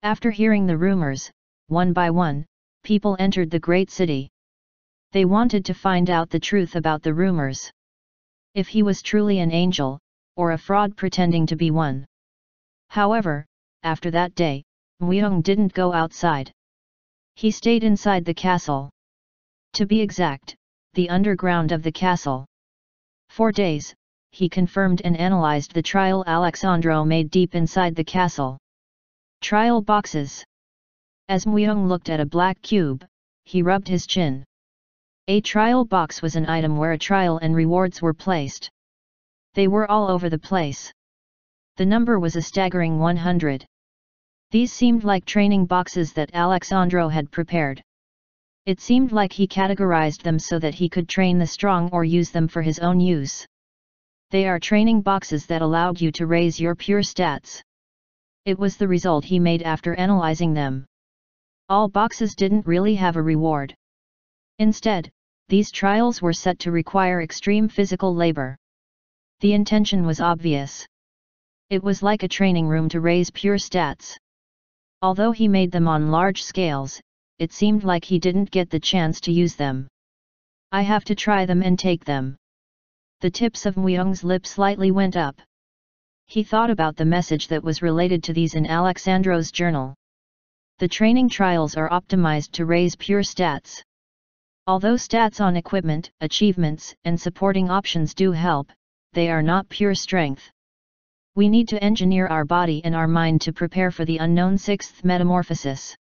After hearing the rumors, one by one, people entered the great city. They wanted to find out the truth about the rumors. If he was truly an angel, or a fraud pretending to be one. However, after that day, Muyong didn't go outside. He stayed inside the castle. To be exact, the underground of the castle. For days, he confirmed and analyzed the trial Alexandro made deep inside the castle. Trial boxes. As Muyong looked at a black cube, he rubbed his chin. A trial box was an item where a trial and rewards were placed. They were all over the place. The number was a staggering 100. These seemed like training boxes that Alexandro had prepared. It seemed like he categorized them so that he could train the strong or use them for his own use. They are training boxes that allowed you to raise your pure stats. It was the result he made after analyzing them. All boxes didn't really have a reward. Instead, these trials were set to require extreme physical labor. The intention was obvious. It was like a training room to raise pure stats. Although he made them on large scales, it seemed like he didn't get the chance to use them. I have to try them and take them. The tips of Muyong's lips slightly went up. He thought about the message that was related to these in Alexandro's journal. The training trials are optimized to raise pure stats. Although stats on equipment, achievements, and supporting options do help, they are not pure strength. We need to engineer our body and our mind to prepare for the unknown 6th metamorphosis.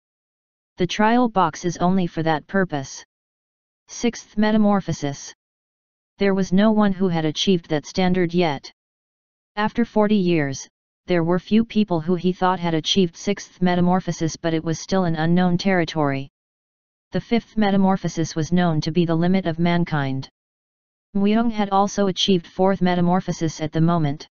The trial box is only for that purpose. 6th metamorphosis. There was no one who had achieved that standard yet. After 40 years, there were few people who he thought had achieved 6th metamorphosis, but it was still an unknown territory. The 5th metamorphosis was known to be the limit of mankind. Muyong had also achieved 4th metamorphosis at the moment.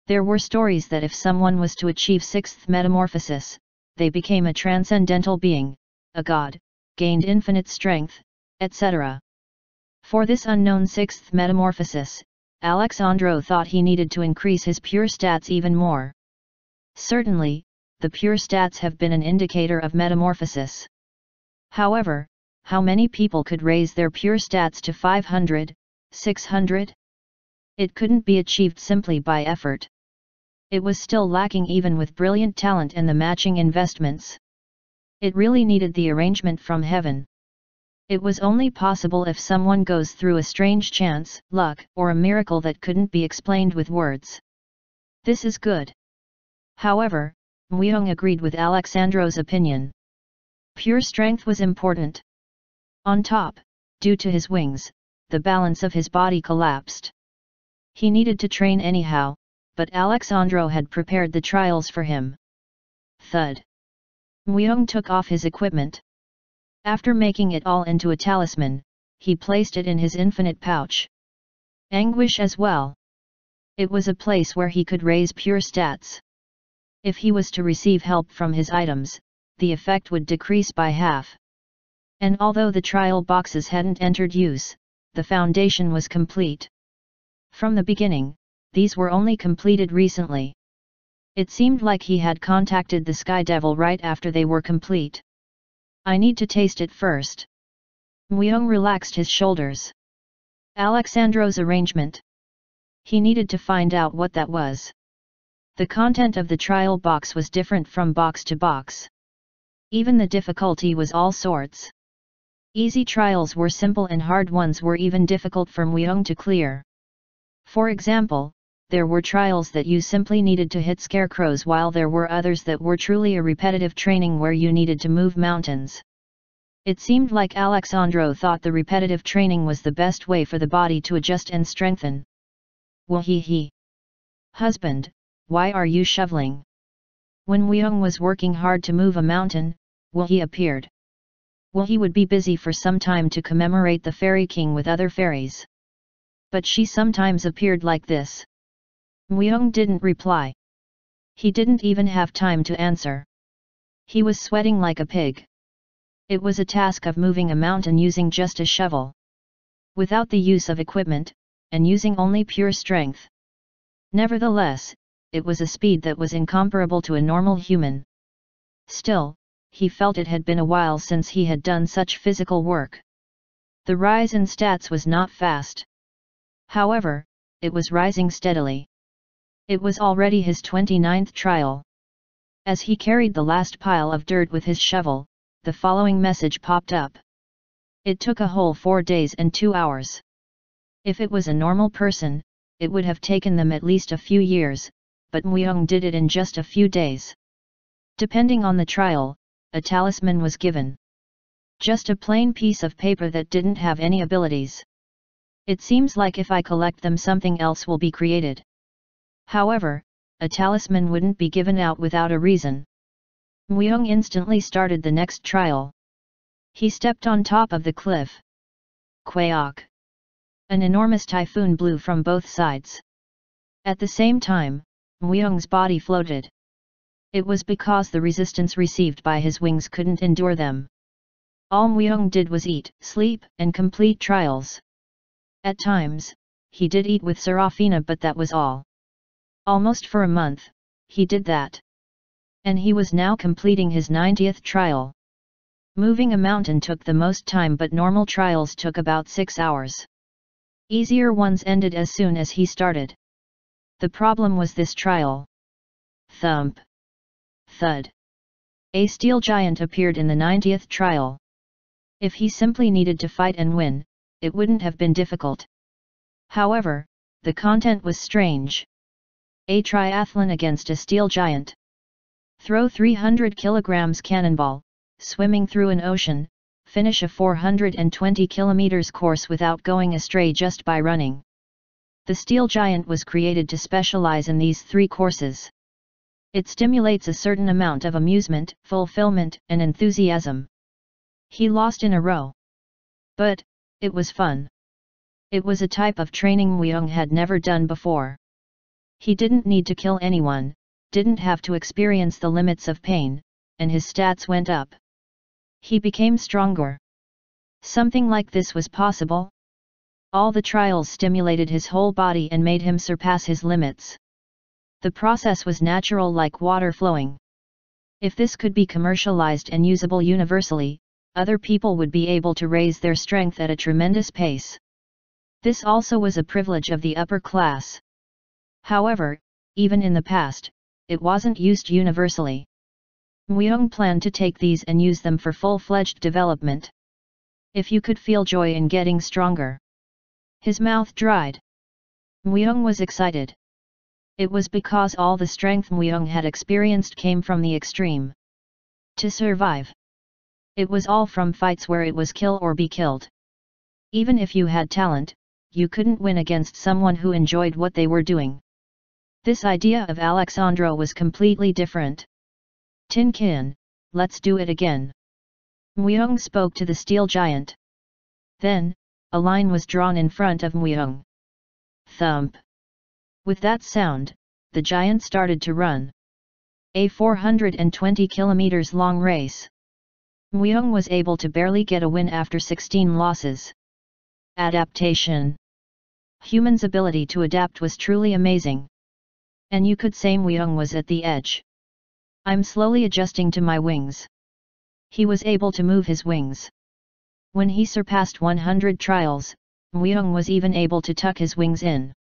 There were stories that if someone was to achieve 6th metamorphosis, they became a transcendental being, a god, gained infinite strength, etc. For this unknown 6th metamorphosis, Alexandro thought he needed to increase his pure stats even more. Certainly, the pure stats have been an indicator of metamorphosis. However, how many people could raise their pure stats to 500, 600? It couldn't be achieved simply by effort. It was still lacking even with brilliant talent and the matching investments. It really needed the arrangement from heaven. It was only possible if someone goes through a strange chance, luck, or a miracle that couldn't be explained with words. This is good. However, Muyong agreed with Alexandro's opinion. Pure strength was important. On top, due to his wings, the balance of his body collapsed. He needed to train anyhow, but Alexandro had prepared the trials for him. Thud. Muyong took off his equipment. After making it all into a talisman, he placed it in his infinite pouch. Anguish as well. It was a place where he could raise pure stats. If he was to receive help from his items, the effect would decrease by half. And although the trial boxes hadn't entered use, the foundation was complete. From the beginning, these were only completed recently. It seemed like he had contacted the Sky Devil right after they were complete. I need to taste it first. Muyong relaxed his shoulders. Alexandro's arrangement. He needed to find out what that was. The content of the trial box was different from box to box. Even the difficulty was all sorts. Easy trials were simple and hard ones were even difficult for Myung to clear. For example, there were trials that you simply needed to hit scarecrows while there were others that were truly a repetitive training where you needed to move mountains. It seemed like Alexandro thought the repetitive training was the best way for the body to adjust and strengthen. Wahihi. Husband, why are you shoveling? When Myung was working hard to move a mountain, Wahi appeared. Wahi would be busy for some time to commemorate the fairy king with other fairies. But she sometimes appeared like this. Myung didn't reply. He didn't even have time to answer. He was sweating like a pig. It was a task of moving a mountain using just a shovel. Without the use of equipment, and using only pure strength. Nevertheless, it was a speed that was incomparable to a normal human. Still, he felt it had been a while since he had done such physical work. The rise in stats was not fast. However, it was rising steadily. It was already his 29th trial. As he carried the last pile of dirt with his shovel, the following message popped up. It took a whole 4 days and 2 hours. If it was a normal person, it would have taken them at least a few years, but Myung did it in just a few days. Depending on the trial, a talisman was given. Just a plain piece of paper that didn't have any abilities. It seems like if I collect them something else will be created. However, a talisman wouldn't be given out without a reason. Myung instantly started the next trial. He stepped on top of the cliff. Quaok. An enormous typhoon blew from both sides. At the same time, Myung's body floated. It was because the resistance received by his wings couldn't endure them. All Myung did was eat, sleep, and complete trials. At times, he did eat with Serafina, but that was all. Almost for a month, he did that. And he was now completing his 90th trial. Moving a mountain took the most time, but normal trials took about 6 hours. Easier ones ended as soon as he started. The problem was this trial. Thump. Thud. A steel giant appeared in the 90th trial. If he simply needed to fight and win, it wouldn't have been difficult. However, the content was strange. A triathlon against a steel giant. Throw 300 kilograms cannonball, swimming through an ocean, finish a 420 kilometers course without going astray just by running. The steel giant was created to specialize in these 3 courses. It stimulates a certain amount of amusement, fulfillment, and enthusiasm. He lost in a row. But, it was fun. It was a type of training Myung had never done before. He didn't need to kill anyone, didn't have to experience the limits of pain, and his stats went up. He became stronger. Something like this was possible? All the trials stimulated his whole body and made him surpass his limits. The process was natural like water flowing. If this could be commercialized and usable universally, other people would be able to raise their strength at a tremendous pace. This also was a privilege of the upper class. However, even in the past, it wasn't used universally. Myung planned to take these and use them for full-fledged development. If you could feel joy in getting stronger. His mouth dried. Myung was excited. It was because all the strength Myung had experienced came from the extreme. To survive. It was all from fights where it was kill or be killed. Even if you had talent, you couldn't win against someone who enjoyed what they were doing. This idea of Alexandro was completely different. Tin Kin, let's do it again. Myung spoke to the steel giant. Then, a line was drawn in front of Myung. Thump. With that sound, the giant started to run. A 420 kilometers long race. Myung was able to barely get a win after 16 losses. Adaptation. Humans' ability to adapt was truly amazing. And you could say Myung was at the edge. I'm slowly adjusting to my wings. He was able to move his wings. When he surpassed 100 trials, Myung was even able to tuck his wings in.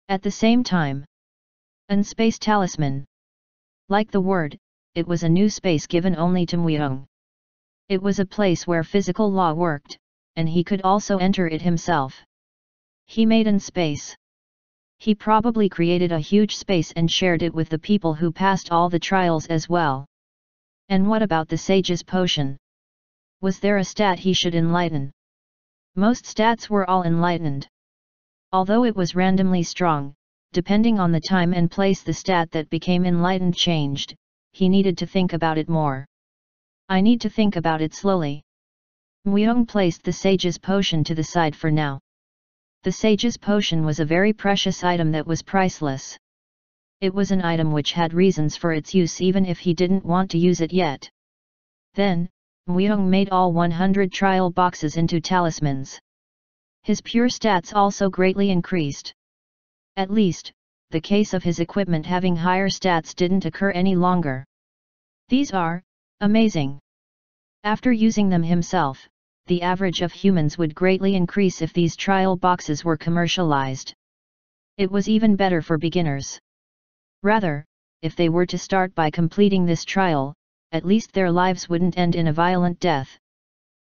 At the same time, An space talisman. Like the word, it was a new space given only to Muyong. It was a place where physical law worked, and he could also enter it himself. He made an space. He probably created a huge space and shared it with the people who passed all the trials as well. And what about the sage's potion? Was there a stat he should enlighten? Most stats were all enlightened. Although it was randomly strong, depending on the time and place the stat that became enlightened changed, he needed to think about it more. I need to think about it slowly. Muyong placed the sage's potion to the side for now. The sage's potion was a very precious item that was priceless. It was an item which had reasons for its use even if he didn't want to use it yet. Then, Muyong made all 100 trial boxes into talismans. His pure stats also greatly increased. At least, the case of his equipment having higher stats didn't occur any longer. These are amazing. After using them himself, the average of humans would greatly increase if these trial boxes were commercialized. It was even better for beginners. Rather, if they were to start by completing this trial, at least their lives wouldn't end in a violent death.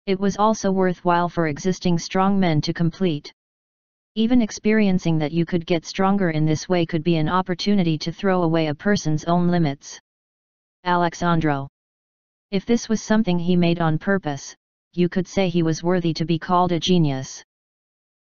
It was also worthwhile for existing strong men to complete. Even experiencing that you could get stronger in this way could be an opportunity to throw away a person's own limits. Alexandro. If this was something he made on purpose, you could say he was worthy to be called a genius.